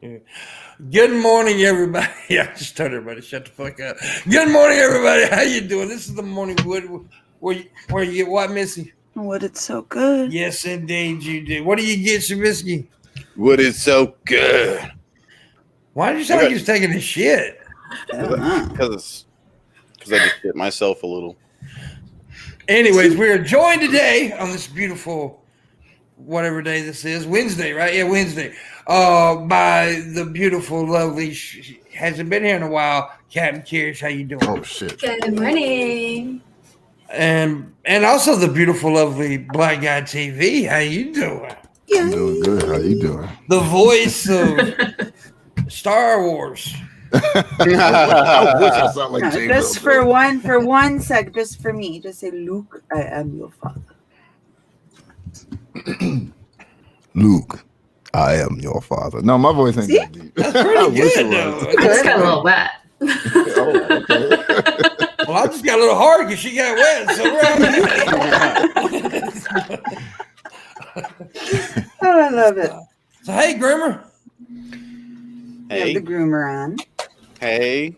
Good morning, everybody. I just told everybody shut the fuck up. Good morning, everybody. How you doing? This is the morning wood where you get what, Missy? What? It's so good. Yes, indeed, you do. What do you get, Shabisky? Wood is so good. Why did you sound like you was taking a shit? Because I just hit myself a little. Anyways, we are joined today on this beautiful, whatever day this is, Wednesday, right? Yeah, Wednesday. By the beautiful, lovely, hasn't been here in a while, Capn Kyrsh. How you doing? Oh shit! Good morning. And also the beautiful, lovely Blackguytv. How you doing? I'm doing good. How you doing? The voice of Star Wars. I wish I sounded like James. Just for one sec, just for me, just say, Luke, I am your father. Luke, I am your father. No, my voice ain't that deep. That's pretty good, though. It's got a little wet. Oh, okay. Well, I just got a little hard because she got wet, so Oh, I love it. So, hey, Groomer. Hey, Have the groomer on. hey,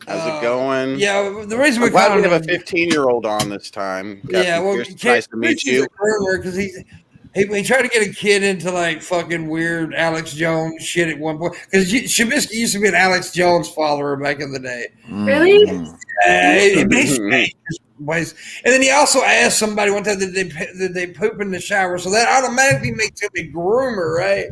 how's it going? Yeah, the reason I'm glad we have a 15-year-old on this time. Yeah, well, It's nice to meet you. Because he tried to get a kid into like fucking weird Alex Jones shit at one point. Because Shabisky used to be an Alex Jones follower back in the day. Really? Ways. And then he also asked somebody one time that they poop in the shower, so that automatically makes him a groomer, right?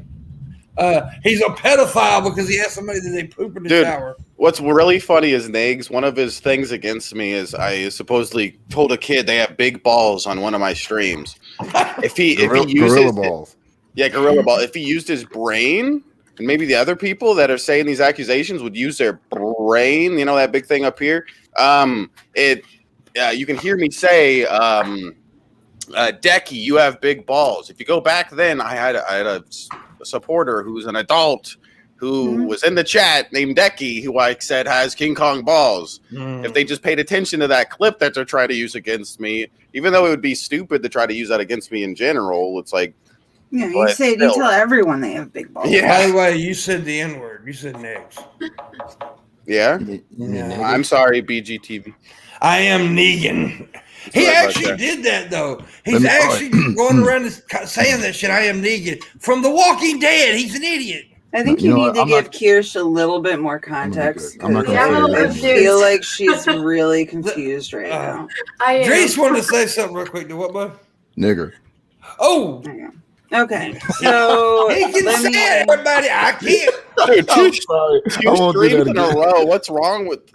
He's a pedophile because he asked somebody that they poop in the shower. What's really funny is Nags. One of his things against me is I supposedly told a kid they have big balls on one of my streams. If he used gorilla balls, gorilla ball. If he used his brain, and maybe the other people that are saying these accusations would use their brain, you know, that big thing up here. You can hear me say, Decky, you have big balls. If you go back then, I had a supporter who's an adult who was in the chat named Decky, who I said has King Kong balls. If they just paid attention to that clip that they're trying to use against me, even though it would be stupid to try to use that against me in general, it's like, yeah, you tell everyone they have big balls. Yeah. By the way, you said the N-word. You said Negs. Yeah? Yeah. I'm sorry, BGTV. I am Negan. He actually did that, though. He's actually going around saying that shit. I am Negan. From The Walking Dead. He's an idiot. I think you need to give Kyrsh a little bit more context. I'm not gonna I feel like she's really confused right now. Drees wanted to say something real quick. What, bud? nigger. Oh. Okay. So he can say it, everybody. I can't. Dude, I'm sorry. I won't do that in a again. row. What's wrong with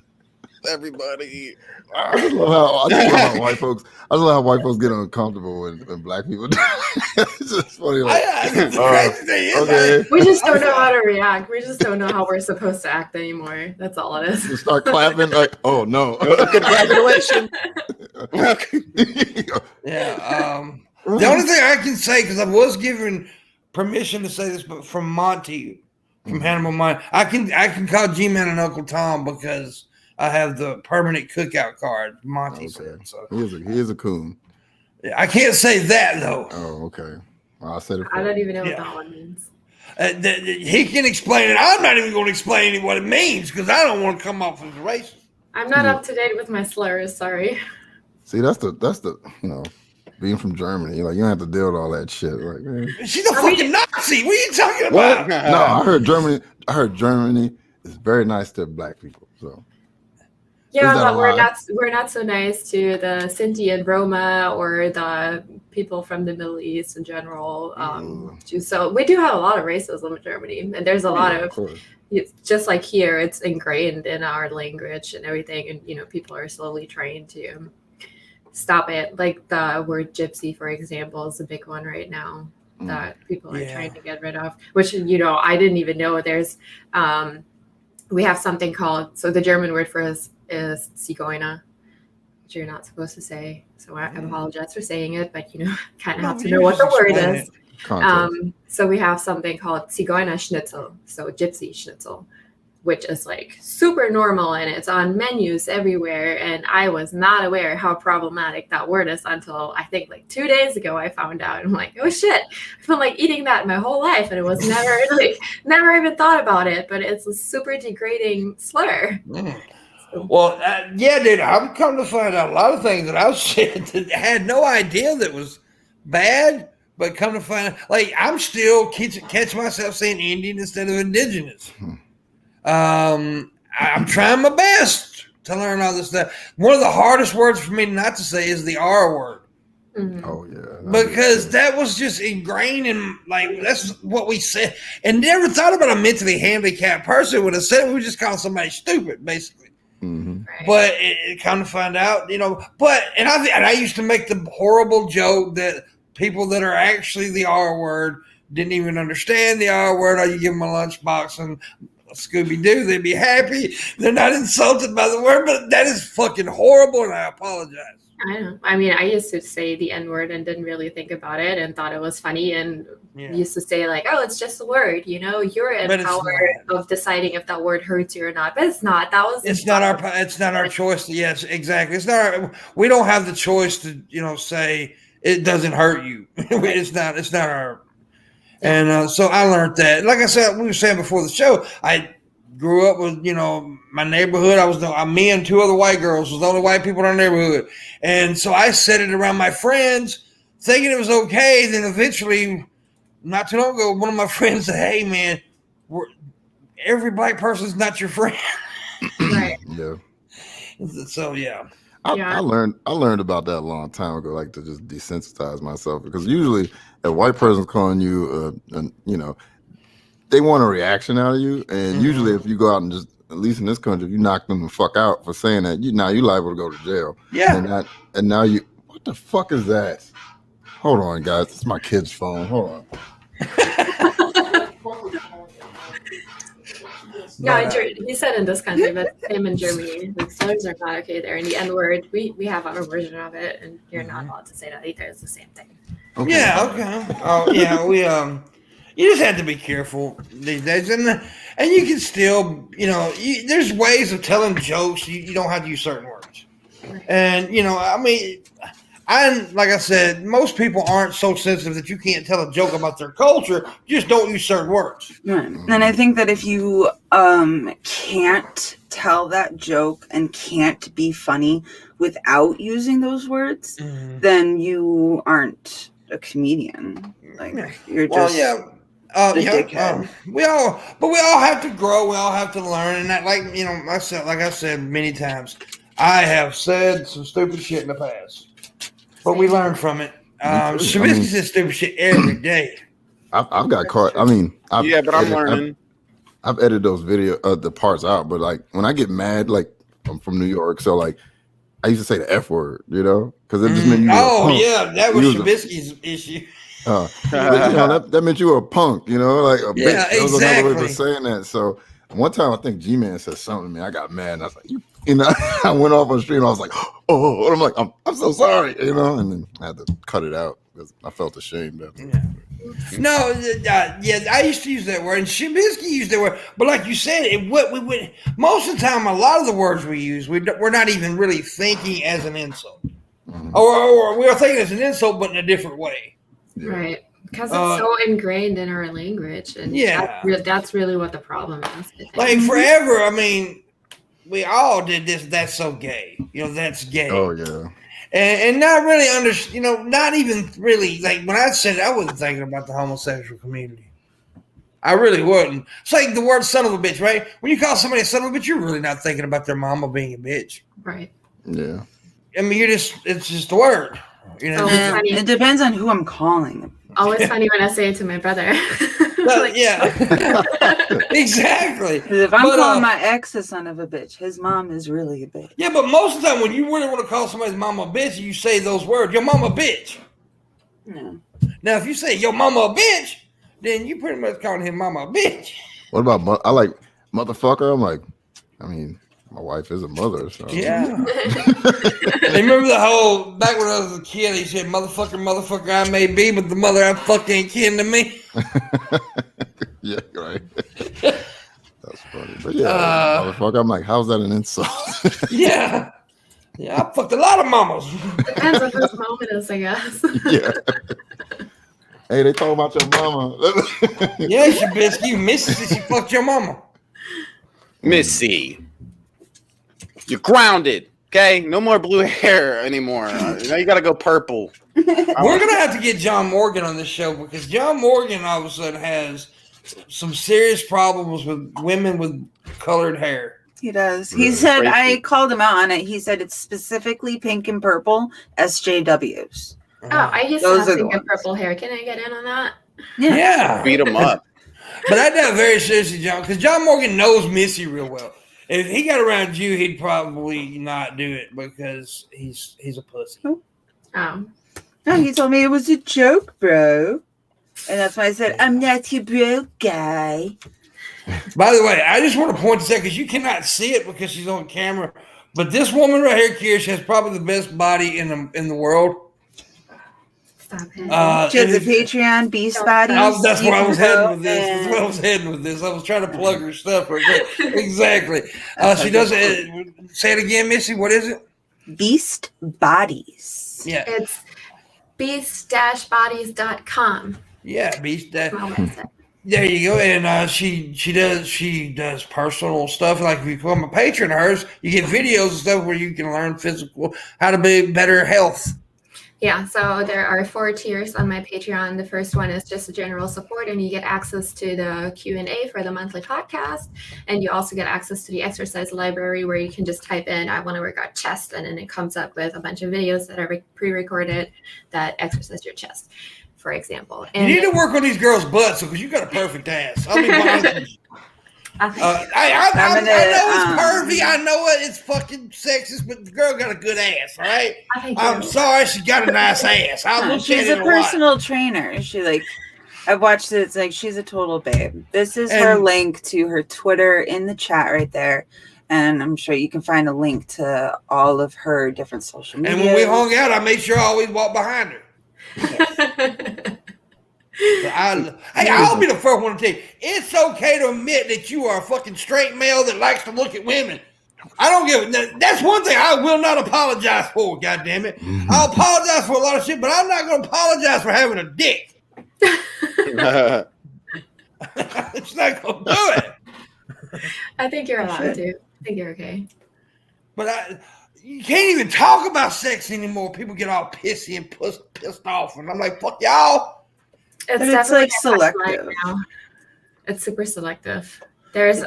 everybody? I just love how white folks. I just love how white folks get uncomfortable when black people do it. It's just funny. Like, okay. We just don't know how to react. We just don't know how we're supposed to act anymore. That's all it is. you start clapping like, oh no! Congratulations. Yeah. The only thing I can say, because I was given permission to say this, but from Monty, from Hannibal Mind, I can call G-Man and Uncle Tom because I have the permanent cookout card. Monty said so. He is a coon. I can't say that though. Oh, okay. Well, I said it. I don't even know what that one means. He can explain it. I'm not even going to explain what it means because I don't want to come off as racist. I'm not up to date with my slurs. Sorry. See, that's the being from Germany, like you don't have to deal with all that shit. Like, man. She's a fucking Nazi. What are you talking about? No, I heard Germany is very nice to black people. So yeah, but we're not so nice to the Sinti and Roma or the people from the Middle East in general. So we do have a lot of racism in Germany, and there's a lot of just like here, it's ingrained in our language and everything, and people are slowly trying to stop it. Like the word gypsy, for example, is a big one right now that people are trying to get rid of, which I didn't even know. There's we have something called, so the German word for us is Zigeuner, which you're not supposed to say, so I apologize for saying it, but kind of have to know what the word is. So we have something called Zigeuner Schnitzel, so gypsy schnitzel. which is like super normal and it's on menus everywhere. And I was not aware how problematic that word is until I think like 2 days ago I found out. I'm like, oh shit, I've been like eating that my whole life and it was never even thought about it, but it's a super degrading slur. Well, yeah, dude, I'm come to find out a lot of things that I've said that I had no idea that was bad, but come to find out, like, I'm still catch myself saying Indian instead of indigenous. I'm trying my best to learn all this stuff. One of the hardest words for me not to say is the R word. Mm-hmm. Oh yeah, Because that was just ingrained in, like, that's what we said, and never thought about a mentally handicapped person would have said it. We just call somebody stupid, basically. Mm-hmm. Right. But it kind of find out, you know. But and I used to make the horrible joke that people that are actually the R word didn't even understand the R word. Or you give them a lunchbox and Scooby Doo, they'd be happy. They're not insulted by the word, but that is fucking horrible, and I apologize. I don't know. I mean, I used to say the N word and didn't really think about it and thought it was funny and used to say like, oh, it's just a word, you know, you're in power of deciding if that word hurts you or not. But it's not. That was it's not our choice. Yes, exactly. It's not we don't have the choice to, you know, say it doesn't hurt you. It's not our. And so I learned that. Like I said, we were saying before the show, I grew up with, you know, my neighborhood. Me and two other white girls was the only white people in our neighborhood. And so I said it around my friends thinking it was okay. Then eventually, not too long ago, one of my friends said, hey man, every black person's not your friend. Right. Yeah. So yeah. I learned about that a long time ago, like to just desensitize myself, because usually a white person's calling you, you know, they want a reaction out of you, and usually if you go out and just, at least in this country, if you knock them the fuck out for saying that, you liable to go to jail. Yeah. And now you, what the fuck is that? Hold on, guys, it's my kid's phone. Hold on. No, he said in this country, but same in Germany. The slurs are not okay there. And the N word, we have our version of it, and you're not allowed to say that either. It's the same thing. Okay. Yeah. Okay. Oh yeah. We you just have to be careful these days, and you can still, you know, there's ways of telling jokes. You don't have to use certain words, and you know, I mean. Like I said, most people aren't so sensitive that you can't tell a joke about their culture. Just don't use certain words. Right. And I think that if you can't tell that joke and can't be funny without using those words, then you aren't a comedian. Like you're just a dickhead. We all have to grow. We all have to learn, and that, like, you know, like I said many times, I have said some stupid shit in the past. But we learn from it. Shabisky says stupid shit every day. I've got caught. I mean, but I'm learning. I've edited those the parts out. But like when I get mad, like I'm from New York, so like I used to say the F word, you know, because it just meant you were a punk. That was Shabisky's issue. But, you know, that meant you were a punk, you know, like a bitch. That was another way of saying that. So one time I think G-Man said something to me. I got mad and I was like, you know, I went off on the street and I was like, oh, and I'm like, I'm so sorry, you know, and then I had to cut it out because I felt ashamed of it. No, I used to use that word, and Shabisky used that word, but like you said, most of the time, a lot of the words we use, we're not even really thinking as an insult, or we're thinking as an insult, but in a different way. Yeah. Right. Because it's so ingrained in our language, and that's really what the problem is. Like forever, I mean, we all did this. That's so gay. You know, that's gay. Oh yeah. And not really you know, not even really, like when I said it, I wasn't thinking about the homosexual community. I really wasn't. It's like the word son of a bitch, right? When you call somebody a son of a bitch, you're really not thinking about their mama being a bitch. Right. Yeah. I mean, it's just a word. You know, it depends on who I'm calling. Always funny when I say it to my brother. Like, exactly. If I'm calling my ex a son of a bitch, his mom is really a bitch. Yeah, but most of the time when you really want to call somebody's mama a bitch, you say those words, your mama a bitch. No. Now, if you say your mama a bitch, then you pretty much calling him mama a bitch. What about, I like motherfucker? I'm like, I mean, my wife is a mother, so. Yeah. Remember the whole, back when I was a kid, he said, motherfucker, I may be, but the mother I fucking kin to me. Yeah, right. That's funny. But yeah, motherfucker. I'm like, how's that an insult? Yeah, I fucked a lot of mamas. Depends on whose mom it is, I guess. Yeah. Hey, they talking about your mama. Yeah, Shabisky, Missy, she fucked your mama. Missy, you're grounded. Okay, no more blue hair anymore. Now you gotta go purple. We're gonna have to get John Morgan on this show because John Morgan all of a sudden has some serious problems with women with colored hair. He does. He said, I called him out on it. He said it's specifically pink and purple SJWs. Oh, I used to have pink and purple hair. Can I get in on that? Yeah. Beat him up. But I doubt very seriously, John, because John Morgan knows Missy real well. If he got around you, he'd probably not do it because he's a pussy. No, he told me it was a joke, bro. And that's why I said, I'm not your bro guy. By the way, I just want to point this out because you cannot see it because she's on camera. But this woman right here, Kyrsh, has probably the best body in the world. Stop it. She has a Patreon, Beast Bodies. That's where I was heading with this. That's where I was heading with this. I was trying to plug her stuff right there. Exactly. She does it. Say it again, Missy. What is it? Beast Bodies. Yeah. It's beast-bodies.com. Yeah, Beast. There you go. And she does personal stuff. Like if you become a patron of hers, you get videos and stuff where you can learn how to be better health. Yeah, so there are 4 tiers on my Patreon. The first one is just a general support, and you get access to the Q&A for the monthly podcast. And you also get access to the exercise library where you can just type in, I want to work out chest, and then it comes up with a bunch of videos that are pre-recorded that exercise your chest, for example. And you need to work on these girls' butts because you got a perfect ass. I'll be honest with you. I know it's pervy. I know it's fucking sexist, but the girl got a good ass, all right? I'm sorry, she got a nice ass. She's a personal trainer. I've watched it. It's like she's a total babe. This is her link to her Twitter in the chat right there. And I'm sure you can find a link to all of her different social media. And when we hung out, I made sure I always walked behind her. I'll be the first one to tell you, it's okay to admit that you are a fucking straight male that likes to look at women. I don't give it. That's one thing I will not apologize for, goddammit. I'll apologize for a lot of shit, but I'm not going to apologize for having a dick. It's not going to do it. I think you're allowed to. I think you're okay. But you can't even talk about sex anymore. People get all pissy and pissed off. And I'm like, fuck y'all. It's like selective. Now. It's super selective. There's a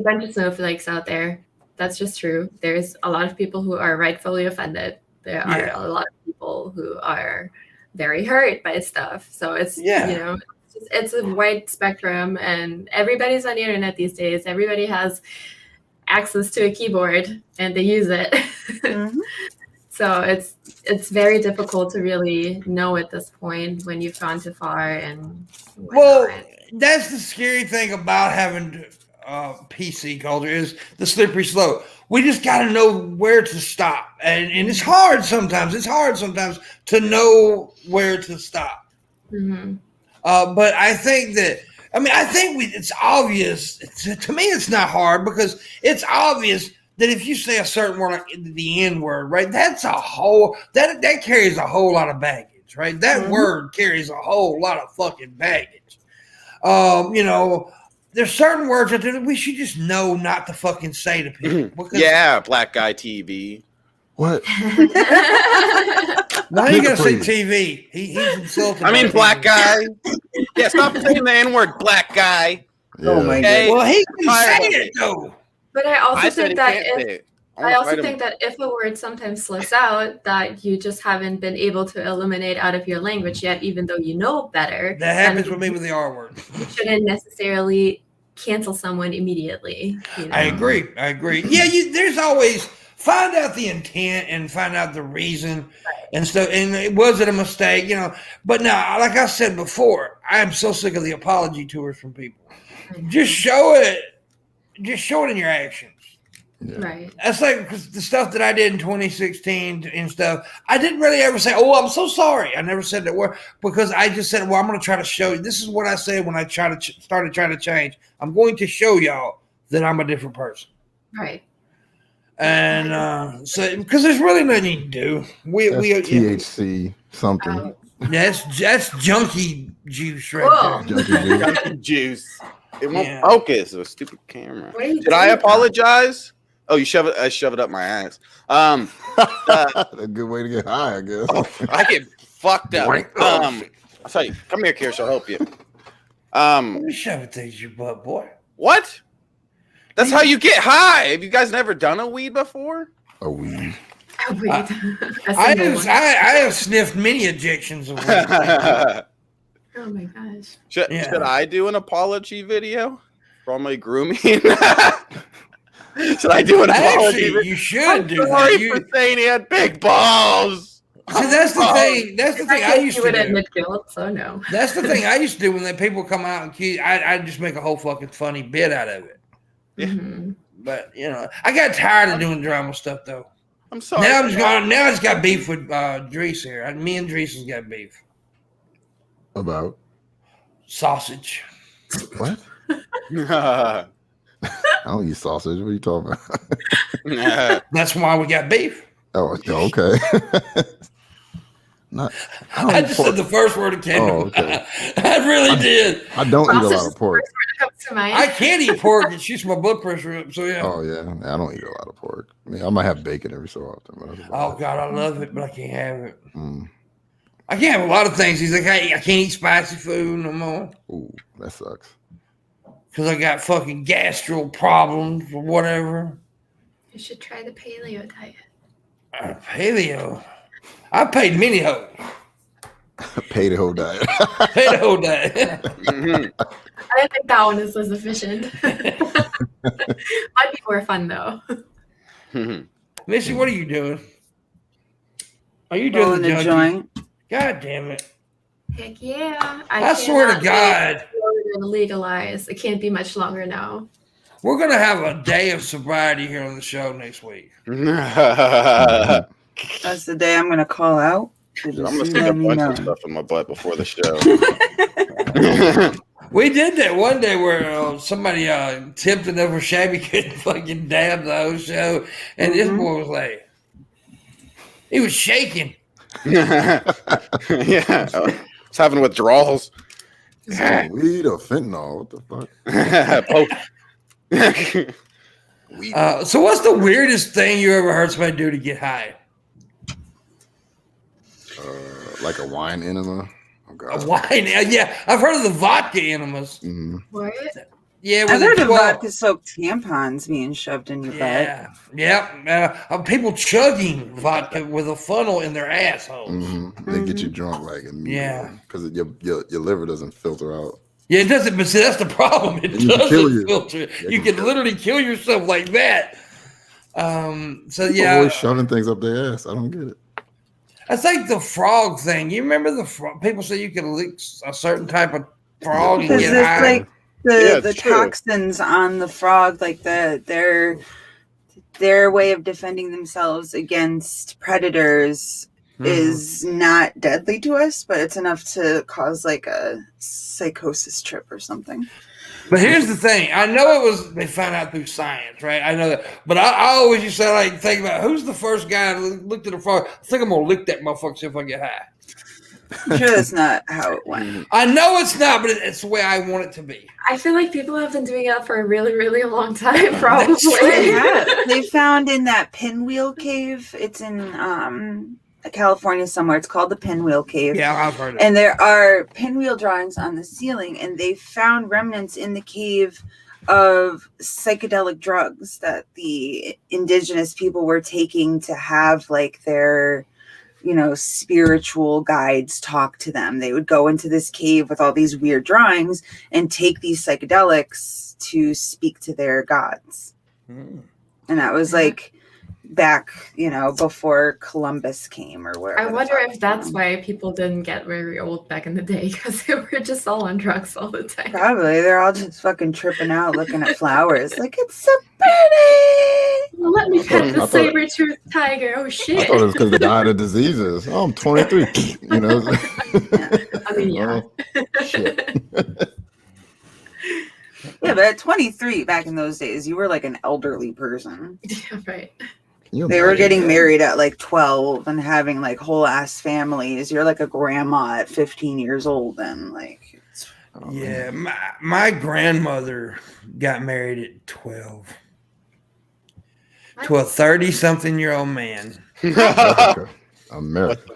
bunch of snowflakes out there. That's just true. There's a lot of people who are rightfully offended. There are a lot of people who are very hurt by stuff. So it's it's a wide spectrum, and everybody's on the internet these days. Everybody has access to a keyboard and they use it. Mm-hmm. So it's very difficult to really know at this point when you've gone too far. And that's the scary thing about having PC culture is the slippery slope. We just got to know where to stop, and it's hard sometimes. It's hard sometimes to know where to stop. Mm-hmm. But I think it's obvious. To me, it's not hard because it's obvious that if you say a certain word like the N word, right, that's a whole that carries a whole lot of baggage, right? That word carries a whole lot of fucking baggage. There's certain words that we should just know not to fucking say to people. Blackguytv. What? Why you gotta say TV? He's insulting. I mean, black guy. Yeah, stop saying the N word, black guy. Yeah. Oh my god. Well, he can say it though. But I also think that if a word sometimes slips out, that you just haven't been able to eliminate out of your language yet, even though you know better. That happens with me with the R word. You shouldn't necessarily cancel someone immediately. You know? I agree. Yeah, there's always find out the intent and find out the reason and stuff. And was it a mistake? But now, like I said before, I'm so sick of the apology tours from people. Just show it. Just show it in your actions. Yeah. Right. That's like the stuff that I did in 2016 and stuff. I didn't really ever say, "Oh, I'm so sorry." I never said that word because I just said, "Well, I'm going to try to show you." This is what I said when I started trying to change. I'm going to show y'all that I'm a different person. Right. And so, because there's really nothing you can do. We THC something. That's junkie juice right there. Junkie juice. It won't focus. A stupid camera. Did I apologize? Oh, I shove it up my ass. A good way to get high, I guess. I get fucked up. I'll tell you. Come here, Kyrsh. I'll help you. Let me shove it through your butt, boy. What? That's how you get high. Have you guys never done a weed before? A weed. I have sniffed many ejections of weed. Oh my gosh. Should I do an apology video for all my grooming? Should I do an apology video? You should do that. For saying he had big balls. See, that's the thing. That's the thing I used to do. Admit guilt, so no. That's the thing I used to do when people come out and accuse. I'd just make a whole fucking funny bit out of it. Yeah. Mm-hmm. But I got tired of doing drama stuff though. I'm sorry. Now I just got beef with Drees here. Me and Drees has got beef about sausage. What? I don't eat sausage. What are you talking about? That's why we got beef. Oh, okay. I just said the first word that came to mind. I really did. I don't eat a lot of pork. I can't eat pork. It shoots my blood pressure up. So yeah. Oh yeah, I don't eat a lot of pork. I mean, I might have bacon every so often. Oh God, I love it, but I can't have it. I can't have a lot of things. He's like, I can't eat spicy food no more. Ooh, that sucks. Because I got fucking gastro problems or whatever. You should try the paleo diet. Paleo. I paid many hoes. Pay the whole diet. Pay the whole diet. I don't think that one is as efficient. Might be more fun though. Missy, what are you doing? Are you doing the joint? God damn it. Heck yeah. I swear to God. Legalized. It can't be much longer now. We're going to have a day of sobriety here on the show next week. That's the day I'm going to call out. I'm going to stick a bunch of stuff in my butt before the show. We did that one day where somebody tipped it over Shabby couldn't fucking dab the whole show. And this boy was like, he was shaking. Yeah. It's having withdrawals. Weed or fentanyl? What the fuck? So what's the weirdest thing you ever heard somebody do to get high? Like a wine enema. Oh, God. A wine? Yeah, I've heard of the vodka enemas. Mm-hmm. What? Yeah, I've heard of vodka-soaked tampons being shoved in your butt. Yeah. People chugging vodka with a funnel in their asshole. They get you drunk like immediately. Yeah, because your liver doesn't filter out. Yeah, it doesn't. But see, that's the problem. It doesn't filter. You can literally kill yourself like that. People always shoving things up their ass. I don't get it. I think the frog thing. You remember the frog? People say you can lick a certain type of frog and get high. Like the toxins on the frog, like their way of defending themselves against predators is not deadly to us, but it's enough to cause like a psychosis trip or something. But here's the thing. I know they found out through science, right? I know that. But I always used to think about who's the first guy that looked at a frog. I think I'm going to lick that motherfucker see if I get high. I'm sure that's not how it went. I know it's not, but it's the way I want it to be. I feel like people have been doing it for a really, really long time, probably. They found in that pinwheel cave. It's in California somewhere. It's called the Pinwheel Cave. Yeah, I've heard of it. And there are pinwheel drawings on the ceiling, and they found remnants in the cave of psychedelic drugs that the indigenous people were taking to have like their spiritual guides talk to them. They would go into this cave with all these weird drawings and take these psychedelics to speak to their gods. And that was like back, before Columbus came or where. I wonder if that's why people didn't get very old back in the day, because they were just all on drugs all the time. Probably. They're all just fucking tripping out looking at flowers. Like, it's so pretty. Well, let me pet the saber-toothed tiger. Oh, shit. I thought it was because they died of diseases. Oh, I'm 23. I mean, yeah. Shit. Yeah, but at 23 back in those days, you were like an elderly person. Yeah, right. They were getting married at like 12 and having like whole ass families. You're like a grandma at 15 years old then. Like, yeah, my grandmother got married at 12 to a 30-something-year-old man. America.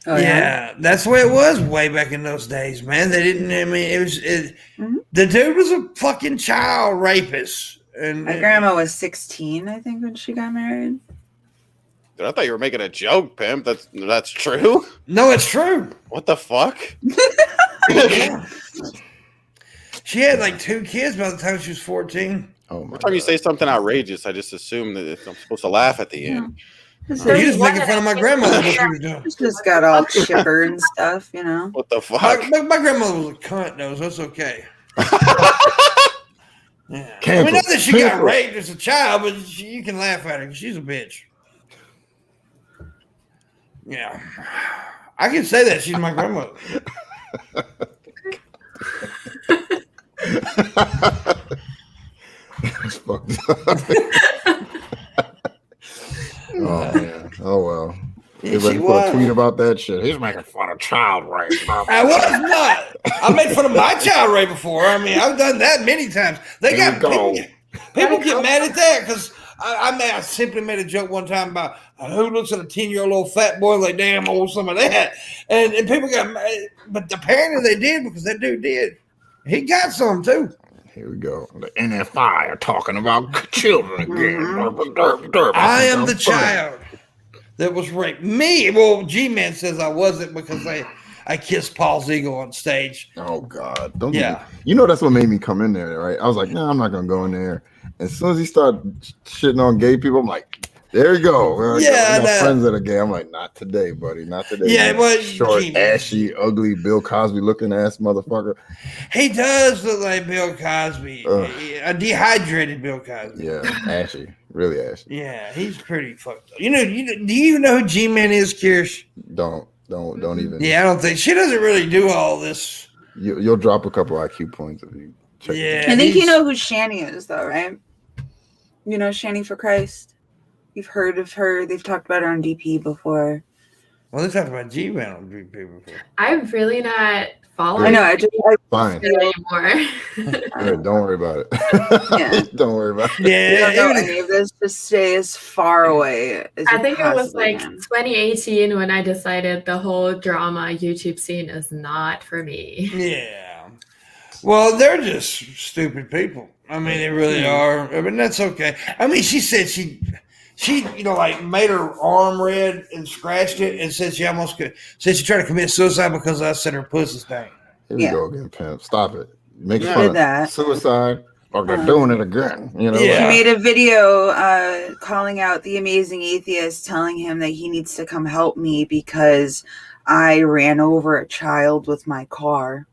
oh, yeah, that's the way it was way back in those days, man. They didn't. I mean, the dude was a fucking child rapist. And my grandma was 16, I think, when she got married. Dude, I thought you were making a joke, Pimp. That's true? No, it's true. What the fuck? Yeah. She had like 2 kids by the time she was 14. Oh my Every time you say something outrageous, I just assume that I'm supposed to laugh at the end. You just making fun of my grandmother. What she was doing. She just got all chipper and stuff, you know. What the fuck? My grandmother was a cunt, though, so it's okay. Yeah. I mean, not that she got raped as a child, but you can laugh at her because she's a bitch. Yeah. I can say that. She's my grandmother. That's fucked up. Oh, man. Oh, well. You ready for a tweet about that shit? He's making fun of child rape. I was not. I made fun of my child rape before. I mean, I've done that many times. People get mad at that because I simply made a joke one time about who looks at a 10-year-old little fat boy like, damn, I want some of that. And people got mad. But apparently they did because that dude did. He got some too. Here we go. The NFI are talking about children again. I am the child that was raped. Me, well, G-Man says I wasn't because I kissed Paul Ziegel on stage. Oh God! You know that's what made me come in there, right? I was like, I'm not gonna go in there. As soon as he started shitting on gay people, I'm like, there you go. I got friends that are gay. I'm like, not today, buddy. Not today. Yeah, but short, ashy, ugly, Bill Cosby looking ass motherfucker. He does look like Bill Cosby. A dehydrated Bill Cosby. Yeah, ashy. Really ashy. Yeah, he's pretty fucked up. Do you know who G-Man is, Kyrsh? Don't even. Yeah, I don't think she doesn't really do all this. You'll drop a couple IQ points if you check. Yeah, I think you know who Shani is, though, right? You know Shani for Christ. You've heard of her. They've talked about her on DP before. Well, they talked about G-Man on DP before. I'm really not following. I know. I fine anymore. Good, don't worry about it. Yeah. Don't worry about it. Yeah, I don't know any of this. Just stay as far away as I think it was possibly like can. 2018 when I decided the whole drama YouTube scene is not for me. Yeah. Well, they're just stupid people. I mean, they really are. I mean, that's okay. I mean, she said she like made her arm red and scratched it and said she almost could. Said she tried to commit suicide because I said her pussy stank. Here we go again, Pimp. Stop it. Make Yeah. fun of that. suicide or they're doing it again. You know? Yeah. He made a video calling out the amazing atheist, telling him that he needs to come help me because I ran over a child with my car.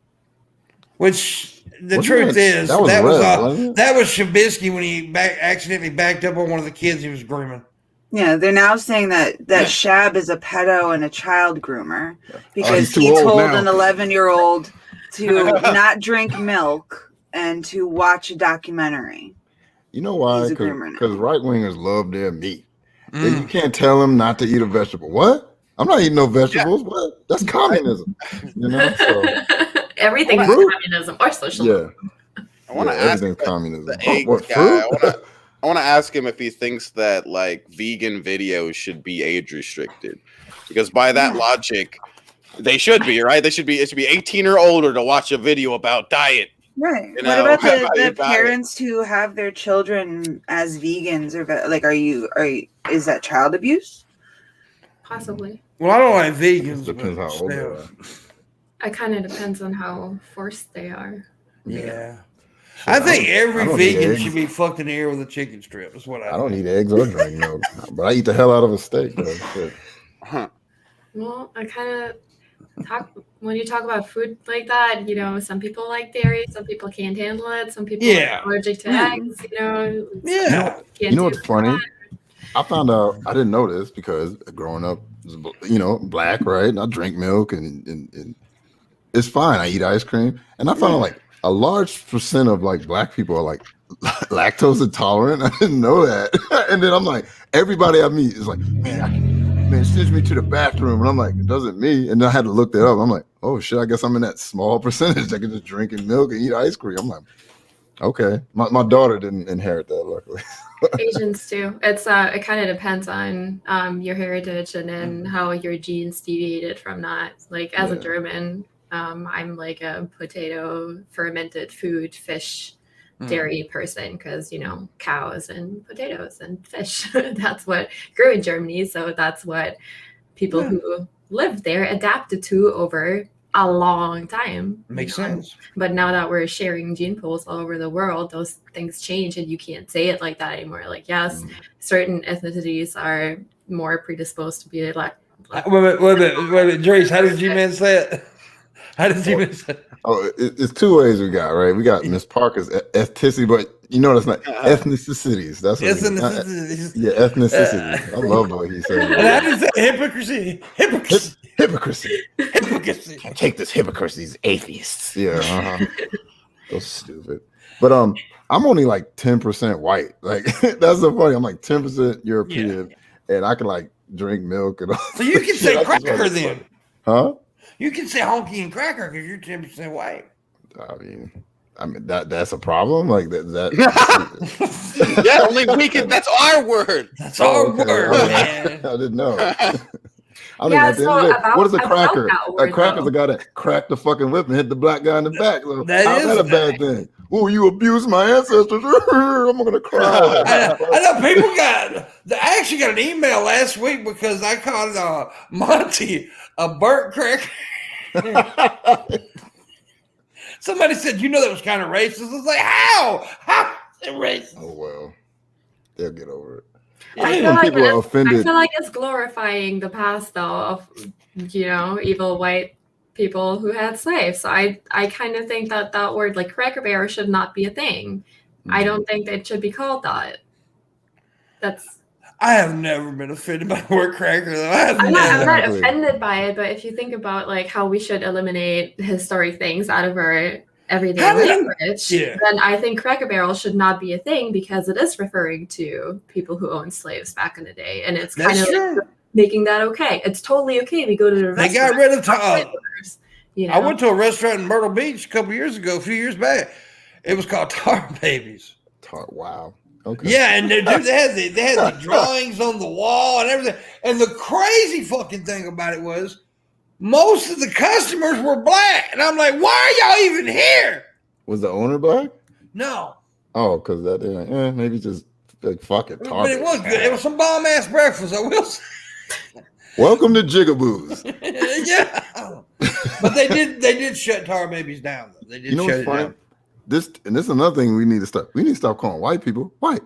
Which the truth is, that was Shabisky when he accidentally backed up on one of the kids he was grooming. Yeah, they're now saying that Shab is a pedo and a child groomer because he's he too old told now. an 11-year-old to not drink milk and to watch a documentary. You know why? Because right wingers love their meat. You can't tell them not to eat a vegetable. What? I'm not eating no vegetables. What? That's communism. You know. So. Everything is communism or socialism. Yeah. I want to ask everything's communism. The egg guy. I want to ask him if he thinks that like vegan videos should be age restricted, because by that logic, they should be right. It should be 18 or older to watch a video about diet. Right. You know, what about the your parents who have their children as vegans or like? Is that child abuse? Possibly. Well, I don't like vegans. Depends how old they are. It kind of depends on how forced they are. Yeah. I think every vegan should be fucked in the ear with a chicken strip. That's what I don't eat eggs or drink milk, but I eat the hell out of a steak. Well, I kind of when you talk about food like that, you know, some people like dairy, some people can't handle it, some people are allergic to eggs, you know. Yeah. You know what's funny? I found out, I didn't know this because growing up, you know, black, right? And I drink milk and it's fine. I eat ice cream. And I found out like a large percent of like black people are like lactose intolerant. I didn't know that. And then I'm like, everybody I meet is like, man, sends me to the bathroom. And I'm like, it doesn't me. And then I had to look that up. I'm like, oh shit, I guess I'm in that small percentage that can just drink and milk and eat ice cream. I'm like, okay. My daughter didn't inherit that, luckily. Asians too. It's it kind of depends on your heritage and then how your genes deviated from that. Like as a German, I'm like a potato, fermented food, fish, dairy person because, you know, cows and potatoes and fish. That's what grew in Germany. So that's what people who lived there adapted to over a long time. Makes sense. But now that we're sharing gene pools all over the world, those things change and you can't say it like that anymore. Like, yes, certain ethnicities are more predisposed to be like. Wait a minute, Dries, how did G-Man say it? How did G-Man say it? Oh, it's two ways we got, right? We got Miss Parker's ethnicity, but you know that's not ethnicities. That's what ethnicities. Yeah, ethnicities. I love the way he said it. And how do you say hypocrisy? Hypocrisy. Can't take this hypocrisy, these atheists. Yeah, Those stupid. But I'm only like 10% white. Like that's so funny. I'm like 10% European, and I can like drink milk and all. So you can say cracker then, huh? You can say honky and cracker because you're 10% white. I mean that's a problem. Like that. Yeah, only we can. That's our word. That's our word, man. I didn't know. I mean, at the end of the day, what is a cracker? A cracker's a guy that cracked the fucking whip and hit the black guy in the back. So how's that a bad thing? Oh, you abused my ancestors. I'm gonna cry. I know people I actually got an email last week because I called Monty a burnt cracker. Somebody said, you know, that was kind of racist. I was like, how? How is it racist? Oh, well, they'll get over it. I feel like it's glorifying the past, though, of, you know, evil white people who had slaves. So I kind of think that word, like cracker barrel, should not be a thing. I don't think it should be called that. I have never been offended by the word cracker, though. I'm not offended by it, but if you think about like how we should eliminate historic things out of our everyday language, then I think cracker barrel should not be a thing because it is referring to people who owned slaves back in the day, and it's kind of like making that okay. It's totally okay. We go to the restaurant. They got rid of you know? I went to a restaurant in Myrtle Beach a few years back. It was called Tar Babies. Wow. Okay. Yeah, and dude, they had the drawings on the wall and everything. And the crazy fucking thing about it was most of the customers were black. And I'm like, why are y'all even here? Was the owner black? No. Oh, because that maybe just like fuck it. But it was good. It was some bomb ass breakfast, I will say. Welcome to Jigaboos. Yeah. But they did shut Tar Babies down though. They did shut it down. This is another thing we need to stop. We need to stop calling white people white.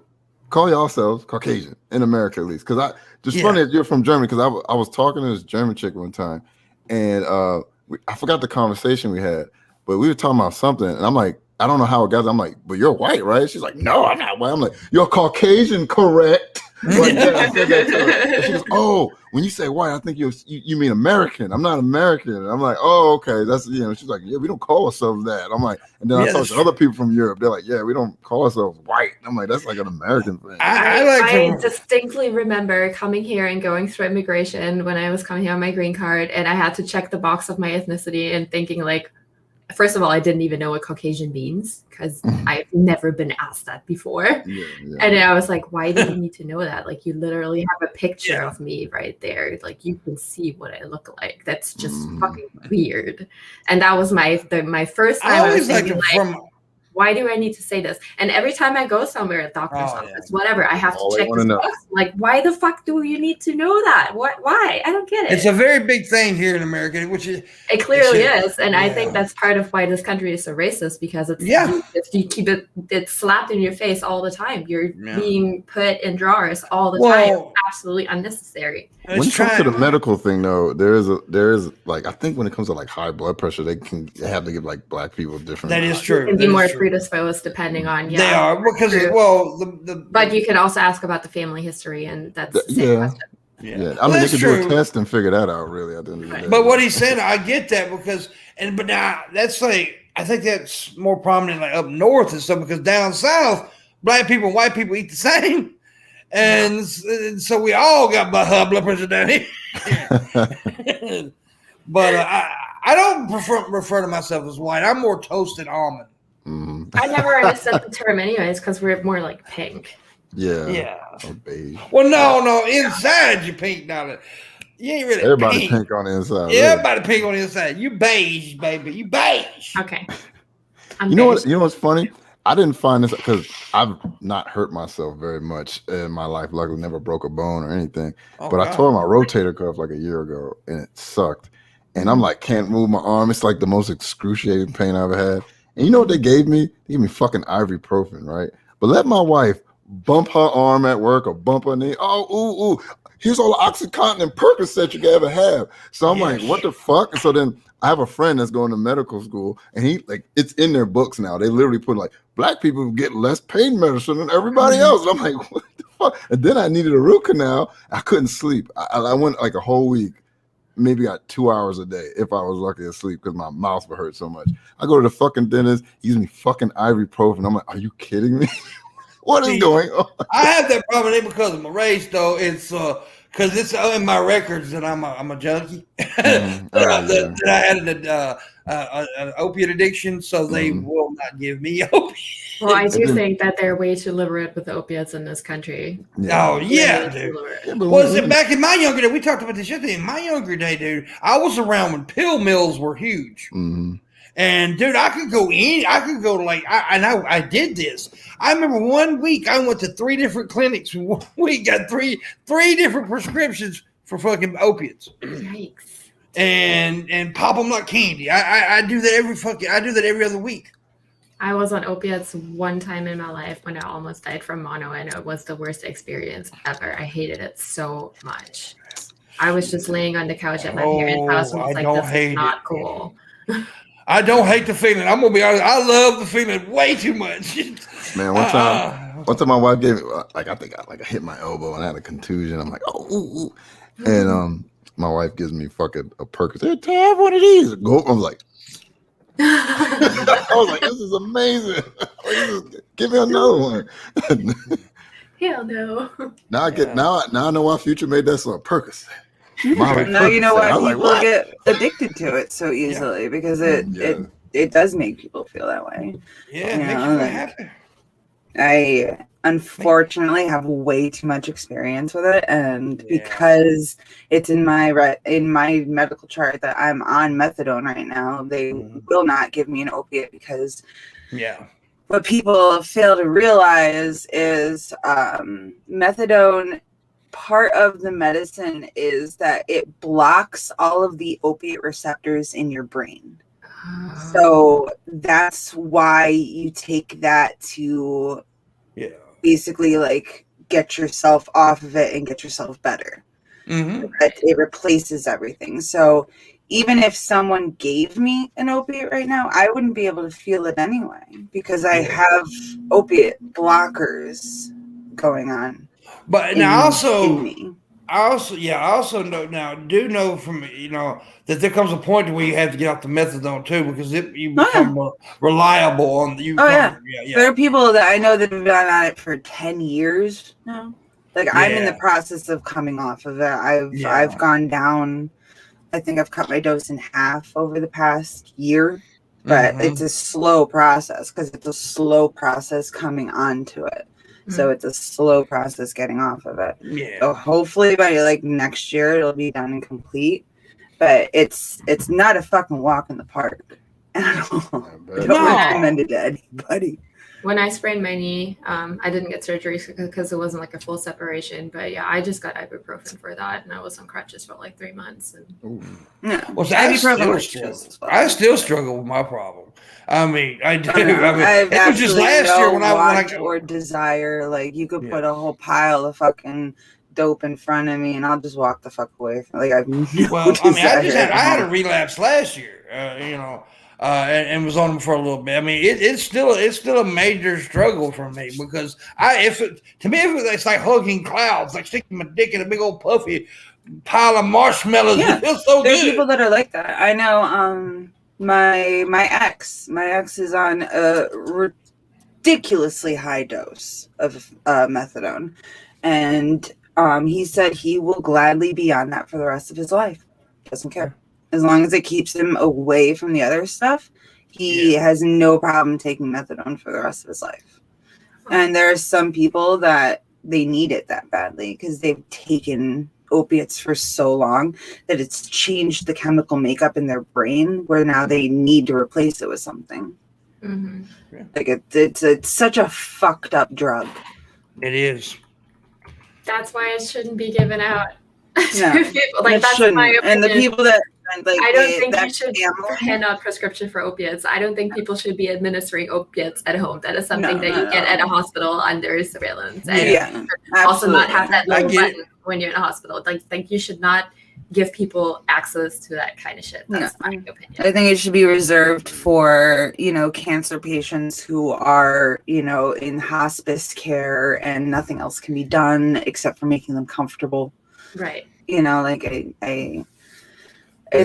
Call yourselves Caucasian in America, at least. Because funny that you're from Germany. Because I was talking to this German chick one time, and I forgot the conversation we had, but we were talking about something, and I'm like, I don't know how it got. I'm like, but you're white, right? She's like, no, I'm not white. I'm like, you're Caucasian, correct? Like, yeah, I said that to her. And she goes, oh, when you say white, I think you mean American. I'm not American. And I'm like, oh, okay. That's, she's like, yeah, we don't call ourselves that. I'm like, and then I talked to other people from Europe. They're like, yeah, we don't call ourselves white. I'm like, that's like an American thing. I distinctly remember coming here and going through immigration when I was coming here on my green card, and I had to check the box of my ethnicity and thinking like, first of all, I didn't even know what Caucasian means because I've never been asked that before. And then I was like, why do you need to know that? Like, you literally have a picture of me right there. Like, you can see what I look like. That's just fucking weird. And that was my first time. I was thinking, why do I need to say this? And every time I go somewhere, a doctor's office, whatever, I have to check this box. Like, why the fuck do you need to know that? Why? I don't get it. It's a very big thing here in America, which is it clearly is, and I think that's part of why this country is so racist because it's if you keep it's slapped in your face all the time. You're being put in drawers all the time. It's absolutely unnecessary. When it comes to the medical thing, though, there is like I think when it comes to like high blood pressure, they have to give like black people different. That is true. And be more predisposed depending on they are because but you can also ask about the family history, and that's the same question. Yeah. I mean, they could do a test and figure that out really at the end of the day. But what he said, I get that because but now that's like I think that's more prominent like up north and stuff because down south, black people and white people eat the same. And so we all got blood pressure down here. But I don't refer to myself as white. I'm more toasted almond. I never understood the term anyways because we're more like pink. Yeah. Or beige. Well, no. Inside you pink, darling. You ain't really everybody pink on the inside. Yeah, everybody pink on the inside. You beige, baby. You beige. Okay. You know what's funny? I didn't find this because I've not hurt myself very much in my life. Luckily, never broke a bone or anything. But I tore my rotator cuff like a year ago, and it sucked. And I'm like, can't move my arm. It's like the most excruciating pain I've ever had. And you know what they gave me? They gave me fucking ibuprofen, right? But let my wife bump her arm at work or bump her knee. Oh, ooh. Here's all the Oxycontin and Percocet you can ever have. So I'm like, what the fuck? And so then I have a friend that's going to medical school, and he like it's in their books now. They literally put like black people get less pain medicine than everybody else. And I'm like, what the fuck? And then I needed a root canal. I couldn't sleep. I went like a whole week, maybe got 2 hours a day if I was lucky to sleep because my mouth would hurt so much. I go to the fucking dentist, he gives me fucking ibuprofen. I'm like, are you kidding me? What is going on? I have that problem because of my race, though. It's because it's in my records that I'm a junkie. That I had an opiate addiction, so they will not give me opiates. Well, I do think that they're way too liberal with the opiates in this country. Oh yeah, dude. Was it back in my younger day? We talked about this yesterday. In my younger day, dude, I was around when pill mills were huge. And dude, I could go I did this. I remember one week I went to 3 different clinics. We got three different prescriptions for fucking opiates. Yikes. And pop them like candy. I do that every other week. I was on opiates one time in my life when I almost died from mono, and it was the worst experience ever. I hated it so much. I was just laying on the couch at my parents' house and was like, this is not cool. I don't hate the feeling. I'm gonna be honest. I love the feeling way too much. Man, one time my wife gave me like I think I hit my elbow and I had a contusion. I'm like, oh, and my wife gives me fucking a Percocet. Have one of these. Go. I was like, this is amazing. Give me another one. Hell no. Now I know why Future made that song Percocet. Now you know why people get addicted to it so easily because it does make people feel that way. Yeah, it makes you happy. I unfortunately have way too much experience with it, and because it's in my medical chart that I'm on methadone right now, they will not give me an opiate because what people fail to realize is methadone. Part of the medicine is that it blocks all of the opiate receptors in your brain. So that's why you take that to basically like get yourself off of it and get yourself better. But it replaces everything. So even if someone gave me an opiate right now, I wouldn't be able to feel it anyway because I have opiate blockers going on. But now I also know from that there comes a point where you have to get off the methadone too because you become more reliable on you. There are people that I know that have been on it for 10 years now. Like I'm in the process of coming off of it. I've gone down. I think I've cut my dose in half over the past year, but it's a slow process because it's a slow process coming onto it. So it's a slow process getting off of it. Yeah. So hopefully by like next year it'll be done and complete. But it's not a fucking walk in the park. I don't recommend it to anybody. When I sprained my knee, I didn't get surgery because it wasn't like a full separation. But yeah, I just got ibuprofen for that, and I was on crutches for like 3 months. Well, I still struggle with my problem. I mean, I do. It was just last year when I or desire like you could put a whole pile of fucking dope in front of me, and I'll just walk the fuck away. Like I had a relapse last year. And was on them for a little bit. I mean, it's still a major struggle for me because it's like hugging clouds, like sticking my dick in a big old puffy pile of marshmallows. It feels so There's good. people that are like that. I know. My ex is on a ridiculously high dose of methadone, and he said he will gladly be on that for the rest of his life. Doesn't care as long as it keeps him away from the other stuff. He has no problem taking methadone for the rest of his life. And there are some people that they need it that badly because they've taken opiates for so long that it's changed the chemical makeup in their brain where now they need to replace it with something. Mm-hmm. Like it's such a fucked up drug. It is. That's why it shouldn't be given out No, to people. Like that's my opinion. And the people that like I don't think you should hand out prescription for opiates. I don't think people should be administering opiates at home. That is something that you get at a hospital under surveillance. And also not have that little button when you're in a hospital. Like you should not give people access to that kind of shit. That's my opinion. I think it should be reserved for, cancer patients who are, in hospice care and nothing else can be done except for making them comfortable. Right. I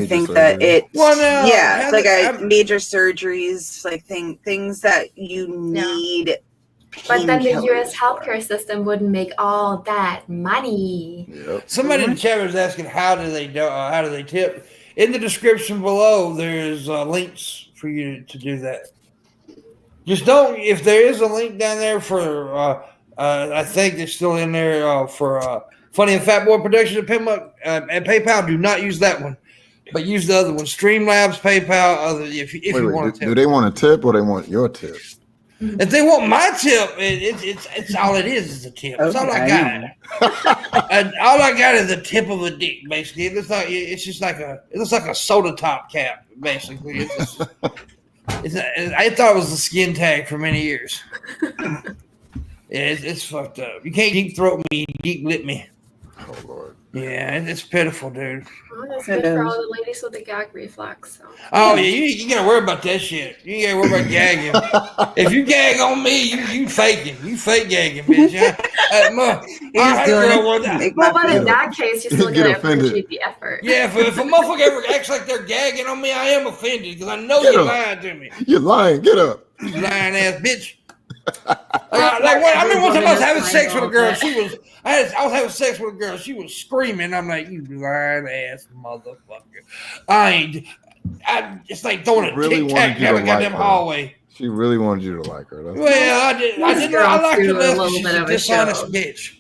think that major surgeries, like things that you need. But then the U.S. healthcare system wouldn't make all that money. Yep. Somebody in the chat was asking how do they tip? In the description below, there's links for you to do that. Just don't. If there is a link down there for, I think it's still in there for Funny and Fat Boy Productions at Pimpmunk and PayPal. Do not use that one. But use the other one, Streamlabs, PayPal. If you want to tip. Do they want a tip or they want your tip? If they want my tip, it's all it is a tip. That's all I got. And all I got is the tip of a dick, basically. It looks like a soda top cap, basically. I thought it was a skin tag for many years. It's fucked up. You can't deep throat me, deep lip me. Oh Lord. Yeah, it's pitiful, dude. Well, that's good for all the ladies with the gag reflex. So. Oh yeah, you gotta worry about that shit. You gotta worry about gagging. If you gag on me, you faking. You fake gagging, bitch. But in that case, you still gotta appreciate the effort. Yeah, if a motherfucker ever acts like they're gagging on me, I am offended because I know you're lying to me. You're lying. Get up. You lying ass bitch. I remember one time I was having sex with a girl. I was having sex with a girl. She was screaming. I'm like, you lying ass motherfucker. It's like throwing a tic tac down the goddamn hallway. She really wanted you to like her. Well, I like her less. She's a dishonest bitch.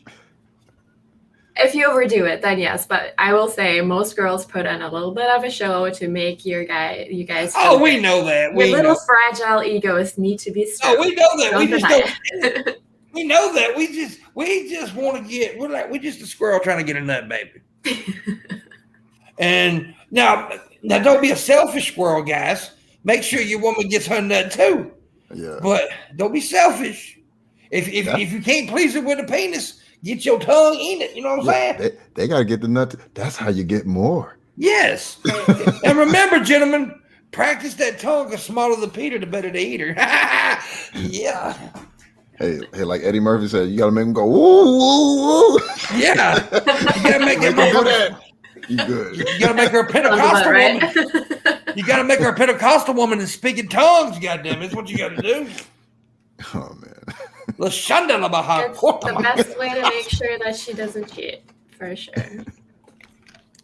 If you overdo it, then yes. But I will say most girls put on a little bit of a show to make you guys. Oh, we know that. Your little fragile egos need to be strong. Oh, we know that. We know that. We just want to get. We're just a squirrel trying to get a nut, baby. And now don't be a selfish squirrel, guys. Make sure your woman gets her nut too. Yeah. But don't be selfish. If you can't please her with a penis, get your tongue in it. You know what I'm saying? They gotta get the nut. That's how you get more. Yes. And remember, gentlemen, practice that tongue. The smaller the Peter, the better the eater. Yeah. Hey, like Eddie Murphy said, you gotta make them go woo woo woo. Yeah. You gotta make them do that. You good. You gotta make her a Pentecostal woman. You gotta make her a Pentecostal woman and speak in tongues, goddamn. That's what you gotta do. Oh man. It's the best way to make sure that she doesn't cheat, for sure.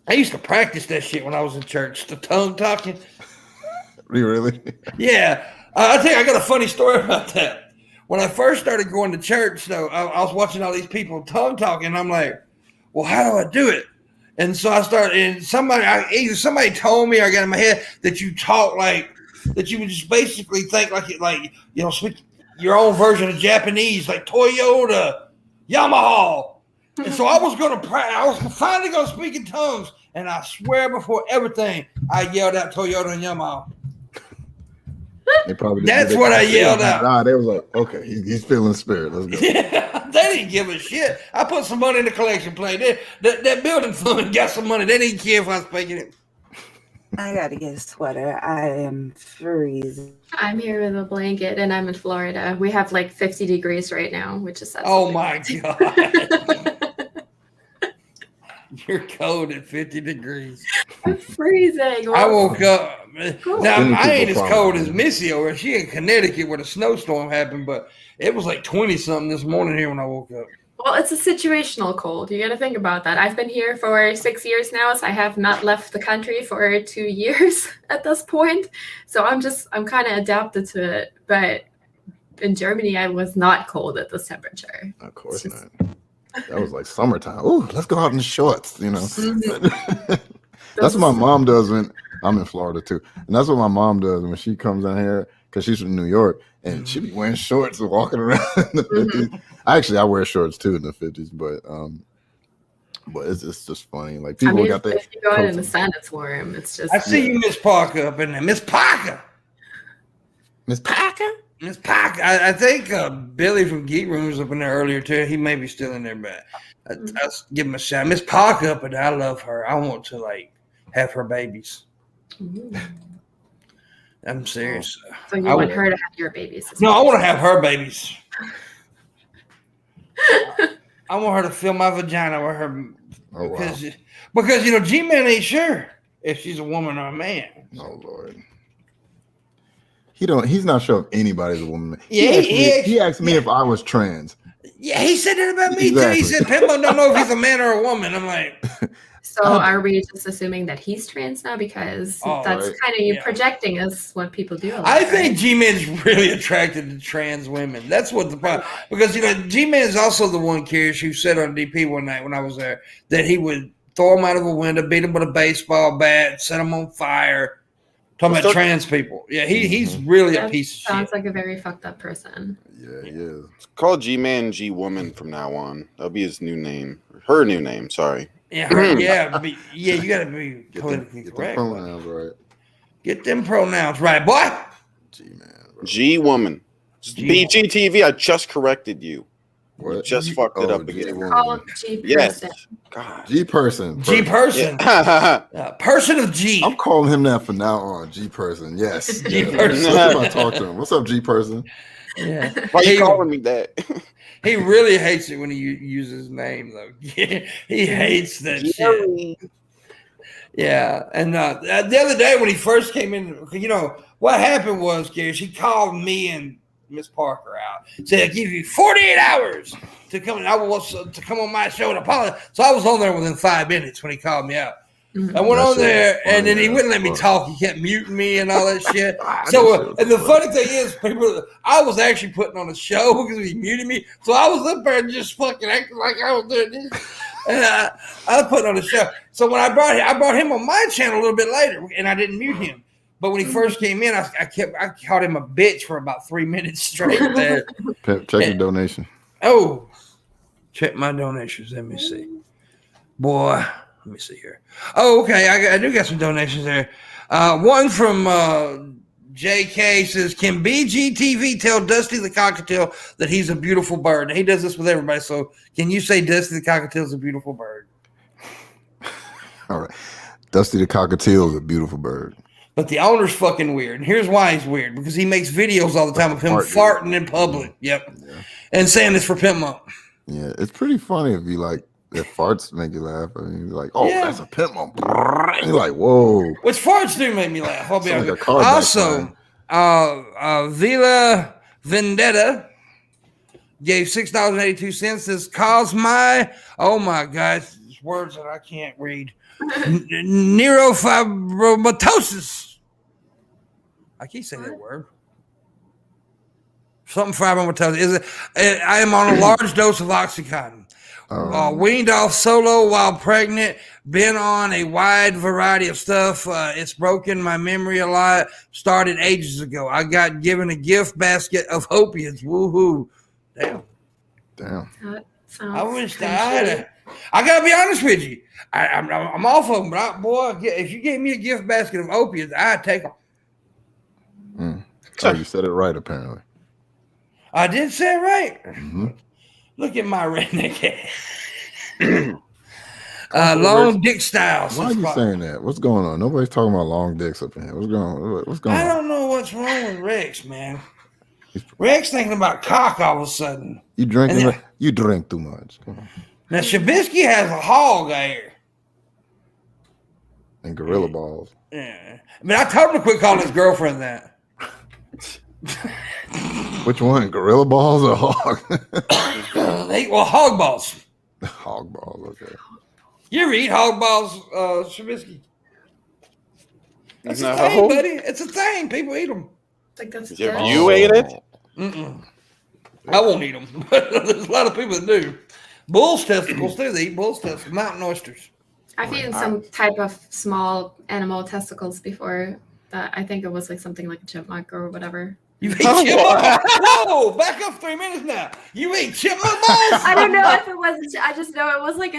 I used to practice that shit when I was in church, the tongue talking. Really? Yeah. I think I got a funny story about that. When I first started going to church, though, I was watching all these people tongue talking, and I'm like, well, how do I do it? And so I started, and either somebody told me or I got in my head that you talk like, that you would just basically think speak your own version of Japanese, like Toyota, Yamaha. And so I was finally going to speak in tongues, and I swear before everything, I yelled out Toyota and Yamaha. They probably That's what I yelled out. Nah, they was like, okay, he's feeling the spirit. Let's go. Yeah, they didn't give a shit. I put some money in the collection plate. That building fund got some money. They didn't care if I was speaking it. I gotta get a sweater. I am freezing. I'm here with a blanket, and I'm in Florida. We have like 50 degrees right now, which is oh my god. You're cold at 50 degrees. I'm freezing. I woke up Cool. Now I ain't as cold as Missy over. She in Connecticut where the snowstorm happened, but it was like 20 something this morning here when I woke up. Well, it's a situational cold. You got to think about that. I've been here for 6 years now, so I have not left the country for 2 years at this point. So I'm kind of adapted to it. But in Germany, I was not cold at this temperature. Of course not. That was like summertime. Oh, let's go out in shorts, you know. Mm-hmm. That's what my mom does when I'm in Florida too. And that's what my mom does when she comes down here, because she's from New York, and she be wearing shorts and walking around in the 50s. Actually, I wear shorts too in the 50s, but it's just funny. Like people got that. If you go out in the sun, it's warm. It's just. I see you, Miss Parker, up in there. Miss Parker. Miss Parker. Miss Parker. I think Billy from Geek Room was up in there earlier too. He may be still in there, but I'll give him a shout. Miss Parker up in there. I love her. I want to have her babies. I'm serious. So you want her to have your babies? No, I want to have her babies. I want her to fill my vagina with her because G-Man ain't sure if she's a woman or a man. Oh Lord. He's not sure if anybody's a woman. Yeah, he asked me if I was trans. Yeah, he said that about me too. He said Pimpmunk don't know if he's a man or a woman. I'm like, so are we just assuming that he's trans now? Because that's kind of you projecting as what people do. I think G-Man's really attracted to trans women. That's what the problem. Because G-Man is also the one, Kyrsh, who said on DP one night when I was there that he would throw them out of a window, beat them with a baseball bat, set them on fire. Talking about trans people. Yeah, he's really a piece of shit. Sounds like a very fucked up person. Yeah, he is. Call G-Man G-Woman from now on. That'll be his new name. Her new name, sorry. Yeah, you got to be politically correct. Get them pronouns right. Get them pronouns right, boy. G-Man. G-Woman. BGTV, I just corrected you. What? You just fucked it up again. Called G-person. Yes. God. G-person. G-person. Yeah. Person of G. I'm calling him that from now on. G-person. Yes. G-person. That's what I talk to him. What's up, G-person? Yeah. Why you calling me that? He really hates it when he uses his name, though. He hates that shit. Yeah. And the other day when he first came in, what happened was, Kyrsh, he called me and Miss Parker out. Said, I give you 48 hours to come. To come on my show and apologize. So I was on there within 5 minutes when he called me out. I went on there, and then he wouldn't let me talk. He kept muting me and all that shit. So, and the funny thing is, I was actually putting on a show because he muted me. So I was up there just fucking acting like I was doing this. And I was putting on a show. So when I brought him on my channel a little bit later, and I didn't mute him. But when he first came in, I called him a bitch for about 3 minutes straight there. Check your donation. Oh, check my donations. Let me see. Boy. Let me see here. Oh, okay. I do got some donations there. One from JK says, can BGTV tell Dusty the Cockatiel that he's a beautiful bird? And he does this with everybody. So can you say Dusty the Cockatiel is a beautiful bird? All right. Dusty the Cockatiel is a beautiful bird. But the owner's fucking weird. And here's why he's weird. Because he makes videos all the time of him farting in public. Yep. Yeah. And saying it's for Pimpmunk. Yeah. It's pretty funny if farts make you laugh. I mean, you're like, that's a Pimpmunk. You're like, whoa. Which farts do make me laugh. I'll be honest. Also, Villa Vendetta gave $6.82. Says, cause my, oh my God, it's words that I can't read. Neurofibromatosis. I can't say that word. Something fibromatosis. I am on a large dose of Oxycontin. Weaned off solo while pregnant. Been on a wide variety of stuff. It's broken my memory a lot. Started ages ago. I got given a gift basket of opiates. Woohoo! Damn. I wish I had it. I gotta be honest with you. I'm off of them, but if you gave me a gift basket of opiates, I'd take them. So you said it right, apparently. I did say it right. Mm-hmm. Look at my redneck ass. Long dick style. Why are you saying that? What's going on? Nobody's talking about long dicks up in here. What's going on? I don't know what's wrong with Rex, man. Rex thinking about cock all of a sudden. You drink too much. Come on. Now Shabisky has a hog there. And gorilla balls. Yeah. I mean, I told him to quit calling his girlfriend that. Which one? Gorilla balls or hog? Well, hog balls. Hog balls, okay. You ever eat hog balls, Shabisky? That's No. a thing, buddy. It's a thing. People eat them. Like that's You ate it? Mm-mm. I won't eat them, but there's a lot of people that do. Bull's testicles too. They eat bull's testicles, mountain oysters. I've eaten some type of small animal testicles before. That I think it was like something like a chipmunk or whatever. You ate chipmunk? Whoa! Back up 3 minutes now. You ate chipmunk balls? I don't know if it was. I just know it was like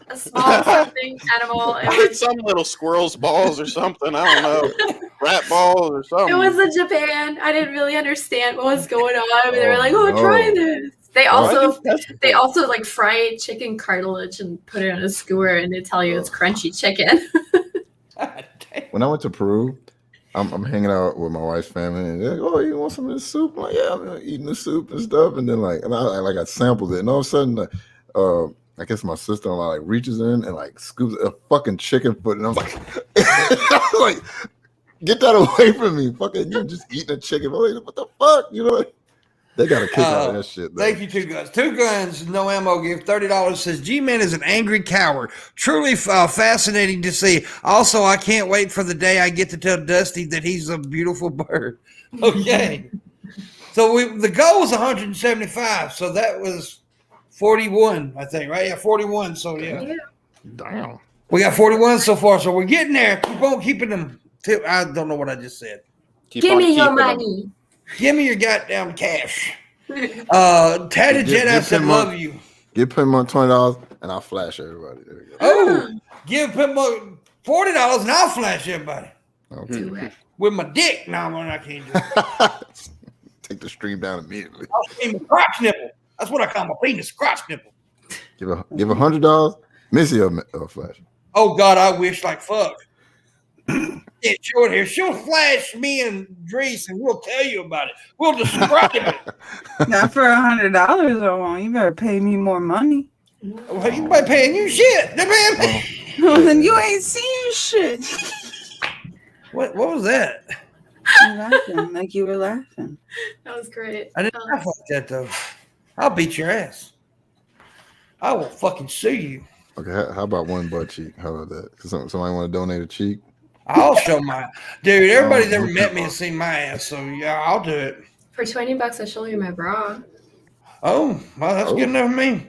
a small something animal. It was some little squirrel's balls or something. I don't know. Rat balls or something. It was in Japan. I didn't really understand what was going on. I mean, they were like, "Oh, try this." They also like fry chicken cartilage and put it on a skewer, and they tell you it's crunchy chicken. When I went to Peru, I'm hanging out with my wife's family, and they're like, "Oh, you want some of this soup?" I'm like, "Yeah, I'm eating the soup and stuff." And then I sampled it, and all of a sudden, I guess my sister-in-law like reaches in and like scoops a fucking chicken foot, and I was like, I was like, "Get that away from me! Fucking, you just eating a chicken." I'm like, what the fuck? You know? They got a kick out of that shit. Though. Thank you, Two Guns. Two Guns, no ammo. Give $30. Says G-Man is an angry coward. Truly fascinating to see. Also, I can't wait for the day I get to tell Dusty that he's a beautiful bird. Okay. So the goal was 175. So that was 41, I think, right? Yeah, 41. So yeah. Damn. We got 41 so far. So we're getting there. Keep on keeping them. I don't know what I just said. Give me your money. Give me your goddamn cash. Tatted Jedi said, love you. Give Pimpmunk $20 and I'll flash everybody. There you go. Oh, give Pimpmunk $40 and I'll flash everybody. Okay. With my dick. No, I can't do it. Take the stream down immediately. I'll see my crotch nipple. That's what I call my penis, crotch nipple. Give $100. Missy a flash. Oh, God, I wish like fuck. Yeah, short hair. She'll flash me and Drees, and we'll tell you about it. We'll describe it. Not for $100, I won't. You better pay me more money. Well, you might paying you shit. Well, then you ain't seen shit. What was that? You're laughing like you were laughing. That was great. I didn't laugh like that though. I'll beat your ass. I will fucking sue you. Okay, how about one butt cheek? How about that? Somebody want to donate a cheek? I'll show my dude. Everybody's ever met me and seen my ass, so yeah, I'll do it. For $20, I'll show you my bra. Oh, well, that's good enough for me.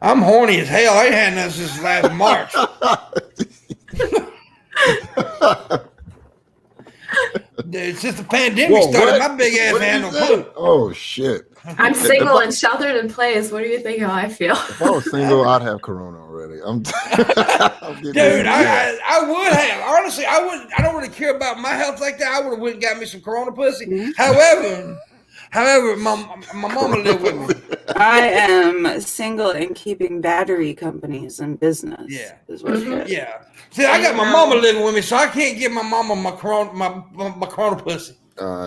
I'm horny as hell. I ain't had none since last March. Dude, since the pandemic started, my big ass had no clue. Oh shit! I'm single and sheltered in place. What do you think how I feel? If I was single, I'd have corona already. Dude, I would have. Honestly, I wouldn't. I don't really care about my health like that. I would have went and got me some corona pussy. Mm-hmm. However, my mama lived with me. I am single and keeping battery companies in business. Yeah. Is what it is. Yeah. See, I got my mama living with me, so I can't give my mama my corona pussy.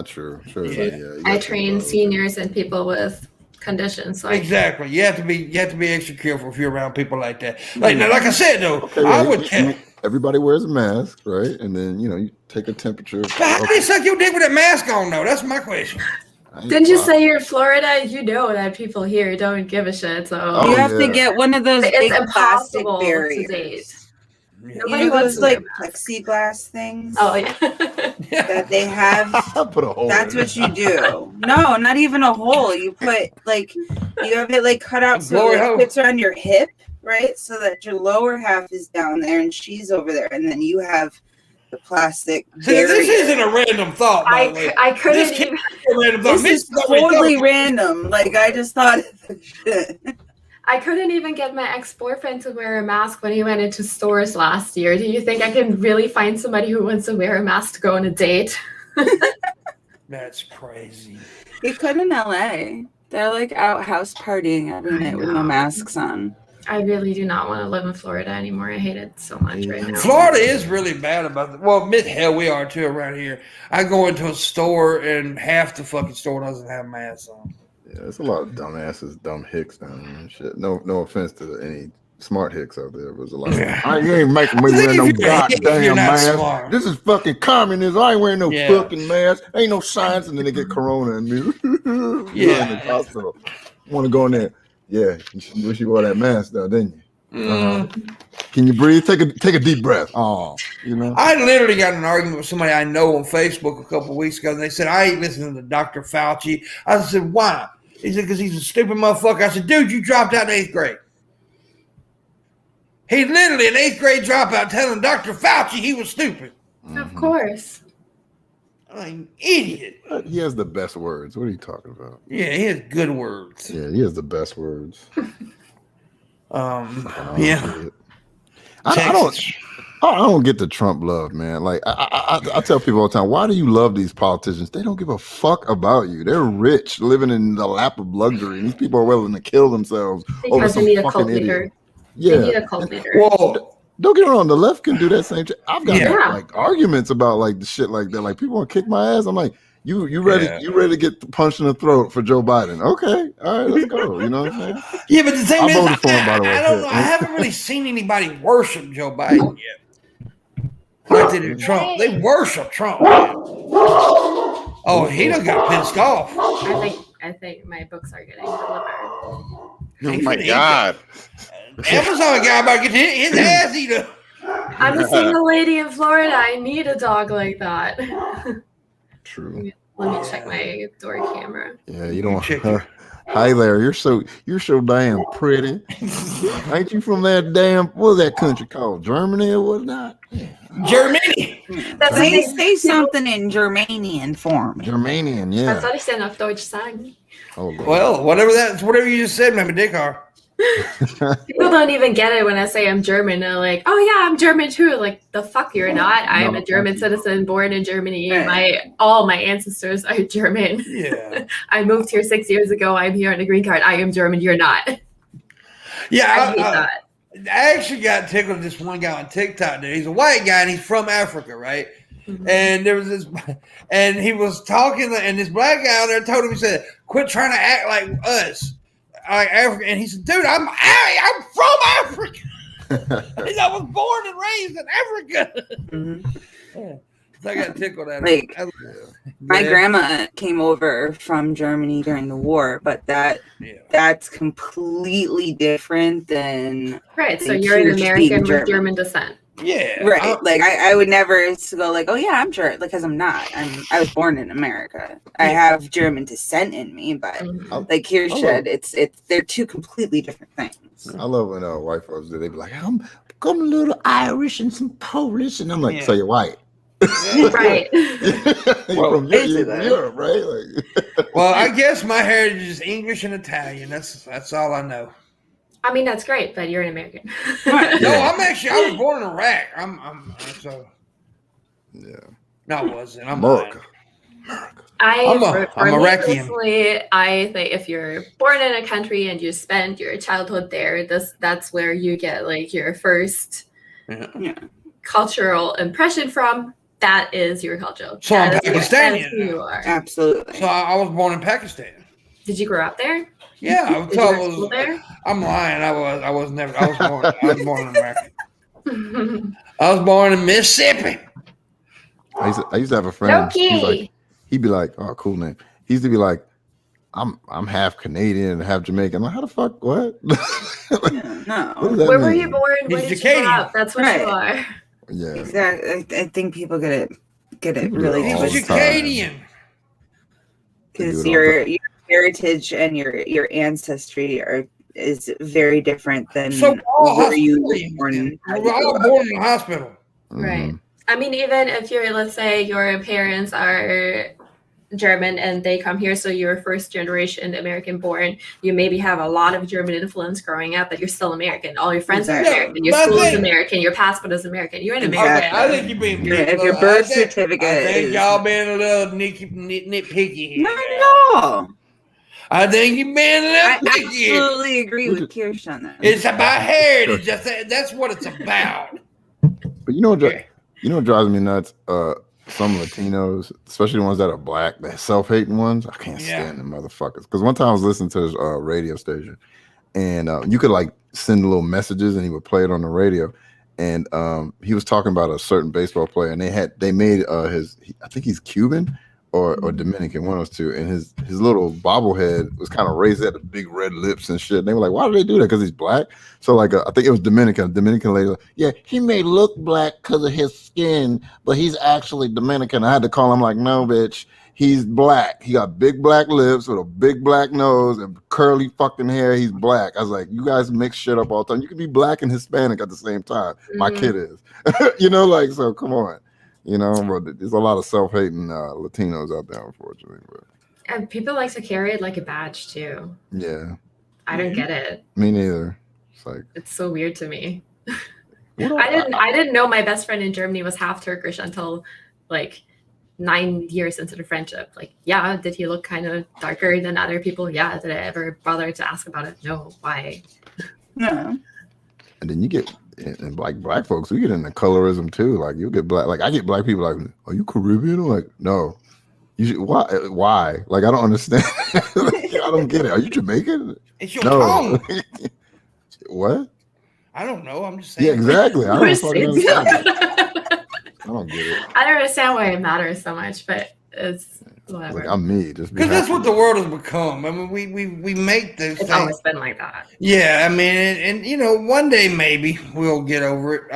True. Yeah. I train seniors and people with conditions. So exactly. You have to be extra careful if you're around people like that. Like I said though, I would care. Everybody wears a mask, right? And then you take a temperature. But how do you suck your dick with that mask on though? That's my question. Didn't you say you're in Florida? You know that people here don't give a shit. So you have to get one of those big plastic impossible barriers. to date. Nobody wants like plexiglass things. Oh yeah. That they have. Put a hole. That's what you do. No, not even a hole. You put you have it like cut out so it fits around your hip, right? So that your lower half is down there and she's over there, and then you have the plastic. See, this isn't a random thought. By the way. I couldn't even. This is totally random. Like I just thought of this shit. I couldn't even get my ex-boyfriend to wear a mask when he went into stores last year. Do you think I can really find somebody who wants to wear a mask to go on a date? That's crazy. You could in LA. They're like out house partying every night with no masks on. I really do not want to live in Florida anymore. I hate it so much right now. Florida is really bad about it. Well, hell, we are too around here. I go into a store and half the fucking store doesn't have masks on. Yeah, there's a lot of dumbasses, dumb hicks down there and shit. No offense to any smart hicks out there. Was a lot. I ain't making me wear no goddamn mask. Smart. This is fucking communism. I ain't wearing no fucking mask. Ain't no science, and then they get corona and me. In the hospital. Want to go in there? Yeah, you wish you wore that mask though, didn't you? Can you breathe? Take a deep breath. Oh, you know. I literally got in an argument with somebody I know on Facebook a couple of weeks ago, and they said I ain't listening to Dr. Fauci. I said, why? He said, because he's a stupid motherfucker. I said, dude, you dropped out in 8th grade. He literally an 8th grade dropout telling Dr. Fauci he was stupid. Of course. I'm an idiot. He has the best words. What are you talking about? Yeah, he has good words. Yeah, he has the best words. Yeah. I don't get the Trump love, man. Like I tell people all the time, why do you love these politicians? They don't give a fuck about you. They're rich, living in the lap of luxury, and these people are willing to kill themselves over some fucking idiot. Yeah. They need a cult leader. Well, don't get me wrong, the left can do that same shit. I've got like arguments about like the shit like that. Like people want to kick my ass. I'm like, you ready to get punched in the throat for Joe Biden? Okay, all right, let's go. You know what I'm saying? Yeah, but the thing is, voted for him, by the way. I don't know. I haven't really seen anybody worship Joe Biden yet. Like they do Trump. They worship Trump. Oh, he done got pissed off. I think my books are getting delivered. Oh my God. Amazon guy about to get his ass eaten. I'm a single lady in Florida. I need a dog like that. True. Let me check my door camera. Yeah, you don't. Hi there. You're so damn pretty. Ain't you from that damn what's that country called? Germany or whatnot? Germany. Say something in Germanian for me. Germanian, yeah. Was soll ich denn auf Deutsch sagen? Oh, well, whatever you just said, my dick are. People don't even get it when I say I'm German. They're like, "Oh yeah, I'm German too." Like, the fuck, you're not. I am a German citizen, born in Germany. All my ancestors are German. Yeah. I moved here 6 years ago. I'm here on a green card. I am German. You're not. Yeah, I hate that. I actually got tickled with this one guy on TikTok. Dude, he's a white guy and he's from Africa, right? Mm-hmm. And there was this, and he was talking, and this black guy out there told him, he said, "Quit trying to act like us." Like Africa, and he said, "Dude, I'm from Africa. I was born and raised in Africa." Mm-hmm. So I got tickled at it. My grandma came over from Germany during the war, but that's completely different than So you're an American with German descent. Yeah, right. I would never go like, "Oh yeah, I'm German," because I'm not. I was born in America. I have German descent in me, but like Kyrsh said, it's they're two completely different things. I love when white folks do. They be like, "I'm a little Irish and some Polish," and I'm like, "So you're white." Right. Well, from Europe, right? Like, well, I guess my heritage is English and Italian. That's all I know. I mean, that's great, but you're an American. No, I was born in Iraq. No, I wasn't. I'm America. I'm Iraqi. I think if you're born in a country and you spend your childhood there, that's where you get like your first cultural impression from. That is your culture. So I'm Pakistani. Who you are. Absolutely. So I was born in Pakistan. Did you grow up there? Yeah, I was there. I'm lying. I was never. I was born in America. I was born in Mississippi. I used to have a friend. He'd be like, "Oh, cool name." He used to be like, "I'm half Canadian and half Jamaican." I'm like, "How the fuck? What?" No. What Where were you born? Where did you grow up? That's what you are. Yeah. Exactly. I think people get it really. He's Canadian. Because your heritage and your ancestry is very different than where you were born. We're all born in the hospital. Right. I mean, even if let's say your parents are German and they come here, so you're first generation American born, you maybe have a lot of German influence growing up, but you're still American. All your friends are American. Your school is American. Your passport is American. You're an American. I think you're being if your birth certificate. I think y'all being a little nitpicky here. No. I think you're being a little picky. I absolutely agree with Kyrsh on that. It's about heritage. That's what it's about. But you know what drives me nuts? Some Latinos, especially the ones that are black, the self-hating ones, I can't stand them motherfuckers. Because one time I was listening to this radio station, and you could like send little messages, and he would play it on the radio. And he was talking about a certain baseball player, and they made I think he's Cuban or Dominican, one of those two. And his little bobblehead was kind of raised at the big red lips and shit. And they were like, why do they do that? Because he's black. So like I think it was Dominican lady. Like, yeah, he may look black because of his skin, but he's actually Dominican. I had to call him like, no, bitch. He's black. He got big black lips with a big black nose and curly fucking hair. He's black. I was like, you guys mix shit up all the time. You can be black and Hispanic at the same time. My kid is. Like, so come on. But there's a lot of self-hating Latinos out there, unfortunately. But. And people like to carry it like a badge, too. Yeah. I don't get it. Me neither. It's so weird to me. I didn't know my best friend in Germany was half Turkish until, like, 9 years into the friendship. Like, yeah, did he look kind of darker than other people? Yeah. Did I ever bother to ask about it? No. Why? No. And then you get, and like black folks, we get into colorism too. Like you get black, like I get black people like, are you Caribbean? I'm like, no. You should, why? Like I don't understand. I don't get it. Are you Jamaican? It's your tone. What? I don't know. I'm just saying. Yeah, exactly. I don't fucking understand. I don't get it. I don't understand why it matters so much, but it's whatever. Like I'm me, just because that's what the world has become. I mean, we make this. It's always been like that. Yeah, I mean, and one day maybe we'll get over it.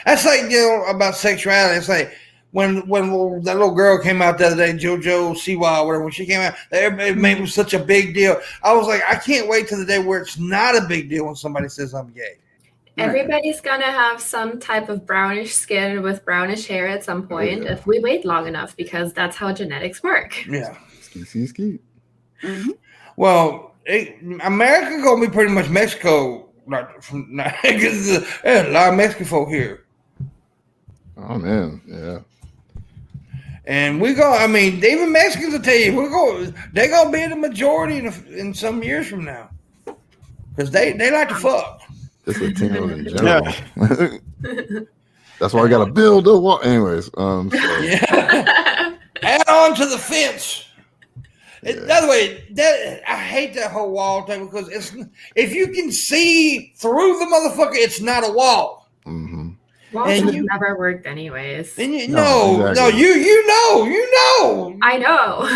That's like about sexuality. It's like when that little girl came out the other day, JoJo Siwa, or whatever. When she came out, everybody made it such a big deal. I was like, I can't wait till the day where it's not a big deal when somebody says I'm gay. Everybody's gonna have some type of brownish skin with brownish hair at some point if we wait long enough, because that's how genetics work. Yeah. Ski. Mm-hmm. Well, America gonna be pretty much Mexico, because there's a lot of Mexican folk here. Oh man, yeah. And even Mexicans will tell you they're gonna be the majority in some years from now, because they like to fuck. Just Latinos in general. That's why I got to build a wall. Anyways, yeah. Add on to the fence. By the way, I hate that whole wall thing, because if you can see through the motherfucker, it's not a wall. Mm-hmm. Walls have never worked anyways. And you know. I know.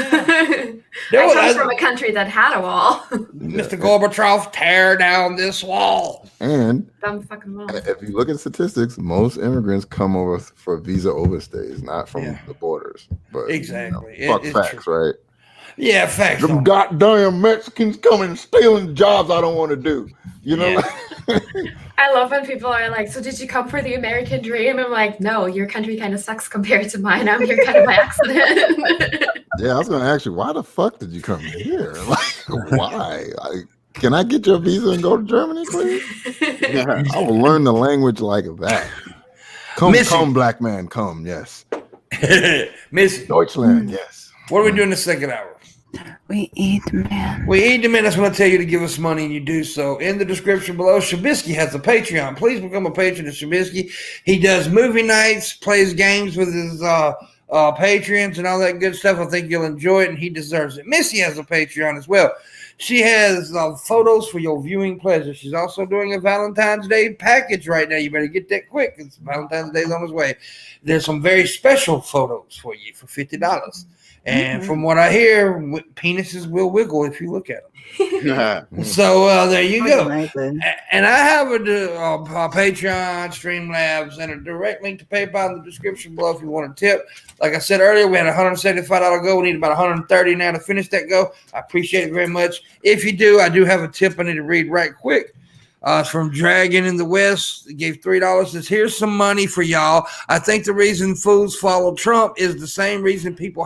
Yeah. I come from a country that had a wall. Mr. Gorbachev, tear down this wall. And dumb fucking wall. If you look at statistics, most immigrants come over for visa overstays, not from the borders. But exactly. Fuck facts, true. Right? Yeah, facts. Them goddamn Mexicans coming and stealing jobs I don't want to do. I love when people are like, so did you come for the American dream? I'm like, no, your country kind of sucks compared to mine. I'm here kind of by accident. Yeah, I was going to ask you, why the fuck did you come here? Like, why? Can I get your visa and go to Germany, please? Yeah, I will learn the language like that. Come, black man, come, yes. Missy. Deutschland, yes. What are we doing the second hour? We eat the man. That's when I tell you to give us money, and you do so. In the description below, Shabisky has a Patreon. Please become a patron of Shabisky. He does movie nights, plays games with his patrons, and all that good stuff. I think you'll enjoy it, and he deserves it. Missy has a Patreon as well. She has photos for your viewing pleasure. She's also doing a Valentine's Day package right now. You better get that quick, because Valentine's Day is on its way. There's some very special photos for you for $50. And from what I hear, penises will wiggle if you look at them. So there you go. And I have a Patreon, Streamlabs, and a direct link to PayPal in the description below if you want to tip. Like I said earlier, we had a $175 goal. We need about $130 now to finish that goal. I appreciate it very much. If you do, I do have a tip I need to read right quick. It's from Dragon in the West. It gave $3. Says, here's some money for y'all. I think the reason fools follow Trump is the same reason people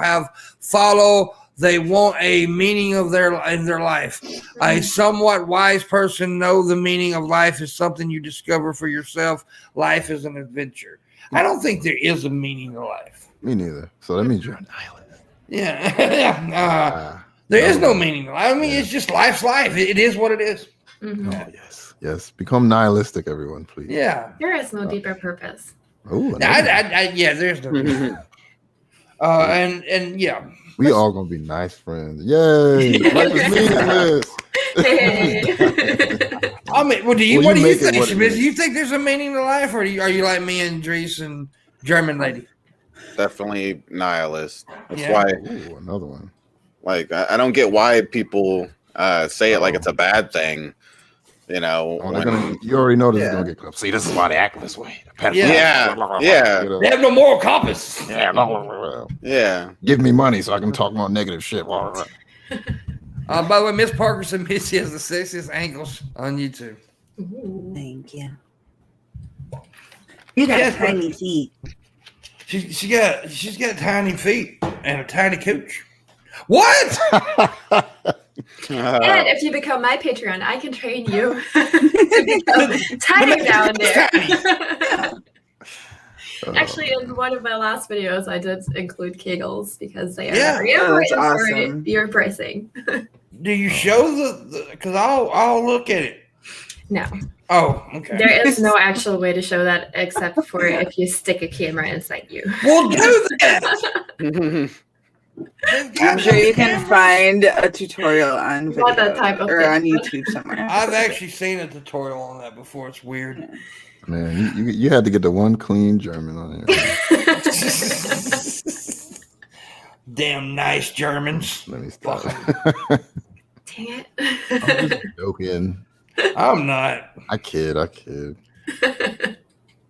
follow. They want a meaning in their life. A somewhat wise person know the meaning of life is something you discover for yourself. Life is an adventure. I don't think there is a meaning to life. Me neither. So that means you're an island. Yeah. There is no meaning to life. I mean, it's just life's life. It is what it is. Mm-hmm. Oh, yes. Become nihilistic, everyone, please. Yeah. There is no deeper purpose. Oh, there's no. And yeah. We all gonna be nice friends. Yay! Life is meaningless. I mean, what do you think, Shabisky? You think there's a meaning to life, or are you like me and Dries and German lady? Definitely nihilist. That's why. Ooh, another one. Like, I don't get why people say it like it's a bad thing. You know, you already know this is gonna get clipped. See, this is why they act this way. Yeah. They have no moral compass. Yeah. Give me money so I can talk more negative shit. By the way, Miss Parker said Missy has the sexiest ankles on YouTube. Ooh. Thank you. You got tiny feet. She's got tiny feet and a tiny cooch. What? And if you become my Patreon, I can train you to become tiny down there. Actually, in one of my last videos, I did include Kegels because they are very important for your pricing. Do you show the? Because I'll look at it. No. Oh, okay. There is no actual way to show that except for if you stick a camera inside you. We'll do that. I'm sure you can find a tutorial on video that type of or thing. on YouTube somewhere. I've actually seen a tutorial on that before. It's weird. Man, you had to get the one clean German on here. Damn nice Germans. Let me stop. Dang it. I'm just joking. I'm not. I kid.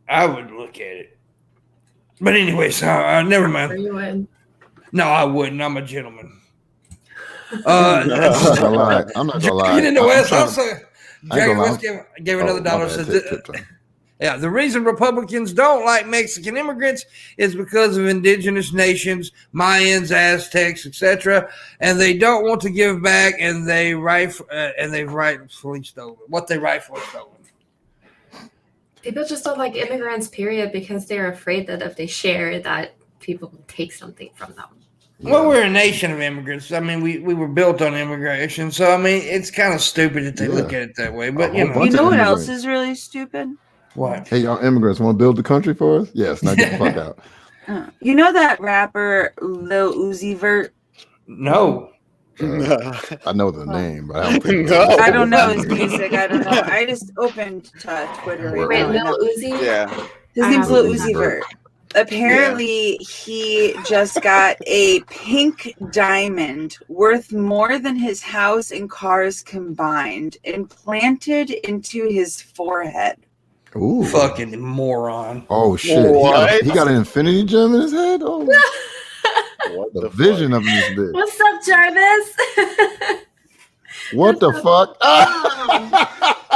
I would look at it. But anyway, so never mind. You would. No, I wouldn't. I'm a gentleman. I'm not gonna lie. In the West, also, Dragon West gave another dollar. Yeah, the reason Republicans don't like Mexican immigrants is because of indigenous nations, Mayans, Aztecs, etc., and they don't want to give back, and they've rightfully stolen what they rightfully stolen. People just don't like immigrants, period, because they're afraid that if they share, that people will take something from them. Well, we're a nation of immigrants. I mean, we were built on immigration, so I mean, it's kind of stupid that they look at it that way. But you know what else is really stupid? What? Hey, y'all immigrants want to build the country for us? Yes, now get the fuck out. You know that rapper Lil Uzi Vert? No. I know the name, but I don't know his music. I don't know. I just opened Twitter. Wait, Lil Uzi? Yeah. His name's Lil Uzi Vert. Apparently, he just got a pink diamond worth more than his house and cars combined implanted into his forehead. Ooh. Fucking moron. Oh, shit. He got an infinity gem in his head? Oh. What the vision of this bitch. What's up, Jarvis? What the fuck?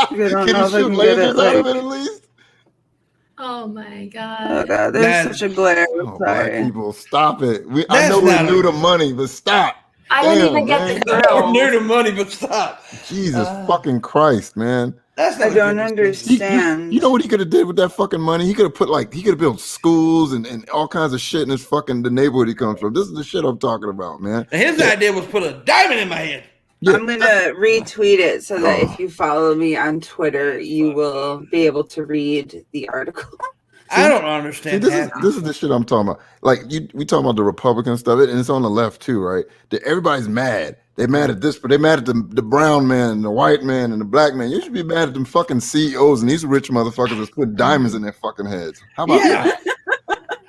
Can you shoot lasers out of it at least? Oh my god. Oh god, there's such a glare. Black people, stop it. I know we knew the money, but stop. I didn't even get the girl. Knew the money, but stop. Jesus fucking Christ, man. I don't understand. You know what he could have did with that fucking money? He could have built schools and all kinds of shit in his fucking the neighborhood he comes from. This is the shit I'm talking about, man. And his idea was put a diamond in my head. Yeah. I'm gonna retweet it so that if you follow me on Twitter, you will be able to read the article. I don't understand. See, this is the shit I'm talking about. Like we talking about the Republican stuff, and it's on the left too, right? Everybody's mad. They're mad at this, but they're mad at the brown man, the white man, and the black man. You should be mad at them fucking CEOs and these rich motherfuckers that put diamonds in their fucking heads. How about that?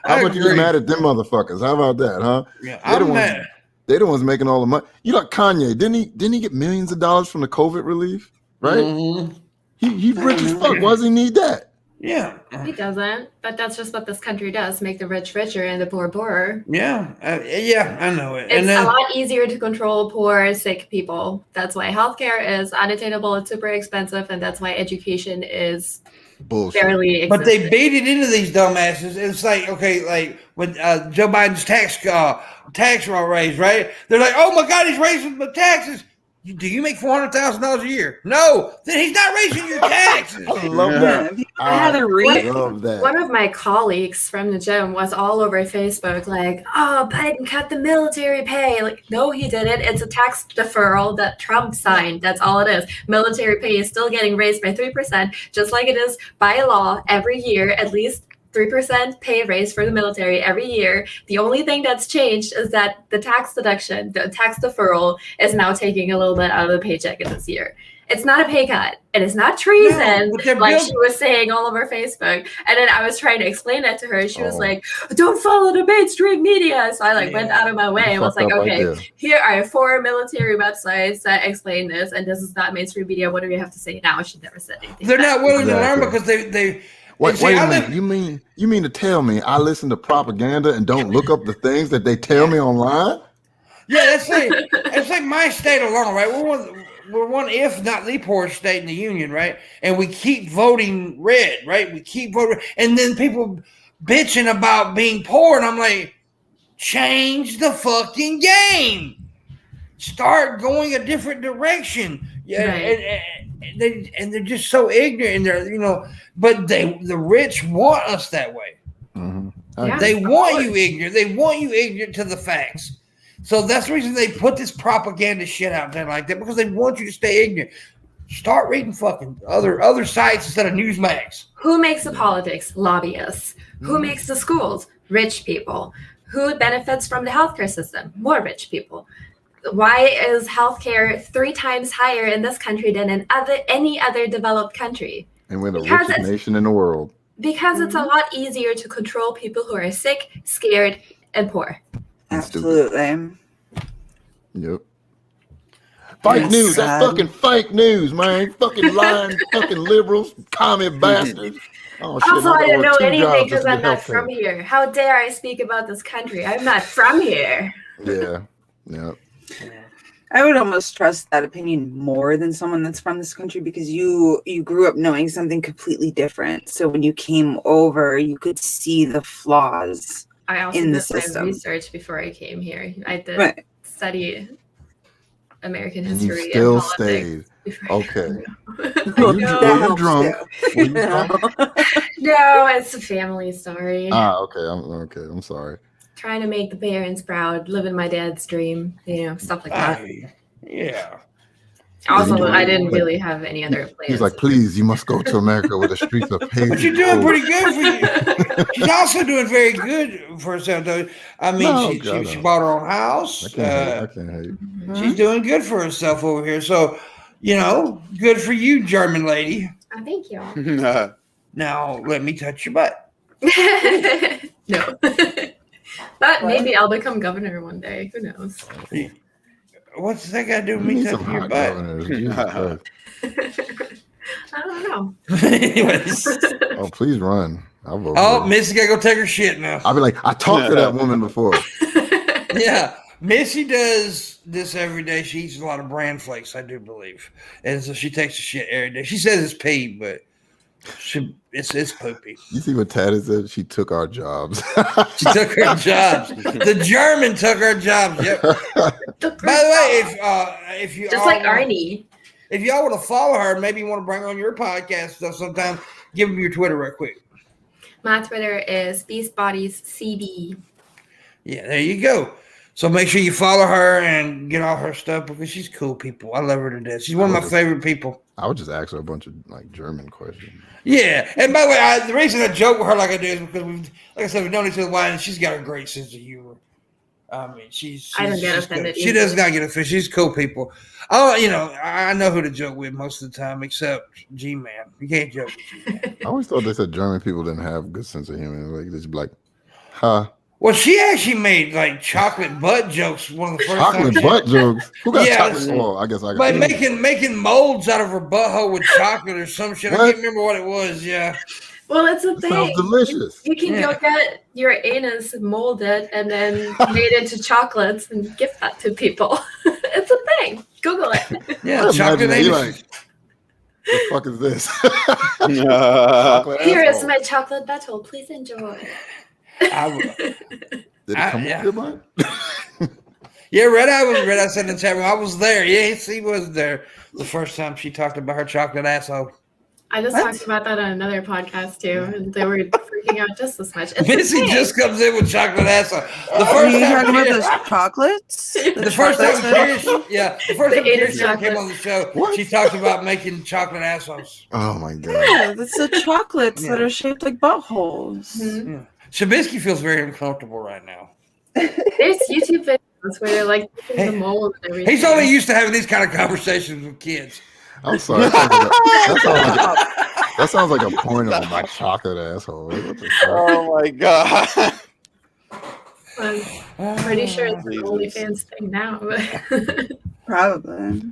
How about you be mad at them motherfuckers? How about that, huh? Yeah, I'm mad. They're the ones making all the money. You like Kanye? Didn't he get millions of dollars from the COVID relief? Right? Mm-hmm. He's rich as fuck. Why does he need that? Yeah, he doesn't. But that's just what this country does: make the rich richer and the poor poorer. Yeah, I know it. It's a lot easier to control poor, sick people. That's why healthcare is unattainable. It's super expensive, and that's why education is bullshit. Barely existent. But they beat it into these dumbasses. It's like, okay, like when Joe Biden's tax raise, right? They're like, oh my God, he's raising the taxes. Do you make $400,000 a year? No, then he's not raising your taxes. I love that. I love that. One of my colleagues from the gym was all over Facebook like, oh, Biden cut the military pay. Like, no, he didn't. It's a tax deferral that Trump signed. That's all it is. Military pay is still getting raised by 3%, just like it is by law every year, at least 3% pay raise for the military every year. The only thing that's changed is that the tax deduction, the tax deferral is now taking a little bit out of the paycheck this year. It's not a pay cut. It is not treason, No, like she was saying all over Facebook. And then I was trying to explain that to her. She was like, don't follow the mainstream media. So I went out of my way and was like, okay, here are 4 military websites that explain this, and this is not mainstream media. What do you have to say now? She never said anything. They're not willing to learn because they Wait a minute. You mean to tell me I listen to propaganda and don't look up the things that they tell me online? Yeah, it's like my state alone, right? We're one, if not the poorest state in the union, right? And we keep voting red, right? We keep voting, and then people bitching about being poor, and I'm like, change the fucking game. Start going a different direction. Yeah, right. and they're just so ignorant, and they're but the rich want us that way. Mm-hmm. They want you ignorant. They want you ignorant to the facts. So that's the reason they put this propaganda shit out there like that, because they want you to stay ignorant. Start reading fucking other sites instead of Newsmax. Who makes the politics? Lobbyists. Who makes the schools? Rich people. Who benefits from the healthcare system? More rich people. Why is healthcare 3 times higher in this country than in any other developed country? And we're the richest nation in the world. Because it's a lot easier to control people who are sick, scared, and poor. Absolutely. Yep. Fake news. That's fucking fake news, man. Fucking lying, fucking liberals, commie bastards. Oh, shit, also, I don't know anything because I'm not from here. How dare I speak about this country? I'm not from here. Yeah. I would almost trust that opinion more than someone that's from this country, because you grew up knowing something completely different. So when you came over, you could see the flaws. I also did my research before I came here. I did study American history. You still stayed. Okay. Were you drunk? No, it's a family story. Okay. I'm sorry. Trying to make the parents proud, living my dad's dream, stuff like that. Yeah. Also, I didn't really have any other plans. He's like, please, you must go to America where the streets are paved. But you're doing pretty good for you. She's also doing very good for herself, though. I mean, she bought her own house. I can't hate. She's doing good for herself over here. So, good for you, German lady. Oh, thank you. Now, let me touch your butt. No. But maybe I'll become governor one day. Who knows? What's that got to do with me touching your butt? I don't know. Anyways. Oh, please run. I'll vote. Oh, Missy got to go take her shit now. I'll be like, I talked to that woman before. Yeah. Missy does this every day. She eats a lot of bran flakes, I do believe. And so she takes a shit every day. She says it's pee, but it's poopy. You see what Tad said? She took our jobs. She took her jobs. The German took her jobs. Yep. By the way, if you just like Arnie, if y'all want to follow her, maybe you want to bring her on your podcast stuff sometime. Give them your Twitter real quick. My Twitter is BeastBodiesCB. Yeah, there you go. So make sure you follow her and get all her stuff, because she's cool people. I love her to death. She's one of my favorite people. I would just ask her a bunch of German questions. Yeah, and by the way, the reason I joke with her like I do is because like I said, we've known each other a while, and she's got a great sense of humor. I mean, I don't get offended. She does not get offended. She's cool people. Oh, I know who to joke with most of the time, except G-Man. You can't joke with G-Man. I always thought they said German people didn't have a good sense of humor. Like, they just be like, huh? Well, she actually made chocolate butt jokes one of the first times. Chocolate butt jokes? Who got chocolate? Well, I guess I got. By making molds out of her butthole with chocolate or some shit. What? I can't remember what it was. Yeah. Well, it's a thing. Sounds delicious. You can go get your anus molded and then made into chocolates and gift that to people. It's a thing. Google it. Yeah, chocolate anus. The fuck is this? Here is my chocolate butthole. Please enjoy. Did it come up your mind? Yeah, Red Eye said in the chat room. I was there. Yes, he was there the first time she talked about her chocolate asshole. I just talked about that on another podcast too, and they were freaking out just as much. Missy just comes in with chocolate asshole. The first time talking about those chocolates. The first time Kyrsh came on the show, she talked about making chocolate assholes. Oh my god! Yeah, that's the chocolates that are shaped like buttholes. Mm-hmm. Yeah. Shabisky feels very uncomfortable right now. There's YouTube videos where they're the mold and everything. He's only used to having these kind of conversations with kids. I'm sorry. That sounds like a porn of my chocolate asshole. What the fuck? Oh my god. I'm pretty sure it's an OnlyFans thing now, but Probably.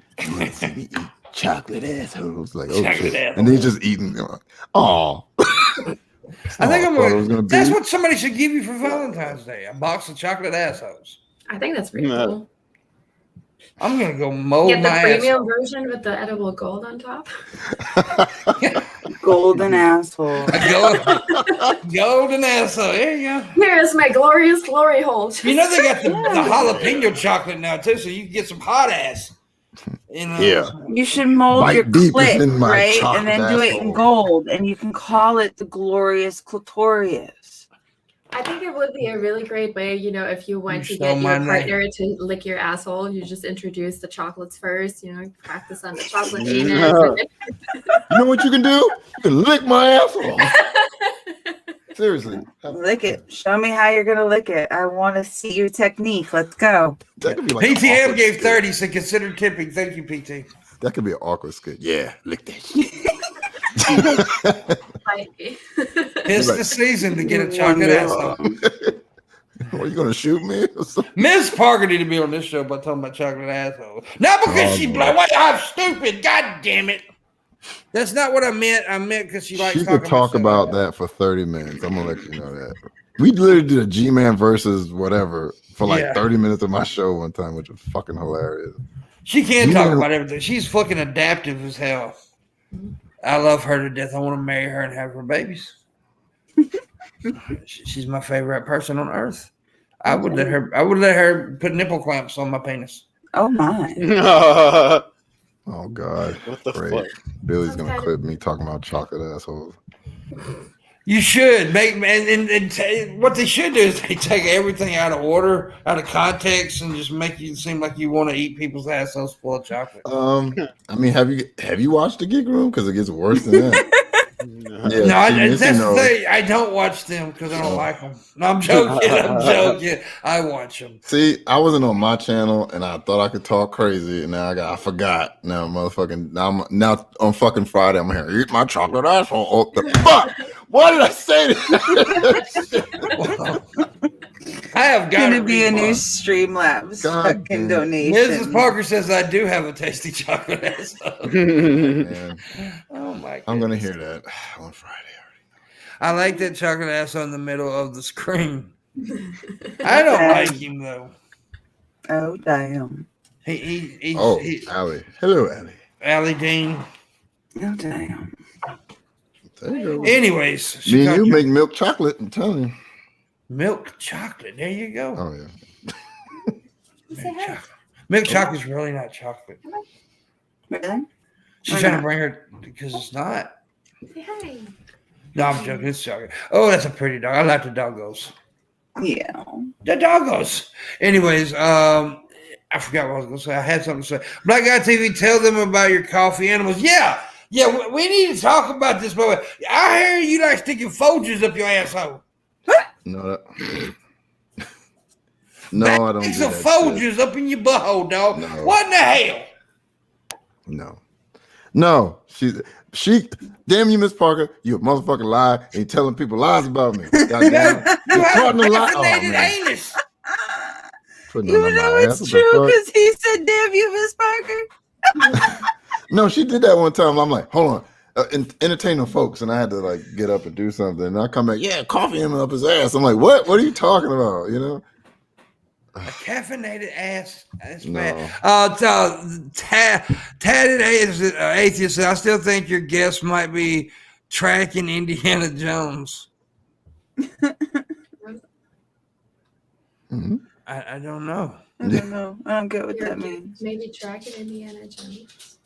Chocolate assholes. Like, oh Chocolate shit. asshole. And they just eating. Oh. I think I'm gonna. gonna. That's what somebody should give you for Valentine's Day: a box of chocolate assholes. I think that's pretty cool. I'm gonna go mold Get the my premium asshole. version with the edible gold on top. Golden asshole. A golden asshole. There you go. Here's my glorious glory hole. You know they got the jalapeno chocolate now too, so you can get some hot ass. You know? Yeah. You should mold Bite your deep clit, within my right? chocolate And then do it in asshole. gold, and you can call it the glorious clitorius. I think it would be a really great way, if you went You to get stole my your partner to lick your asshole, you just introduce the chocolates first, practice on the chocolate anus. You know what you can do? You can lick my asshole. Seriously. Lick it. Show me how you're gonna lick it. I want to see your technique. Let's go. That could be like an PTM awkward gave skit. 30, so consider tipping. Thank you, PT. That could be an awkward skit. Yeah, lick that shit. Might be. It's the season to get a chocolate asshole. Are you gonna shoot me? Miss Parker need to be on this show by talking about chocolate asshole. Not because she blow away. I'm stupid. God damn it. That's not what I meant. I meant because she likes She talking could talk about that for 30 minutes. I'm gonna let you know that. We literally did a G-Man versus whatever for like 30 minutes of my show one time, which was fucking hilarious. She can G-Man- talk about everything. She's fucking adaptive as hell. I love her to death. I want to marry her and have her babies. She's my favorite person on earth. I would let her put nipple clamps on my penis. Oh my. Oh God. What the Great. fuck? Billy's gonna clip me talking about chocolate assholes. You should make what they should do is they take everything out of order, out of context, and just make you seem like you want to eat people's assholes full of chocolate. I mean, have you watched the Gig Room? Because it gets worse than that. Yeah, That's the thing. I don't watch them because I don't like them. No, I'm joking. I'm joking. I watch them. See, I wasn't on my channel, and I thought I could talk crazy, and now I forgot. Now, now on fucking Friday, I'm here. Eat my chocolate asshole. Oh, the fuck! Why did I say that? I have got Gonna be a new Streamlabs fucking donation. Mrs. Parker says I do have a tasty chocolate asshole. Man, oh my! I'm gonna hear that on Friday. I like that chocolate asshole in the middle of the screen. I don't like him though. Oh damn! He's Allie. Hello, Allie. Allie Dean. Oh damn! There you go. Anyways, Me and you make milk chocolate. I'm telling you. Milk chocolate. There you go. Oh yeah. Milk chocolate's really not chocolate. Really? She's Why trying to not? bring her because it's not. Say hi. No, I'm joking. It's chocolate. Oh, that's a pretty dog. I like the doggos. Yeah. The doggos. Anyways, I forgot what I was going to say. I had something to say. Blackguytv, tell them about your coffee animals. Yeah, we need to talk about this. But I hear you like sticking Folgers up your asshole. No, no, I don't. Stick Do some that Folgers up in your butthole, dog. No. What in the hell? No. She. Damn you, Miss Parker. You a motherfucking lie, and you telling people lies about me. Goddamn. You're caught in a lie. Oh, Caffeinated man. anus. Putting You it on know my ass. it's What the true fuck? because he said, "Damn you, Miss Parker." No, she did that one time. I'm like, hold on. Entertain the folks, and I had to like get up and do something. And I come back, coffee him up his ass. I'm like, what? What are you talking about? You know? A caffeinated ass. That's No. bad. Tatted atheist. I still think your guest might be tracking Indiana Jones. Mhm. I don't know. I don't know. I don't get what that means. Maybe tracking Indiana Jones.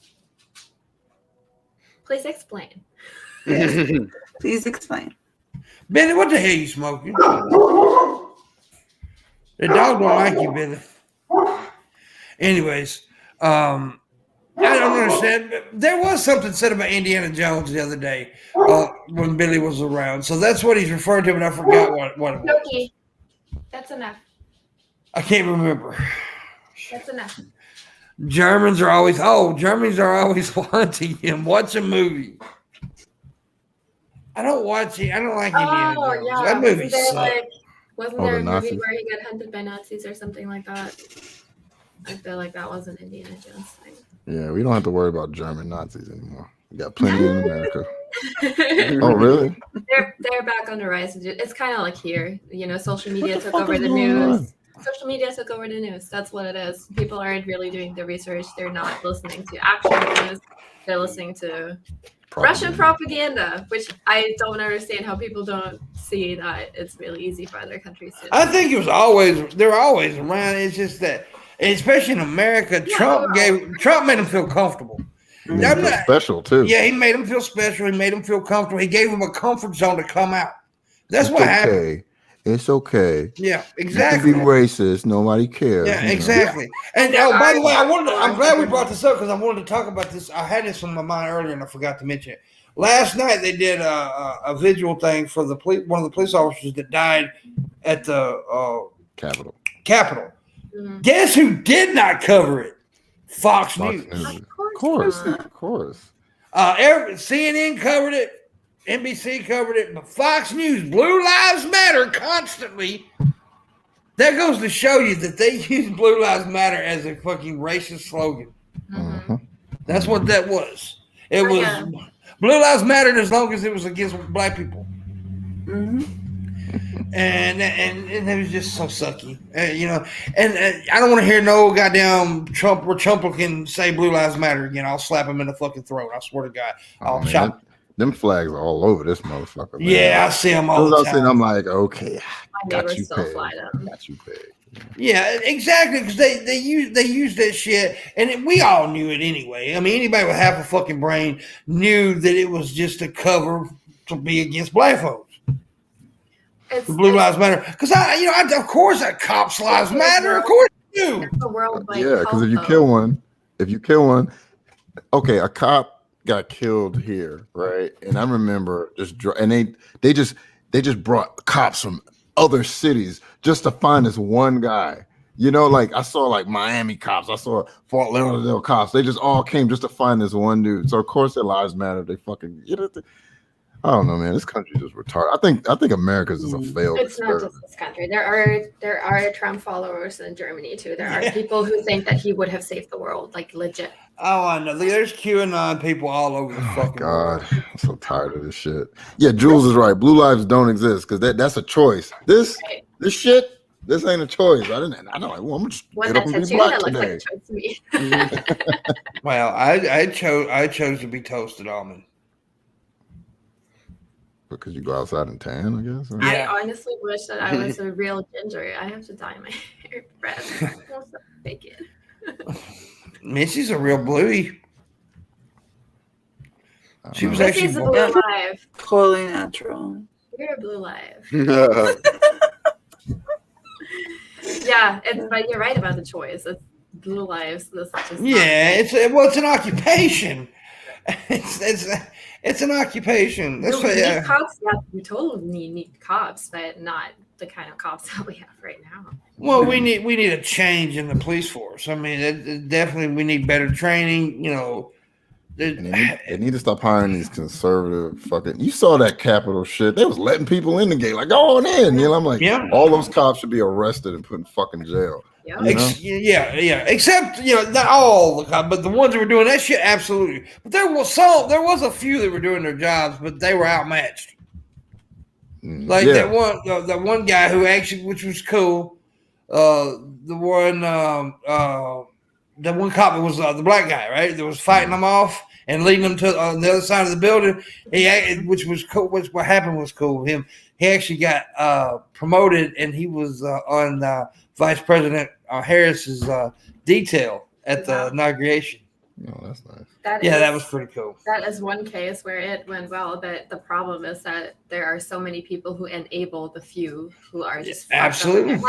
Please explain. Please explain. Billy, what the hell you smoking? The dog don't like you, Billy. Anyways, I don't understand. There was something said about Indiana Jones the other day when Billy was around. So that's what he's referring to, but I forgot what it was. Okay. That's enough. I can't remember. That's enough. Germans are always wanting him. Watch a movie. I don't watch it. I don't like Indiana Jones. Yeah. That movie sucked. Wasn't there a movie where he got hunted by Nazis or something like that? I feel like that was an Indiana Jones thing. Yeah, we don't have to worry about German Nazis anymore. We got plenty in America. Oh, really? They're back on the rise. It's kind of like here. Social media took over the news. Social media took over the news. That's what it is. People aren't really doing the research. They're not listening to actual news. They're listening to Russian propaganda, which I don't understand how people don't see that it's really easy for other countries to. I think they're always around. It's just that, especially in America, Trump made them feel comfortable. Special too. Yeah, he made them feel special. He made them feel comfortable. He gave them a comfort zone to come out. That's what happened. It's okay. Yeah, exactly. You can be racist. Nobody cares. Yeah, exactly. And by the way, I'm glad we brought this up because I wanted to talk about this. I had this on my mind earlier and I forgot to mention it. Last night they did a visual thing for one of the police officers that died at the Capitol. Mm-hmm. Guess who did not cover it? Fox News. Of course. CNN covered it. NBC covered it, but Fox News, Blue Lives Matter constantly. That goes to show you that they use Blue Lives Matter as a fucking racist slogan. Mm-hmm. That's what that was. It was Blue Lives Matter as long as it was against black people. Mm-hmm. And it was just so sucky, And I don't want to hear no goddamn Republican say Blue Lives Matter again. I'll slap him in the fucking throat. I swear to God. I'll chop. Them flags are all over this motherfucker. Man. Yeah, I see them all the time. I'm like, okay, got you paid. Yeah, exactly. Because they use that shit, and we all knew it anyway. I mean, anybody with half a fucking brain knew that it was just a cover to be against black folks. Blue Lives Matter, because of course, cops' lives matter. Of course, you do. Because if you kill one, okay, a cop got killed here, right? And I remember they just brought cops from other cities just to find this one guy. Like I saw like Miami cops, I saw Fort Lauderdale cops. They just all came just to find this one dude. So of course their lives matter. They fucking I don't know, man. This country's just retarded. I think America's just a failed experiment. Not just this country. There are Trump followers in Germany too. There are people who think that he would have saved the world, like legit. Oh, I know. There's QAnon people all over the fucking world. I'm so tired of this shit. Yeah, Jules is right. Blue lives don't exist because that's a choice. This shit, this ain't a choice. I don't like. Well, I'm just get up and be black today. Well, I chose to be toasted almond. Because you go outside and tan, I guess. Or? I honestly wish that I was a real ginger. I have to dye my hair red. Fake it. Missy's a real bluey. She was Missy's actually a blue live. Totally natural. You're a blue live. Yeah, but you're right about the choice. It's blue lives. It's an occupation. It's an occupation. That's what, need cops. Yeah, we totally need cops, but not the kind of cops that we have right now. Well, we need a change in the police force. I mean, definitely we need better training. They need to stop hiring these conservative fucking. You saw that Capitol shit. They was letting people in the gate, like go on in. I'm like, all those cops should be arrested and put in fucking jail. Yeah. Except not all the cops, but the ones that were doing that shit, absolutely. But there was a few that were doing their jobs, but they were outmatched. Like that one guy who actually, which was cool. The one cop that was the black guy, right? That was fighting them off and leading them to the other side of the building. Which was cool. What happened was cool with him. He actually got promoted, and he was on Vice President Harris's detail at the inauguration. Oh, that's nice. That was pretty cool. That is one case where it went well, but the problem is that there are so many people who enable the few who are just absolutely.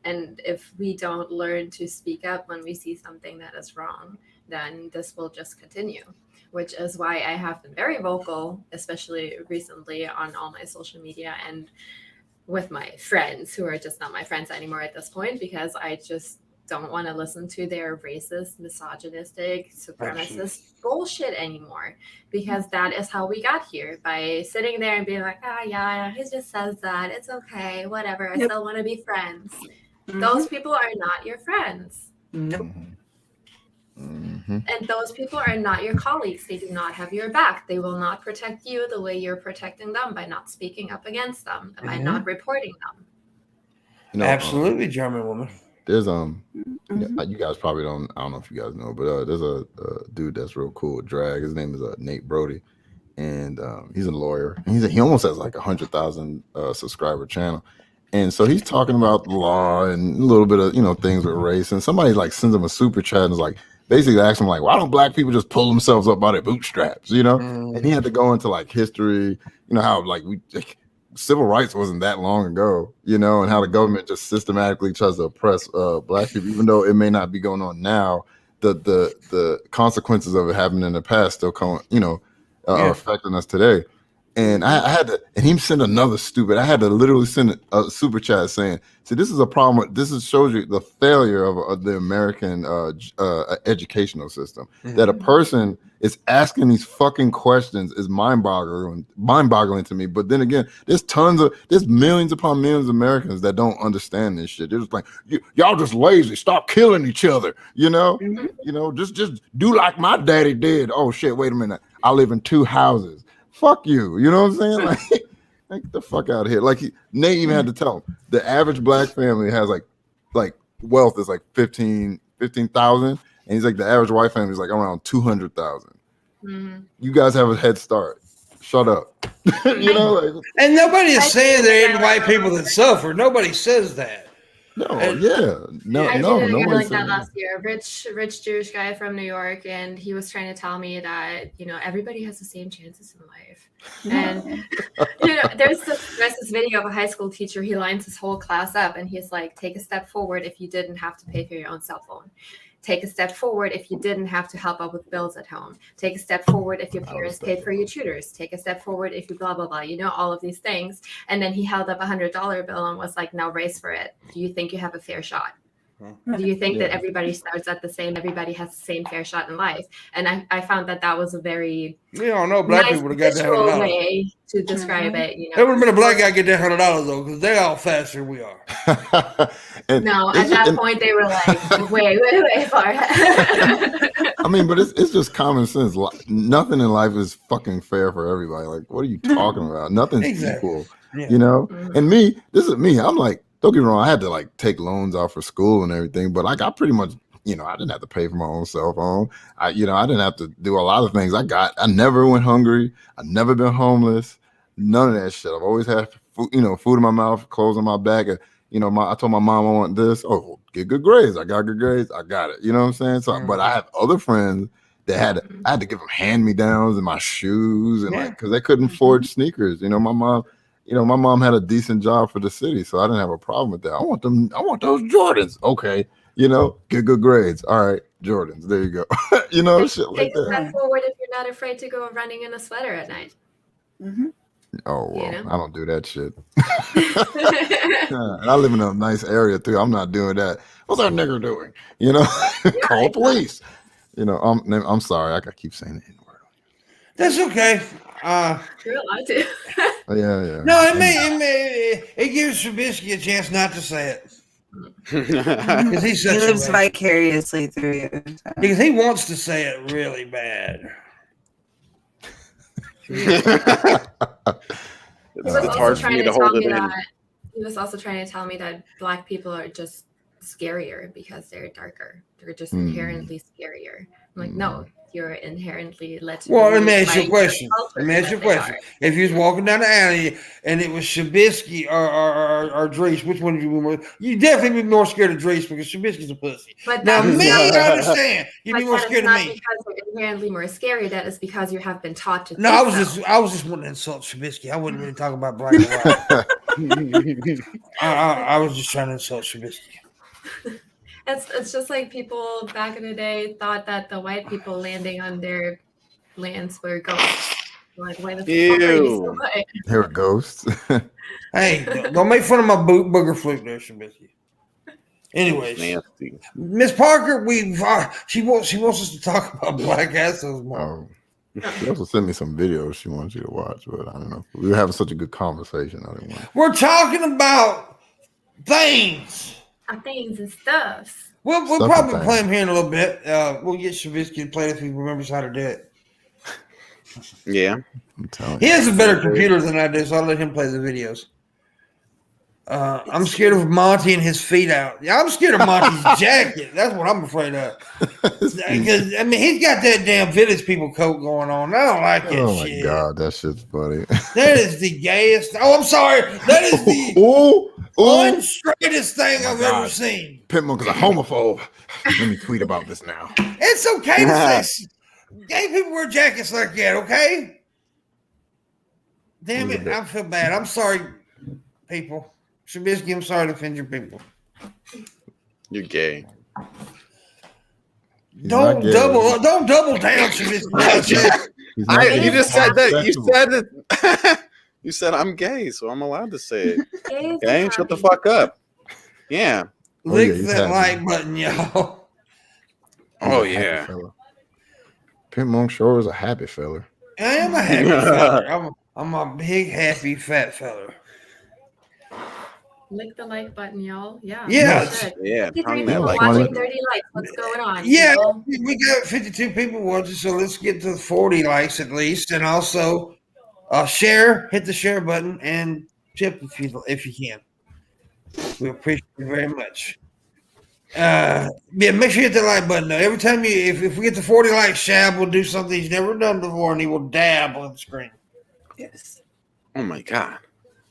And if we don't learn to speak up when we see something that is wrong, then this will just continue, which is why I have been very vocal, especially recently on all my social media and with my friends who are just not my friends anymore at this point, because don't want to listen to their racist, misogynistic, supremacist bullshit anymore, because that is how we got here, by sitting there and being like, yeah, he just says that, it's okay, whatever, I still want to be friends. Those people are not your friends. Nope. And those people are not your colleagues. They do not have your back. They will not protect you the way you're protecting them, by not speaking up against them, by not reporting them. Absolutely, German woman. There's you guys probably don't. I don't know if you guys know, but there's a dude that's real cool with drag. His name is Nate Brody, and he's a lawyer. And he almost has like 100,000 subscriber channel, and so he's talking about the law and a little bit of things with race. And somebody like sends him a super chat and is like, basically asks him like, why don't black people just pull themselves up by their bootstraps? And he had to go into like history, how like civil rights wasn't that long ago, and how the government just systematically tries to oppress black people, even though it may not be going on now. The consequences of it happening in the past still are affecting us today. And I had to, and he sent another stupid. I had to literally send a super chat saying, "See, this is a problem. This shows you the failure of the American educational system. That a person is asking these fucking questions is mind-boggling to me. But then again, there's millions upon millions of Americans that don't understand this shit. They're just like, y'all just lazy. Stop killing each other. Just do like my daddy did. Oh shit, wait a minute. I live in 2 houses. Fuck you. You know what I'm saying? Like the fuck out of here. Like Nate even had to tell him the average black family has like wealth is like 15,000, and he's like the average white family is like around 200,000. You guys have a head start. Shut up. And nobody is saying there ain't white people that suffer. Nobody says that. I did like that last year. Rich Jewish guy from New York, and he was trying to tell me that everybody has the same chances in life. And there's this video of a high school teacher. He lines his whole class up, and he's like, "Take a step forward if you didn't have to pay for your own cell phone. Take a step forward if you didn't have to help out with bills at home. Take a step forward if your parents paid for your tutors. Take a step forward if you blah, blah, blah." All of these things. And then he held up a $100 bill and was like, "Now race for it. Do you think you have a fair shot? Do you think that everybody starts at the same, everybody has the same fair shot in life?" And I found that was a very black people would have got that $100 way to describe it. There would have been a black guy get that $100 though, because they're all faster than we are. At that point they were like, way far ahead. I mean, but it's just common sense. Nothing in life is fucking fair for everybody. Like, what are you talking about? Nothing's equal. And this is me. I'm like, don't get me wrong, I had to like take loans out for school and everything, but like I pretty much, I didn't have to pay for my own cell phone. I didn't have to do a lot of things. I never went hungry. I've never been homeless. None of that shit. I've always had food in my mouth, clothes on my back. I told my mom I want this. Oh, get good grades. I got good grades. I got it. You know what I'm saying? So, but I have other friends that I had to give them hand-me-downs in my shoes and because they couldn't afford sneakers. My mom. My mom had a decent job for the city, so I didn't have a problem with that. I want those Jordans. Okay. Get good grades. All right, Jordans. There you go. Shit like that. Take a step forward if you're not afraid to go running in a sweater at night. Oh, well, I don't do that shit. And I live in a nice area too. I'm not doing that. What's that nigger doing? Call police. I'm sorry. I keep saying the N-word. That's okay. You're allowed to. Yeah. No, it gives Shabisky a chance not to say it. Because he lives vicariously through you. So. Because he wants to say it really bad. It's hard for me to hold it in. He was also trying to tell me that black people are just scarier because they're darker. They're just inherently scarier. I'm like, no, you're inherently let me ask you a question. If you was walking down the alley and it was Shabisky or Drees, which one would you be more? You definitely be more scared of Drees because Shabisky's a pussy. But now, me, I understand. You'd be more scared of me. Because they're inherently more scary. That is because you have been taught to. No, I was just wanting to insult Shabisky. I wasn't really talking about black and white. I was just trying to insult Shabisky. It's just like people back in the day thought that the white people landing on their lands were ghosts. Like, why the fuck are you so white? They were ghosts. Hey, don't make fun of my booger fluke there, Shabisky. Anyways, nasty. Miss Parker, she wants us to talk about black asses more. She also sent me some videos she wants you to watch, but I don't know. We were having such a good conversation. I didn't want. We're talking about things. Things and stuff. We'll probably play him here in a little bit. We'll get Shabisky to play it if he remembers how to do it. Yeah. I'm telling He you. has a better computer than I do, so I'll let him play the videos. I'm scared of Monty and his feet out. Yeah, I'm scared of Monty's jacket. That's what I'm afraid of. Because I mean, he's got that damn Village People coat going on. I don't like that shit. Oh my god, that shit's funny. That is the gayest. Oh, I'm sorry. That is the unstraightest thing I've ever seen. Pimpmunk is a homophobe. Let me tweet about this now. It's okay to say gay people wear jackets like that, okay? Damn it, I feel bad. I'm sorry, people. Shabisky, I'm sorry to offend your people. You're gay. Don't double down, Shabisky. You just said that. You said it. You said I'm gay, so I'm allowed to say it. Okay, shut the fuck up. Yeah. Lick that like button, y'all. Oh yeah. Pimpmunk sure is a happy fella. I am a happy fella. I'm a big happy fat fella. Lick the like button, y'all. Yeah. Yeah. 53 people watching, 30 likes. What's going on? Yeah, people? we got 52 people watching, so let's get to 40 likes at least, and also hit the share button and tip if you can. We appreciate it very much. Yeah, make sure you hit the like button though. Every time if we get to 40 likes, Shab will do something he's never done before, and he will dab on the screen. Yes. Oh my god.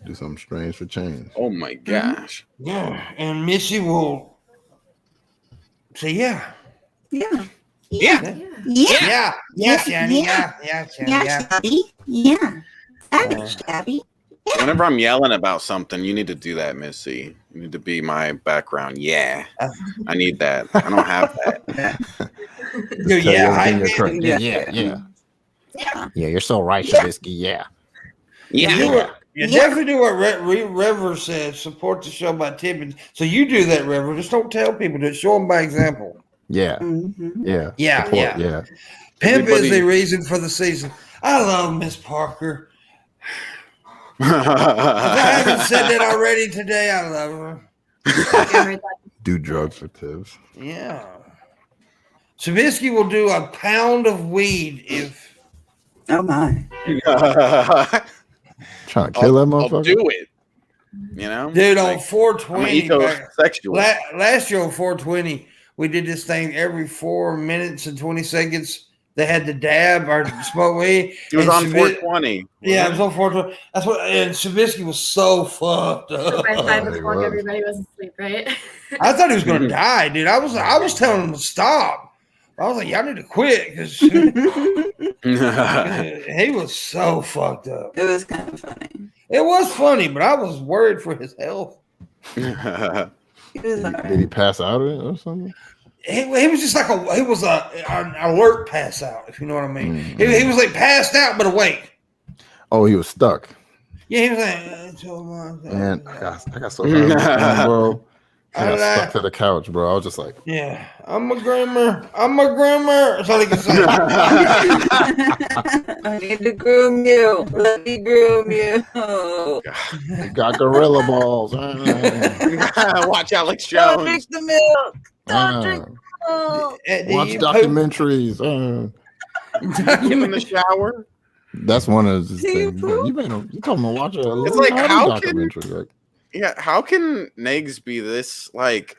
Do something strange for change. Oh my gosh. Yeah, and Missy will say yeah. Yeah. Yeah. Yeah. Shabby. Whenever I'm yelling about something, you need to do that, Missy. You need to be my background. Yeah. I need that. I don't have that. Yeah, you're so right, Shabisky. Yeah. You definitely do what Rever says. Support the show by tipping. So you do that, Rever. Just don't tell people. Just show them by example. Yeah. Mm-hmm. Yeah. Pimp is the reason for the season. I love Miss Parker. If I haven't said that already today, I love her. Do drugs for tips. Yeah. Shabisky will do a pound of weed if. Oh my. Trying to kill that motherfucker. I'll do it. You know, dude, on 420. Last year on 420, we did this thing every 4 minutes and 20 seconds. They had to dab or smoke weed. It was on 420. Yeah, it was on 420. That's what. And Shabisky was so fucked up. By 5 o'clock, everybody was asleep, right? I thought he was going to die, dude. I was telling him to stop. I was like, y'all need to quit because he was so fucked up. It was kind of funny. It was funny, but I was worried for his health. Did he pass out or something? He was just like an alert pass out, if you know what I mean. Mm-hmm. He was like passed out but awake. Oh, he was stuck. Yeah, he was like, man, I got so hurt, bro. I got stuck to the couch, bro. I was just like, yeah, I'm a groomer. That's all he can say. I need to groom you. Let me groom you. You got gorilla balls. Watch Alex Jones. Don't drink the milk. Don't drink the milk. Watch documentaries. Him in the shower. That's one of the things. You told me to watch a it's like documentary. How can Negs be this like?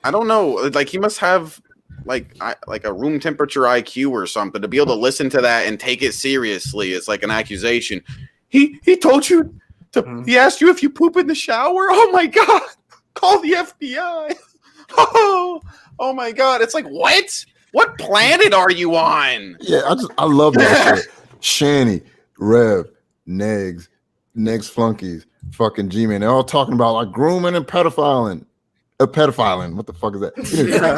I don't know. Like he must have like a room temperature IQ or something to be able to listen to that and take it seriously. It's like an accusation. He told you to. He asked you if you poop in the shower. Oh my god! Call the FBI. Oh my god! It's like what? What planet are you on? Yeah, I love that shit. Shanny, Rev, Negs flunkies, fucking G-Man. They're all talking about like grooming and pedophiling. Pedophiling. What the fuck is that?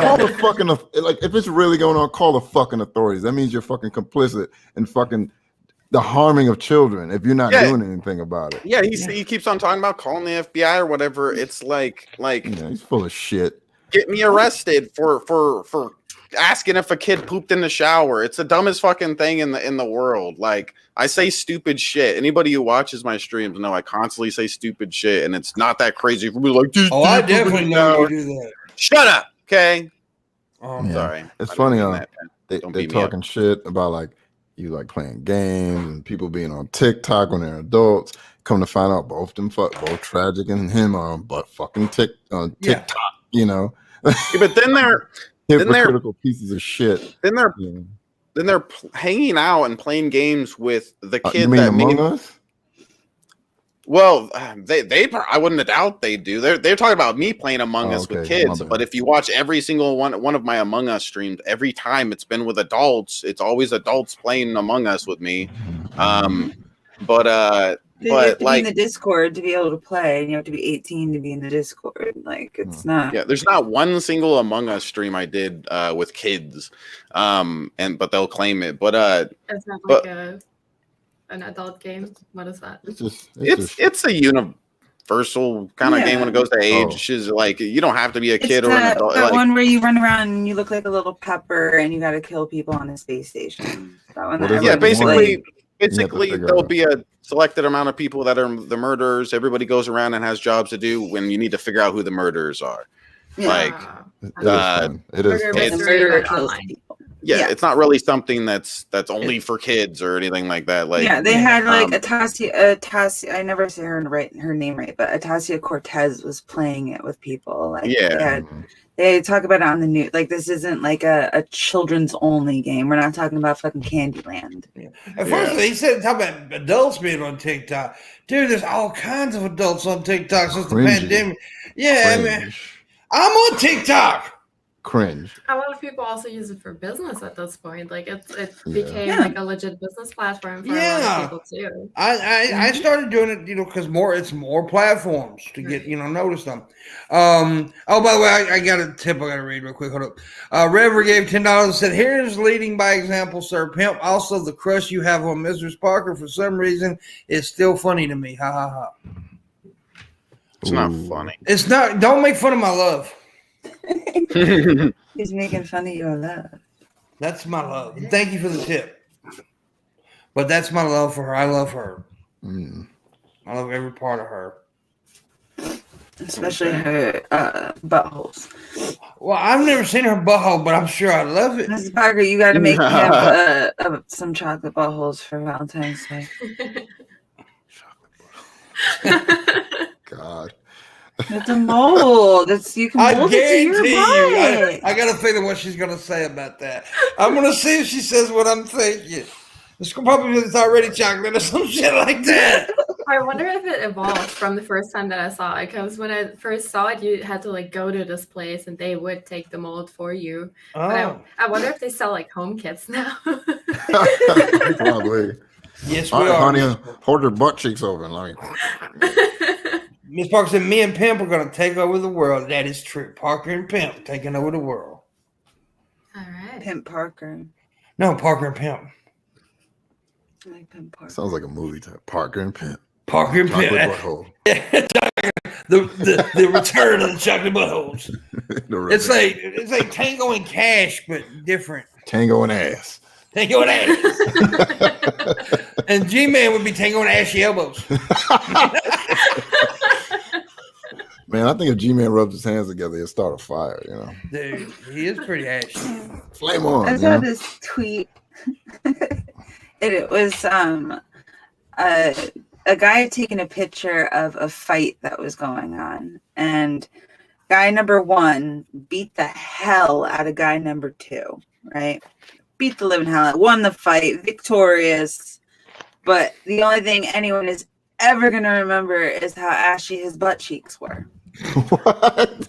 Call the fucking like if it's really going on, call the fucking authorities. That means you're fucking complicit in fucking the harming of children if you're not doing anything about it. Yeah, he keeps on talking about calling the FBI or whatever. It's like he's full of shit. get me arrested for asking if a kid pooped in the shower. It's the dumbest fucking thing in the world. Like, I say stupid shit. Anybody who watches my streams know I constantly say stupid shit, and it's not that crazy for me. Like, I definitely know you do that. Shut up, okay? I'm sorry. It's funny. They talking shit about like you like playing games and people being on TikTok when they're adults. Come to find out, both Tragic and him are on fucking TikTok. You know. But then they're hypocritical pieces of shit. Then they're hanging out and playing games with the kid you mean that Among Us? Well, I wouldn't doubt they do. They're talking about me playing Among Us with kids. But if you watch every single one of my Among Us streams, every time it's been with adults, it's always adults playing Among Us with me. You have to be in the Discord to be able to play, and you have to be 18 to be in the Discord. Like, it's not. Yeah, there's not one single Among Us stream I did with kids, but they'll claim it. But it's not like an adult game. What is that? It's a universal kind of game when it goes to age. Is like you don't have to be a kid or an adult. That one where you run around and you look like a little pepper and you got to kill people on the space station. That one. Basically, there'll be a selected amount of people that are the murderers. Everybody goes around and has jobs to do when you need to figure out who the murderers are. Yeah. Like, it is. Murderer kills people. Yeah, it's not really something that's only for kids or anything like that. Like, yeah, they had like Atasia. I never say her name right, but Atasia Cortez was playing it with people. Like, they talk about it on the news. Like, this isn't like a children's only game. We're not talking about fucking Candyland. Yeah. At first, they said talk about adults being on TikTok. Dude, there's all kinds of adults on TikTok since the pandemic. Yeah, Cringe. I mean, I'm on TikTok. Cringe. A lot of people also use it for business at this point. Like it became like a legit business platform for a lot of people too. I started doing it, because it's more platforms to get noticed on. Oh, by the way, I got a tip I got to read real quick. Hold up. Rever gave $10 and said, "Here's leading by example, sir. Pimp. Also, the crush you have on Mrs. Parker for some reason is still funny to me. Ha ha ha." It's not funny. It's not. Don't make fun of my love. He's making fun of your love. That's my love. And thank you for the tip. But that's my love for her. I love her. I love every part of her. Especially her buttholes. Well, I've never seen her butthole, but I'm sure I love it. Mrs. Parker, you got to make me have some chocolate buttholes for Valentine's Day. God. It's a mold. You can mold it to your body. I got a feeling what she's gonna say about that. I'm gonna see if she says what I'm thinking. It's probably it's already chocolate or some shit like that. I wonder if it evolved from the first time that I saw it. Because when I first saw it, you had to like go to this place and they would take the mold for you. Oh. But I wonder if they sell like home kits now. Probably. Yes, we are. Honey, hold your butt cheeks open. Like. Miss Parker said, "Me and Pimp are going to take over the world." That is true. Parker and Pimp taking over the world. All right. Pimp Parker. No, Parker and Pimp. I like Pimp Parker. Sounds like a movie type. Parker and Pimp. Parker and Pimp. The return of the chocolate buttholes. It's like Tango and Cash, but different. Tango and ass. Tango and ass. And G-Man would be Tango and ashy elbows. Man, I think if G-Man rubs his hands together, he'll start a fire, Dude, he is pretty ashy. Flame on. I saw this tweet. It was a guy taking a picture of a fight that was going on. And guy number 1 beat the hell out of guy number 2, right? Beat the living hell out, won the fight, victorious. But the only thing anyone is ever going to remember is how ashy his butt cheeks were. What?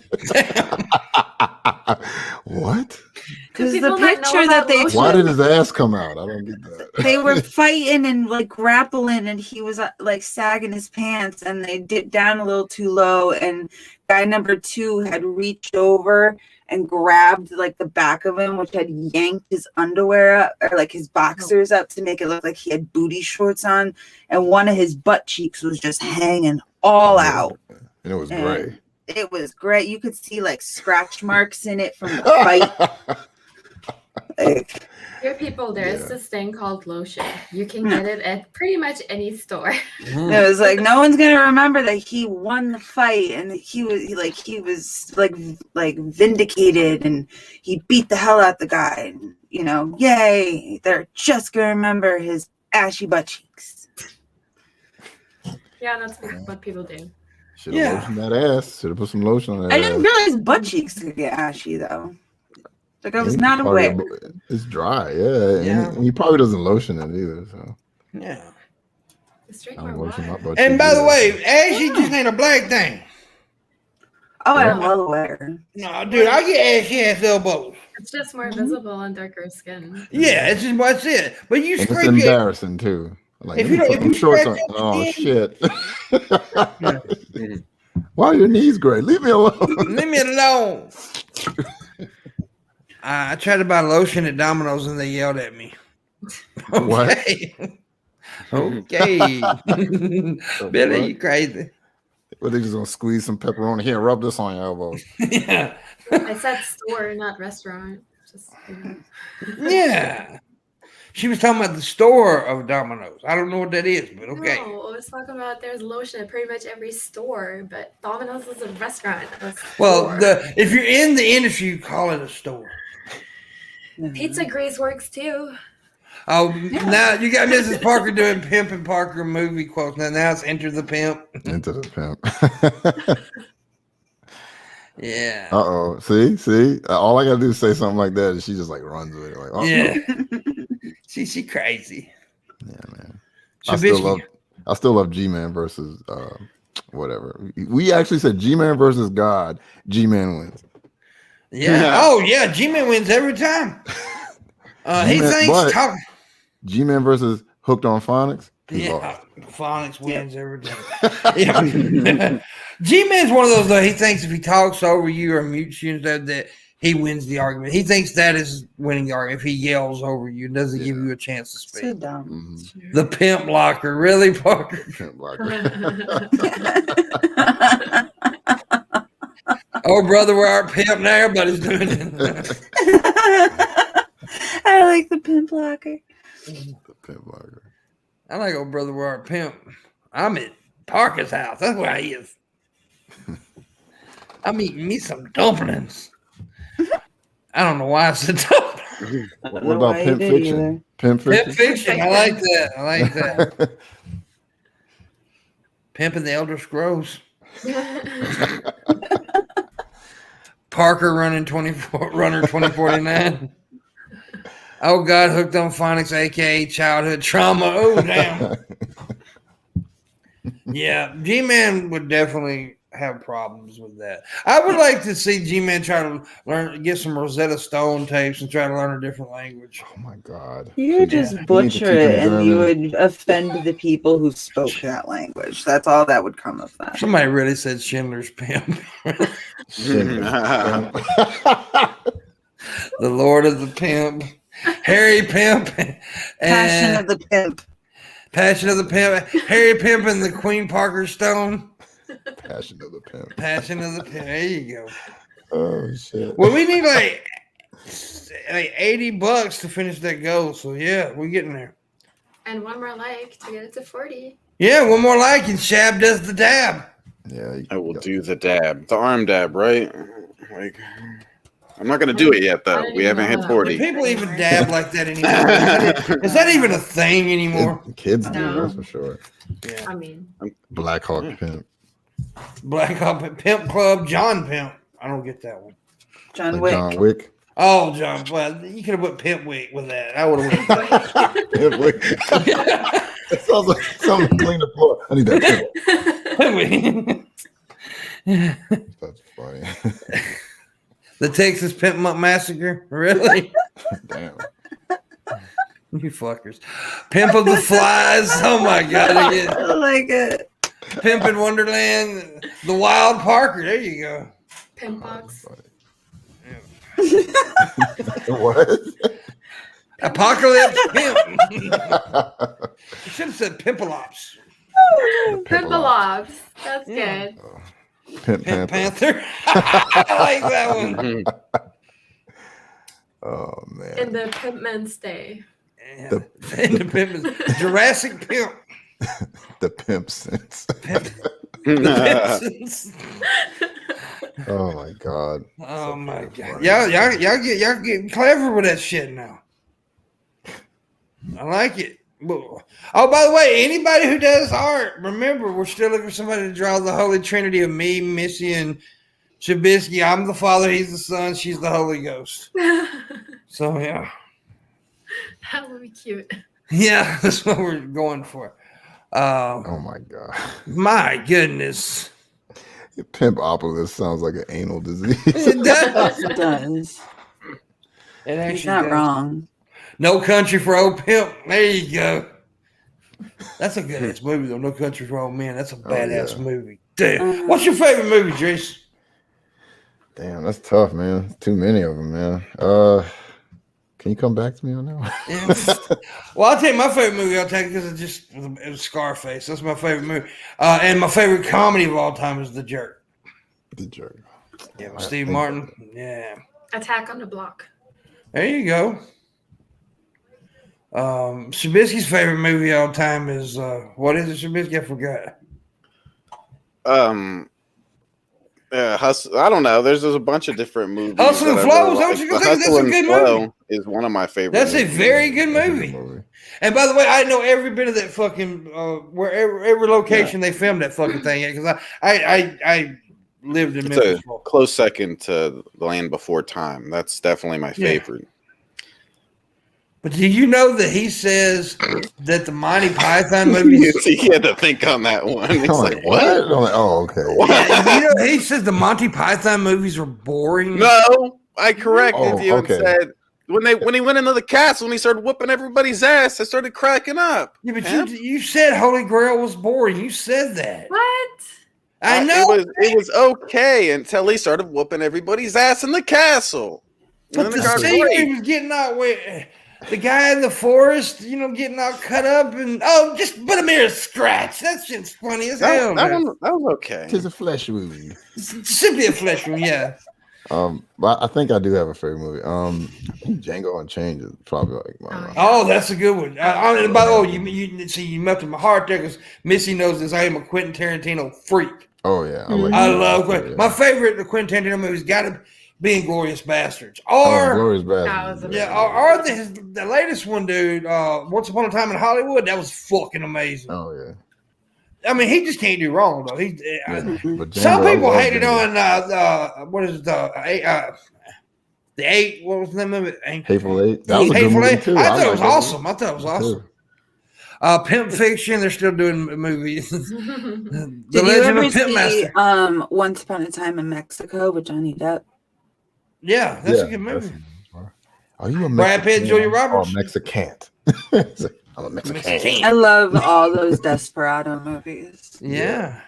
What? Because the picture that they Why did his ass come out? I don't get that. They were fighting and like grappling, and he was like sagging his pants, and they dipped down a little too low, and guy number 2 had reached over and grabbed like the back of him, which had yanked his underwear up, or like his boxers up, to make it look like he had booty shorts on, and one of his butt cheeks was just hanging all out. And it was gray. It was great. You could see like scratch marks in it from the fight. Like, Here, people, there's this thing called lotion. You can get it at pretty much any store. It was like no one's gonna remember that he won the fight and he was vindicated and he beat the hell out the guy. And, you know, yay! They're just gonna remember his ashy butt cheeks. Yeah, that's what people do. Should have lotioned that ass. Should have put some lotion on that. I didn't realize butt cheeks could get ashy though. Like I was not aware. It's dry, yeah. And he probably doesn't lotion it either. So yeah. I don't lotion my butt. And by the way, ashy just ain't a black thing. Oh, I'm well aware. No, dude, I get ashy ass elbows. It's just more visible on darker skin. Yeah, it's just what's it. But you and scrape it's embarrassing too. Like if you shorts on. Oh shit. Why are your knees gray? Leave me alone. Leave me alone. I tried to buy lotion at Domino's and they yelled at me. Okay. What? Okay. Billy, you crazy. Well, they just gonna squeeze some pepperoni here, rub this on your elbows. Yeah. I said store, not restaurant. Just, yeah. She was talking about the store of Domino's. I don't know what that is, but okay. No, I was talking about there's lotion at pretty much every store, but Domino's is a restaurant. Well, if you're in the industry, you call it a store. Pizza grease works too. Oh, now you got Mrs. Parker doing Pimp and Parker movie quotes. Now it's Enter the Pimp. Enter the Pimp. Yeah. Uh-oh. See? All I gotta do is say something like that, and she just like runs with it. Like, yeah. She crazy. Yeah, man. I still love G-Man versus whatever. We actually said G-Man versus God. G-Man wins. Yeah. Oh yeah, G-Man wins every time. He thinks G-Man versus Hooked on Phonics. Yeah, Phonics wins every time. Yeah. G-Man's one of those though. He thinks if he talks over you or mutes you that he wins the argument. He thinks that is winning the argument. If he yells over you, doesn't give you a chance to speak. So dumb. Mm-hmm. The pimp blocker, really, Parker? Pimp blocker. Oh, brother, we're our pimp now. Everybody's doing it. I like the pimp blocker. The pimp blocker. I like old brother, we're our pimp. I'm at Parker's house. That's where he is. I'm eating me some dumplings. I don't know why I said dumplings. What about Pimp Fiction? Pimp Fiction. I like that. Pimp and the Elder Scrolls. Parker runner 2049. Oh God, Hooked on Phonics, aka childhood trauma. Oh damn. Yeah, G-Man would definitely have problems with that. I would like to see G-Man try to get some Rosetta Stone tapes and try to learn a different language. Oh my God. You would just butcher it and you would offend the people who spoke that language. That's all that would come of that. Somebody really said Schindler's Pimp. The Lord of the Pimp. Harry Pimp. Passion of the Pimp. Passion of the Pimp. Harry Pimp and the Queen Parker Stone. Passion of the Pimp. Passion of the Pimp. There you go. Oh shit. Well, we need like $80 to finish that goal. So yeah, we're getting there. And one more like to get it to 40. Yeah, one more like and Shab does the dab. Yeah, I will do the dab, the arm dab, right? Like, I'm not gonna do it yet though. We haven't hit 40. Do people even dab like that anymore? Is that even a thing anymore? Kids do, that's for sure. Yeah. I mean, Black Hawk Pimp. Black Hawk Pimp Club, John Pimp. I don't get that one. John Wick. John Wick. Oh, John. Well, you could have put Pimp Wick with that. I would have went. Pimp Wick. It sounds like something to clean the floor. I need that Pimp. That's funny. The Texas Pimpmunk Massacre? Really? Damn. You fuckers. Pimp of the Flies. Oh my God. I like it. Pimp in Wonderland. The Wild Parker. There you go. Pimpbox. What? Apocalypse Pimp. You should have said Pimpalops. Pimpalops. That's good. Pimp Panther. I like that one. Oh man. In the Pimpman stay. Yeah. The Pimp, Jurassic Pimp. The Pimp Sense. The Simpsons. Oh my god. Oh my god. Y'all getting clever with that shit now. I like it. Oh, by the way, anybody who does art, remember we're still looking for somebody to draw the Holy Trinity of me, Missy, and Shabisky. I'm the Father, he's the Son, she's the Holy Ghost. So yeah. That would be cute. Yeah, that's what we're going for. Oh my god. My goodness. Pimpopolis sounds like an anal disease. It does. It does. It He's not does. wrong. No Country for Old Pimp. There you go. That's a good ass movie though. No Country for Old Men. That's a badass movie. Damn. What's your favorite movie, Jace? Damn, that's tough, man. Too many of them, man. Can you come back to me on that one? Yeah. Well, I'll tell you my favorite movie. I'll take it because it was Scarface. That's my favorite movie. And my favorite comedy of all time is The Jerk. The Jerk. Yeah, with Steve Martin. Yeah. Attack on the Block. There you go. Shabisky's favorite movie of all time is what is it, Shabisky? I forgot. Hustle. I don't know. There's a bunch of different movies. Hustle and Flow. Is that what like. you're gonna think? That's a Hustle and good Flow movie. is one of my favorite. That's a movies. very good movie. And by the way, I know every bit of that fucking wherever every location they filmed that fucking thing at because I lived in It's Memphis. a close second to The Land Before Time. That's definitely my favorite. But do you know that he says that the Monty Python movies? He had to think on that one. He's like, what? I'm like, oh, okay. Yeah, you know, he says the Monty Python movies are boring. No, I corrected you okay. and said when he went into the castle and he started whooping everybody's ass, I started cracking up. Yeah, but you said Holy Grail was boring. You said that. What? I know. It was okay until he started whooping everybody's ass in the castle. But the scene he was getting out with the guy in the forest, you know, getting all cut up and just put him here a scratch. That shit's funny as hell. That was okay. It's a flesh movie. Simply a flesh wound, yeah. But I think I do have a favorite movie. I think Django Unchained is probably like my. Oh, that's a good one. By the way, you melted my heart there because Missy knows this. I am a Quentin Tarantino freak. Oh yeah, I love Quentin. Yeah. My favorite Quentin Tarantino movie's got to be Inglourious Bastards, or Glorious Bastards. or the latest one, dude. Once Upon a Time in Hollywood, that was fucking amazing. Oh yeah. I mean, he just can't do wrong though. Some people hated on what is the eight? What was the name of it? Hateful Eight. That was a good movie too. I thought it was awesome. I thought it was awesome. Pimp Fiction. They're still doing movies. The Did Legend you of Pimp ever Master. see Once Upon a Time in Mexico with Johnny Depp? Yeah, that's a good movie. Are you a Mexican? Brad Pitt, Julia Roberts? Or Mexican? I'm a Mexican. I love all those Desperado movies. Yeah.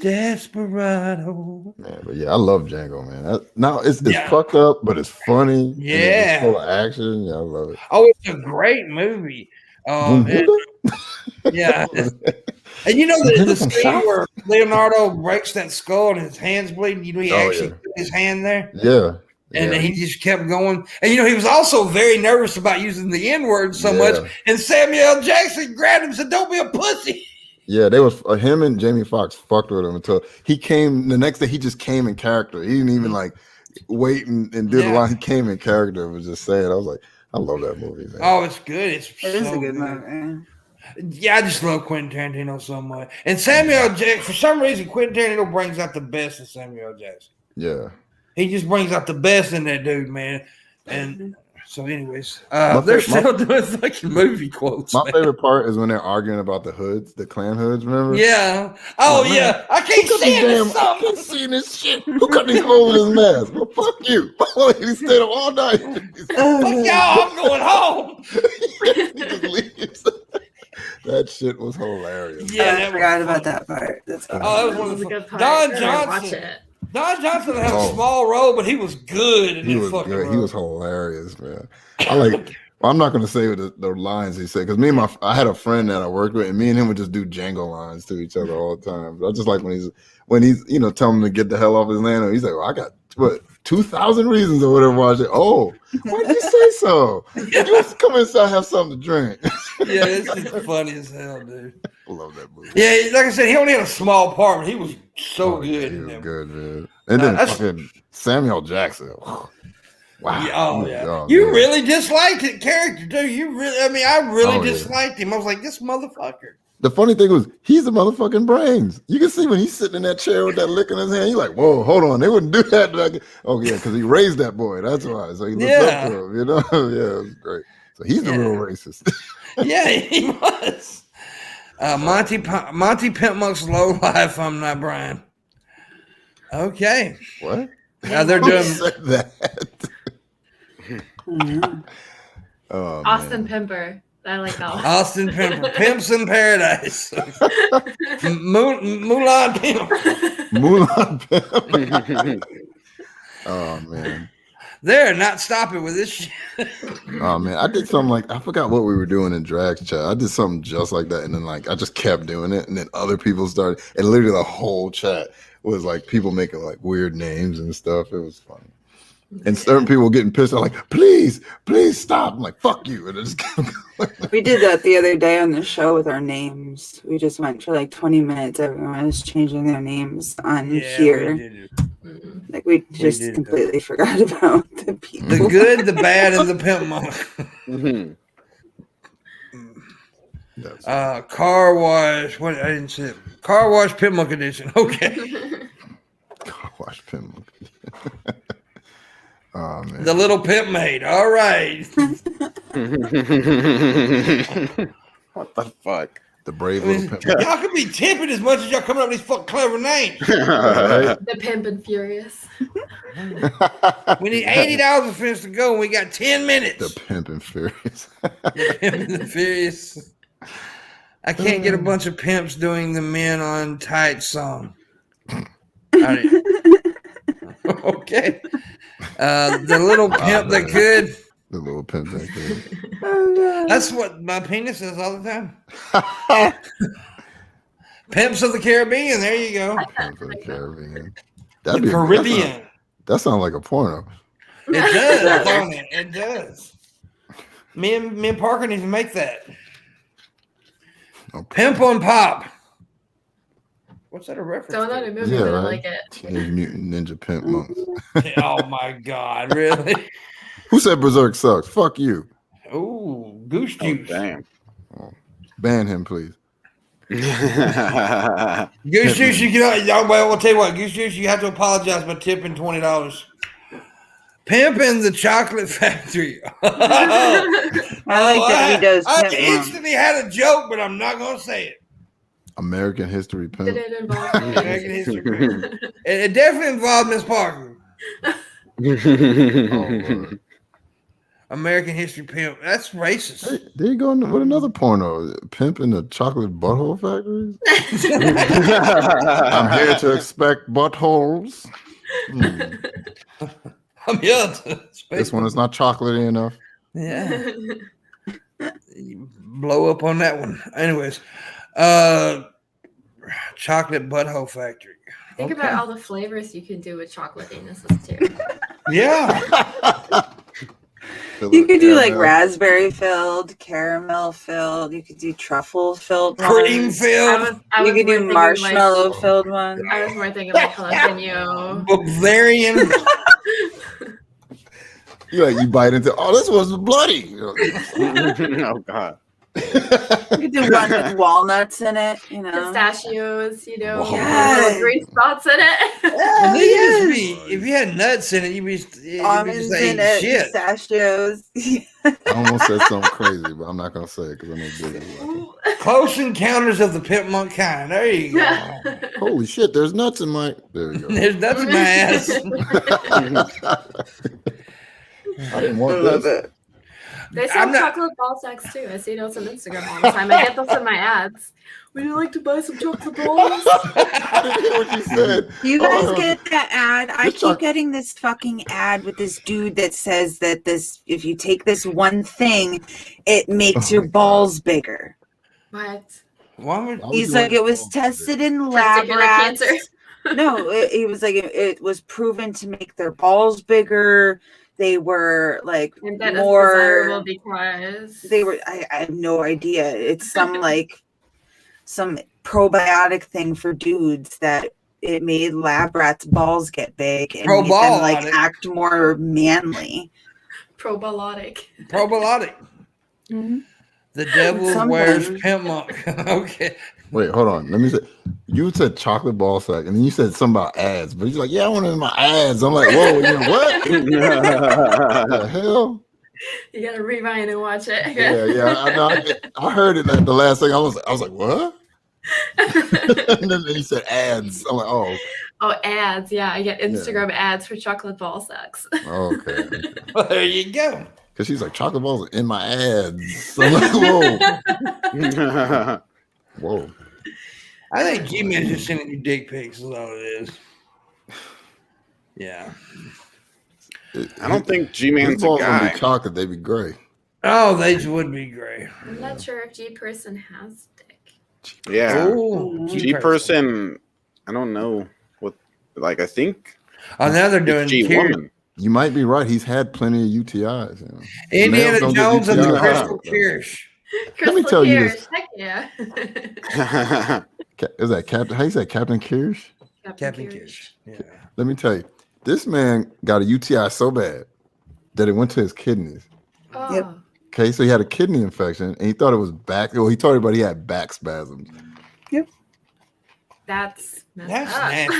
Desperado. Man, but yeah, I love Django, man. It's fucked up, but it's funny. Yeah. It's full of action. Yeah, I love it. Oh, it's a great movie. Yeah. And you know the scene where Leonardo breaks that skull and his hand's bleeding? You know, he actually put his hand there? Yeah. And he just kept going. And, you know, he was also very nervous about using the N-word so much. And Samuel L. Jackson grabbed him and said, don't be a pussy. Yeah, they was him and Jamie Foxx fucked with him until he came. The next day, he just came in character. He didn't even like wait and do the line. He came in character and was just saying. I was like, I love that movie, man. Oh, it's good. It is a good movie. Yeah, I just love Quentin Tarantino so much. And Samuel L. Jackson, for some reason, Quentin Tarantino brings out the best in Samuel L. Jackson. Yeah. He just brings out the best in that dude, man. And so, anyways, they're still doing fucking movie quotes. My favorite part is when they're arguing about the hoods, the Klan hoods, remember? Yeah. Oh, yeah. I can't see this. I can't see this shit. Who cut these holes in his mask? Well, fuck you. He stayed up all night. Fuck y'all. I'm going home. He just leaves. That shit was hilarious. Yeah, I forgot about that part. That was one of the good parts. Don Johnson had a small role, but he was good. He was good. He was hilarious, man. I like Well, I'm not going to say the lines he said because I had a friend that I worked with, and me and him would just do Django lines to each other all the time. But I just like when he's telling him to get the hell off his land. He's like, well, I got 2,000 reasons or whatever. I said, oh, why did you say so? Just come inside, have something to drink. Yeah, this is funny as hell, dude. I love that movie. Yeah, like I said, he only had a small part, but he was so good. He was good, man. And then fucking Samuel Jackson. Wow. Yeah, Oh, you man. really disliked his character, dude. I really disliked him. I was like, this motherfucker. The funny thing was, he's the motherfucking brains. You can see when he's sitting in that chair with that lick in his hand, you're like, whoa, hold on. They wouldn't do that. Oh, yeah, because he raised that boy. That's why. So he looks up to him, Yeah, it was great. So he's the real racist. Yeah, he was. Monty Pimpmunk's Low Life, I'm Not Brian. Okay. What? They're doing that. Oh, Austin Pimper. I like that one. Austin Pimper. Pimps in Paradise. Mulan Pimp. Mulan Pimp. Oh, man. They're not stopping with this shit. Oh, man. I did something I forgot what we were doing in Drag's chat. I did something just like that. And then, I just kept doing it. And then other people started. And literally the whole chat was, people making, weird names and stuff. It was funny. And certain people were getting pissed. I'm like, please stop. I'm like, fuck you. And I just kept going. We did that the other day on the show with our names. We just went for 20 minutes. Everyone was changing their names on here. We just completely forgot about the people. The good, the bad, and the Pimpmunk. Car wash. What? I didn't see it. Car wash Pimpmunk edition. Okay. Car wash Pimpmunk. Oh, man. The little pimp maid. All right. What the fuck? The brave little pimp. Y'all could be tipping as much as y'all coming up with these fucking clever names. The Pimp and Furious. We need $80 for us to go, and we got 10 minutes. The Pimp and Furious. The Pimp and the Furious. I can't get a bunch of pimps doing the Men on Tight song. Okay. The little pimp that could. The little pimp that could. That's what my penis says all the time. Pimps of the Caribbean. There you go. Pimps of the Caribbean. The Caribbean. That sounds like a porno. It does, don't it? It does. Me and Parker need to make that. Okay. Pimp on Pop. What's that a reference? Don't know the movie, Yeah, but I right? like it. Teenage Mutant Ninja Pimp Monks. Oh my God! Really? Who said Berserk sucks? Fuck you. Ooh, Goose Juice. Damn. Ban him, please. Goose Juice, you can. Well, I'll tell you what. Goose Juice, you have to apologize by tipping $20. Pimping the Chocolate Factory. I like that he does. I Pimp instantly had a joke, but I'm not gonna say it. American History Pimp. Did it involve American History Pimp. It definitely involved Miss Parker. Oh, American History Pimp. That's racist. hey, there you go with another porno. Pimp in the Chocolate Butthole Factory. I'm here to expect buttholes. I'm here to This one is not chocolatey enough. Yeah. You blow up on that one. Anyways, Chocolate Butthole Factory. Think about all the flavors you can do with chocolate anuses too. Yeah. You could do raspberry filled, caramel filled. You could do truffle filled, Cream filled. You could do marshmallow filled ones. I was more thinking like jalapeno. Bavarian. You bite into. Oh, this was bloody. Oh God. You could do one with walnuts in it, Pistachios, Yes. green spots in it. If you had nuts in it, you'd be Almonds just in eating it, shit. pistachios. I almost said something crazy, but I'm not gonna say it because I'm gonna do it. Close Encounters of the Pimpmunk Kind. There you go. Holy shit! There's nuts in my. There you go. There's nuts in my ass. I didn't want I love this. it. They sell chocolate ball sacks too. I see those on Instagram all the time. I get those in my ads. Would you like to buy some chocolate balls? What you said. You guys get that ad? I keep getting this fucking ad with this dude that says that if you take this one thing, it makes your balls bigger. What? He's like, it was tested in lab rats. No, he was like, it was proven to make their balls bigger. They were like more because they were. I have no idea. It's some probiotic thing for dudes that it made lab rats' balls get big and made them like act more manly. Probiotic. Mm-hmm. The devil wears Pimpmunk. Okay. Wait, hold on. Let me say. You said chocolate ball sack, and then you said something about ads. But he's like, "Yeah, I want it in my ads." I'm like, "Whoa, what? The hell?" You gotta rewind and watch it. Yeah. I know. I heard it like the last thing. I was like, "What?" And then he said ads. I'm like, "Oh." Oh, ads. Yeah, I get Instagram ads for chocolate ball sacks. Okay. Well, there you go. Because she's like, chocolate balls are in my ads. I'm like, whoa. Whoa. I think G-Man's just sending you dick pics is all it is. Yeah. I don't think G-Man's a guy. Be chocolate, they'd be gray. Oh, they would be gray. I'm not sure if G-Person has dick. Yeah. G-Person. I don't know what, like, I think. Oh, now they're doing G-Woman. You might be right. He's had plenty of UTIs. You know. Indiana Jones and the Crystal Kyrsh. Let me tell you this. Heck yeah. Is that Captain? How you say Captain Kyrsh? Captain Kyrsh. Yeah. Let me tell you. This man got a UTI so bad that it went to his kidneys. Oh. Yep. Okay, so he had a kidney infection, and he thought it was back. Well, he told everybody he had back spasms. Yep. That's nasty.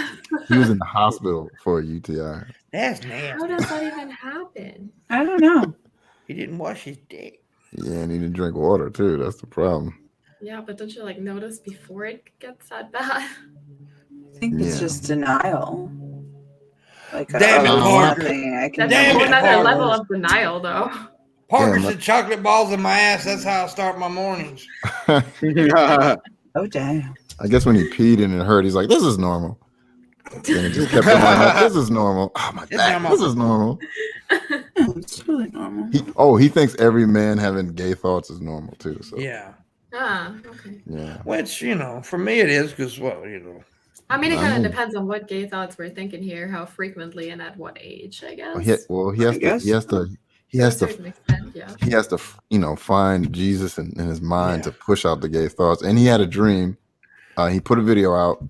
He was in the hospital for a UTI. That's nasty. How does that even happen? I don't know. He didn't wash his dick. Yeah, and he didn't drink water too. That's the problem. Yeah, but don't you like notice before it gets that bad? I think it's just denial. Like, damn it, Parker. That's another level of denial, though. Parker said chocolate balls in my ass. That's how I start my mornings. Oh, damn. I guess when he peed and it hurt, he's like, this is normal. And it just kept going like, this is normal. Oh, my back. This is normal. It's really normal. He thinks every man having gay thoughts is normal, too. So. Yeah. Okay. Yeah. Which, for me it is because, I mean, it kind of depends on what gay thoughts we're thinking here, how frequently and at what age, I guess. He has to find Jesus in his mind to push out the gay thoughts. And he had a dream. He put a video out.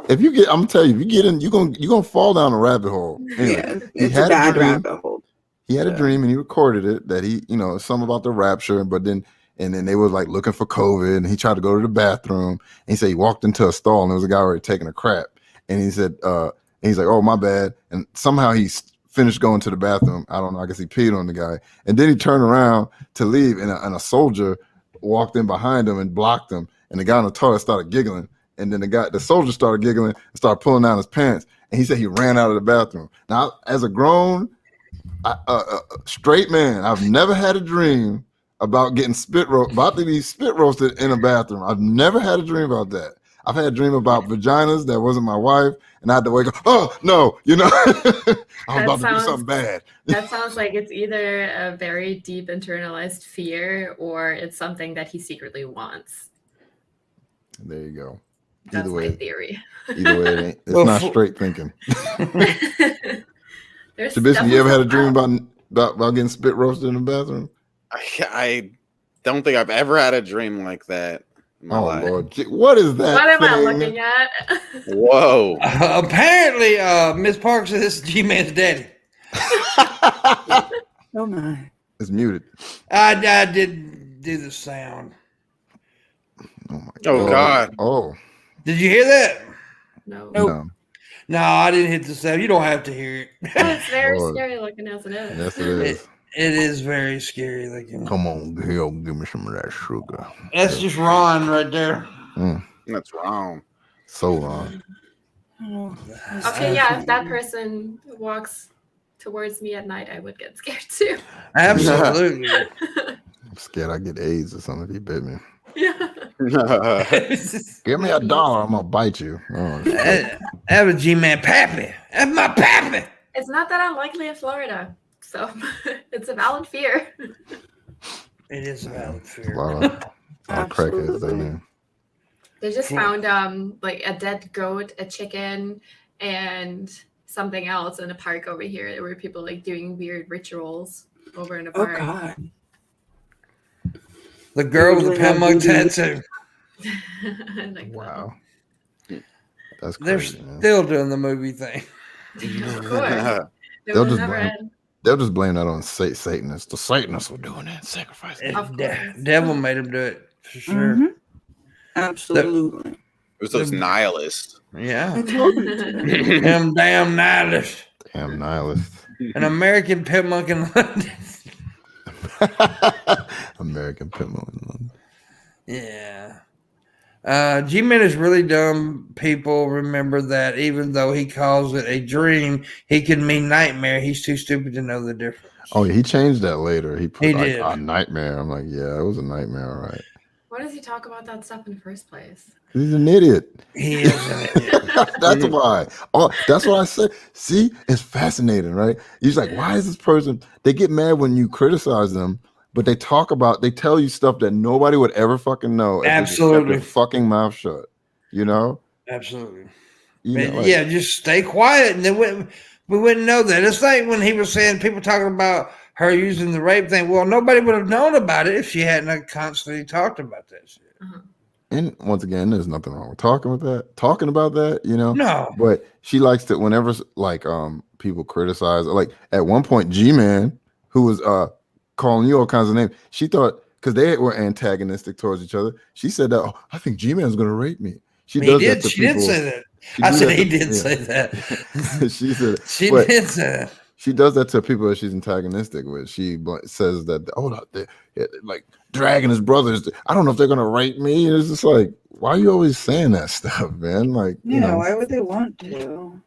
I'm gonna tell you, if you get in, you're gonna fall down a rabbit hole. Anyway, it's a bad rabbit hole. He had a dream and he recorded it that something about the rapture, but then they were like looking for COVID, and he tried to go to the bathroom, and he said he walked into a stall and there was a guy already taking a crap, and he said, he's like, oh, my bad, and somehow he finished going to the bathroom. I don't know, I guess he peed on the guy, and then he turned around to leave, and a soldier walked in behind him and blocked him, and the guy on the toilet started giggling, and then the soldier started giggling and started pulling down his pants, and he said he ran out of the bathroom. Now, as a grown straight man, I've never had a dream about getting about to be spit roasted in a bathroom. I've never had a dream about that. I've had a dream about vaginas that wasn't my wife, and I had to wake up. Oh no, I'm about to do something bad. That sounds like it's either a very deep internalized fear, or it's something that he secretly wants. There you go. That's my theory. Either way, it ain't. It's not straight thinking. Shabisky, you ever had a dream about getting spit roasted in the bathroom? I don't think I've ever had a dream like that in my life. Lord, what is that? What am I looking at? Whoa! Apparently, Miss Parker said this is G-Man's daddy. Oh my! It's muted. I did do the sound. Oh my God! Oh! Did you hear that? No. No, I didn't hit the sound. You don't have to hear it. It's very scary looking as it is. Yes, it is. It is very scary looking. Come on, here, give me some of that sugar. That's just Ron right there. That's wrong. So wrong. Okay, yeah, if that person walks towards me at night, I would get scared too. Absolutely. I'm scared I get AIDS or something if he bit me. Yeah. Give me $1, I'm gonna bite you. Oh, that was G-Man Pappy. That's my Pappy. It's not that unlikely in Florida, so it's a valid fear. It is a valid fear. A lot of crackheads down there. They just found like a dead goat, a chicken, and something else in a park over here. There were people like doing weird rituals over in a park. Oh God. The girl with the Pimpmunk tattoo. Like, wow. That's They're crazy, man. still doing the movie thing. Of course. They'll just blame that on Satanists. The Satanists were doing that, sacrificing. Devil made them do it, for sure. Mm-hmm. Absolutely. It was those nihilists. Yeah. I told you to. Them damn nihilists. Damn nihilists. An American Pimpmunk in London. American Pimpmunk in London. Yeah. G-Man is really dumb. People remember that even though he calls it a dream, he can mean nightmare. He's too stupid to know the difference. Oh, he changed that later. He put did. a nightmare. I'm like, yeah, it was a nightmare, all right. Why does he talk about that stuff in the first place? He's an idiot. He is an idiot. That's why. Oh, that's what I said. See, it's fascinating, right? He's like, why is this person? They get mad when you criticize them, but they tell you stuff that nobody would ever fucking know. Absolutely. Their fucking mouth shut. You know? Absolutely. Like, just stay quiet, and then we wouldn't know that. It's like when he was saying people talking about her using the rape thing. Well, nobody would have known about it if she hadn't constantly talked about that shit. Uh-huh. And once again, there's nothing wrong with talking about that, you know. No. But she likes to whenever like people criticize, like at one point, G-Man, who was calling you all kinds of names, she thought because they were antagonistic towards each other, she said that, oh, I think G-Man's gonna rape me. She did say that. I said he did say that. She said she did say that. She does that to people that she's antagonistic with. She says that, they're like dragging his brothers. I don't know if they're gonna rape me. And it's just like, why are you always saying that stuff, man? Like, you know, why would they want to?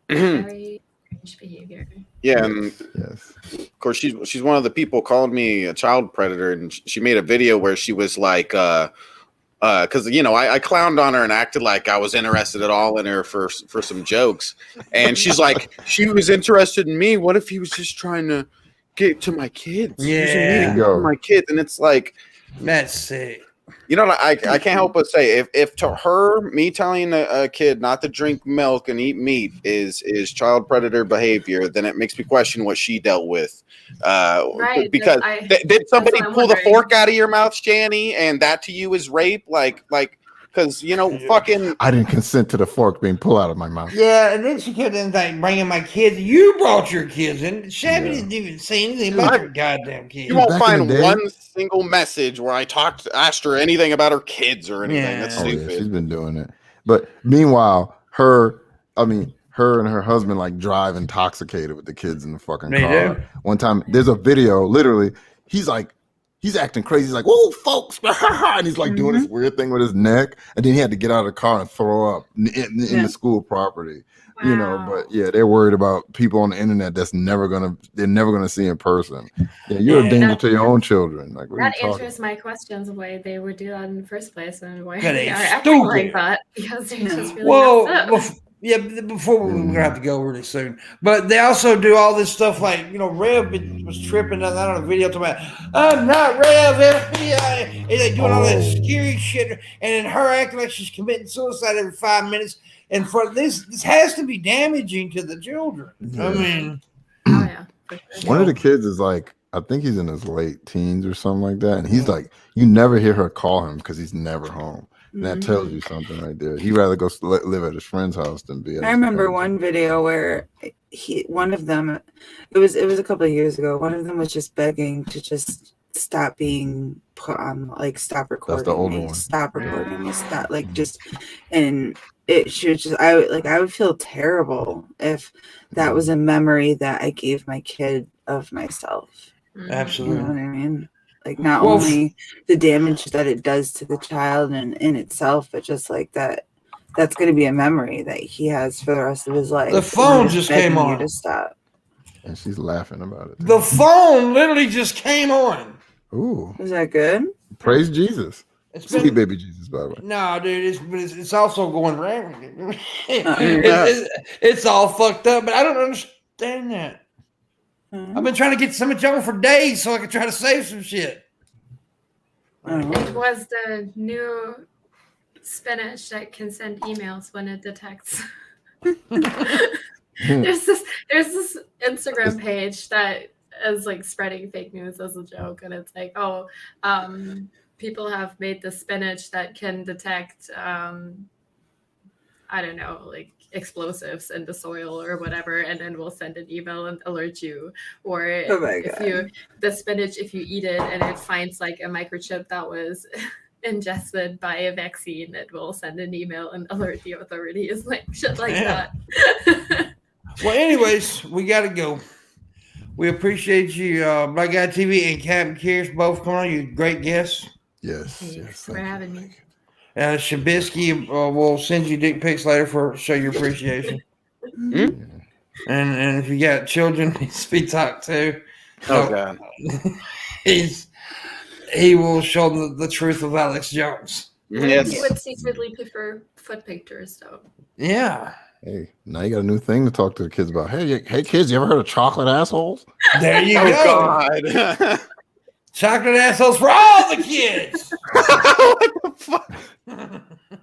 Very strange behavior. Yeah, and yes, of course she's one of the people called me a child predator, and she made a video where she was like, because I clowned on her and acted like I was interested at all in her for some jokes, and she's like, she was interested in me. What if he was just trying to get to my kids? Yeah, to my kids, and it's like, that's sick. You know, I can't help but say, if to her, me telling a kid not to drink milk and eat meat is child predator behavior, then it makes me question what she dealt with. Right, because did somebody pull the fork out of your mouth, Shani, and that to you is rape? Like, because fucking. I didn't consent to the fork being pulled out of my mouth. Yeah, and then she kept like bringing my kids. You brought your kids, and Shabby didn't even say anything about your goddamn kids. You won't find one single message where I asked her anything about her kids or anything. Yeah. That's stupid. Yeah, she's been doing it. But meanwhile, her and her husband like drive intoxicated with the kids in the fucking car. Do. One time, there's a video. Literally, he's acting crazy. He's like, "Whoa, folks!" and he's like doing this weird thing with his neck. And then he had to get out of the car and throw up in the school property. Wow. You know, but yeah, they're worried about people on the internet they're never gonna see in person. Yeah, you're a danger to your own children. Like that answers my questions of why they would do that in the first place and why they are acting like that, because they're just really before we're gonna have to go really soon. But they also do all this stuff like, Rev was tripping on that on a video talking about, I'm not Rev, and they doing all that scary shit, and then her acting like she's committing suicide every 5 minutes. And for this has to be damaging to the children. Yeah. I mean, one of the kids is like, I think he's in his late teens or something like that, and he's like, you never hear her call him because he's never home. And that tells you something right there. He'd rather go live at his friend's house than be at I remember one video where one of them, it was a couple of years ago, one of them was just begging to just stop being put on, like, stop recording. That's the older one. Stop recording me. Stop, like, just, and it should just, I would feel terrible if that was a memory that I gave my kid of myself. Absolutely. You know what I mean? Like, not only the damage that it does to the child and in itself, but just like that's going to be a memory that he has for the rest of his life. The phone just came on. To stop. And she's laughing about it. The phone literally just came on. Ooh. Is that good? Praise Jesus. It's Sweet baby Jesus, by the way. No, dude, it's also going round. It's all fucked up, but I don't understand that. I've been trying to get some of y'all for days so I can try to save some shit. It was the new spinach that can send emails when it detects. there's this Instagram page that is like spreading fake news as a joke, and it's like, people have made the spinach that can detect I don't know, like explosives in the soil or whatever, and then we'll send an email and alert you. Or the spinach, if you eat it and it finds like a microchip that was ingested by a vaccine, it will send an email and alert the authorities, like shit like that. Well, anyways, we gotta go. We appreciate you, Blackguytv and Capn Kyrsh, both coming on. You great guests. Yes. Thanks for having me. Shabisky will send you dick pics later for show your appreciation. And if you got children, he's be talked to. Oh God. He will show them the truth of Alex Jones. Yes. He would secretly prefer foot pictures, though. Yeah. Hey, now you got a new thing to talk to the kids about. Hey kids, you ever heard of chocolate assholes? There you Oh go. God. Chocolate assholes for all the kids. What the fuck?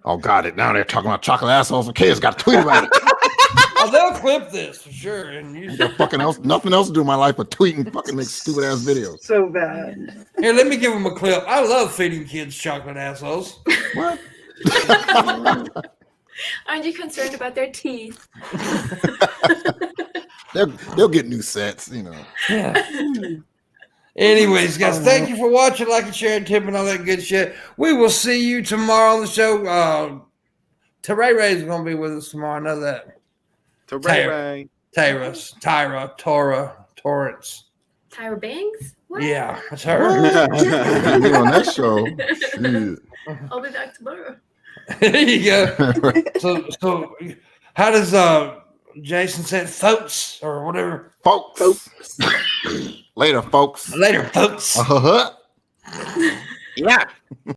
Oh, got it. Now they're talking about chocolate assholes for kids. Got to tweet about it. Oh, they'll clip this for sure. And you got nothing else to do in my life but tweet and fucking make stupid ass videos. So bad. Here, let me give them a clip. I love feeding kids chocolate assholes. What? Aren't you concerned about their teeth? They'll get new sets, you know. Yeah. Anyways, guys, thank you for watching, liking, sharing, tipping, all that good shit. We will see you tomorrow on the show. Tyra is going to be with us tomorrow. I know that. Torrance. Tyra Banks? What? Yeah, that's her. Be on that show. I'll be back tomorrow. There you go. So how does Jason say it? Folks or whatever? Folks. Later, folks. Later, folks. Uh-huh. Yeah.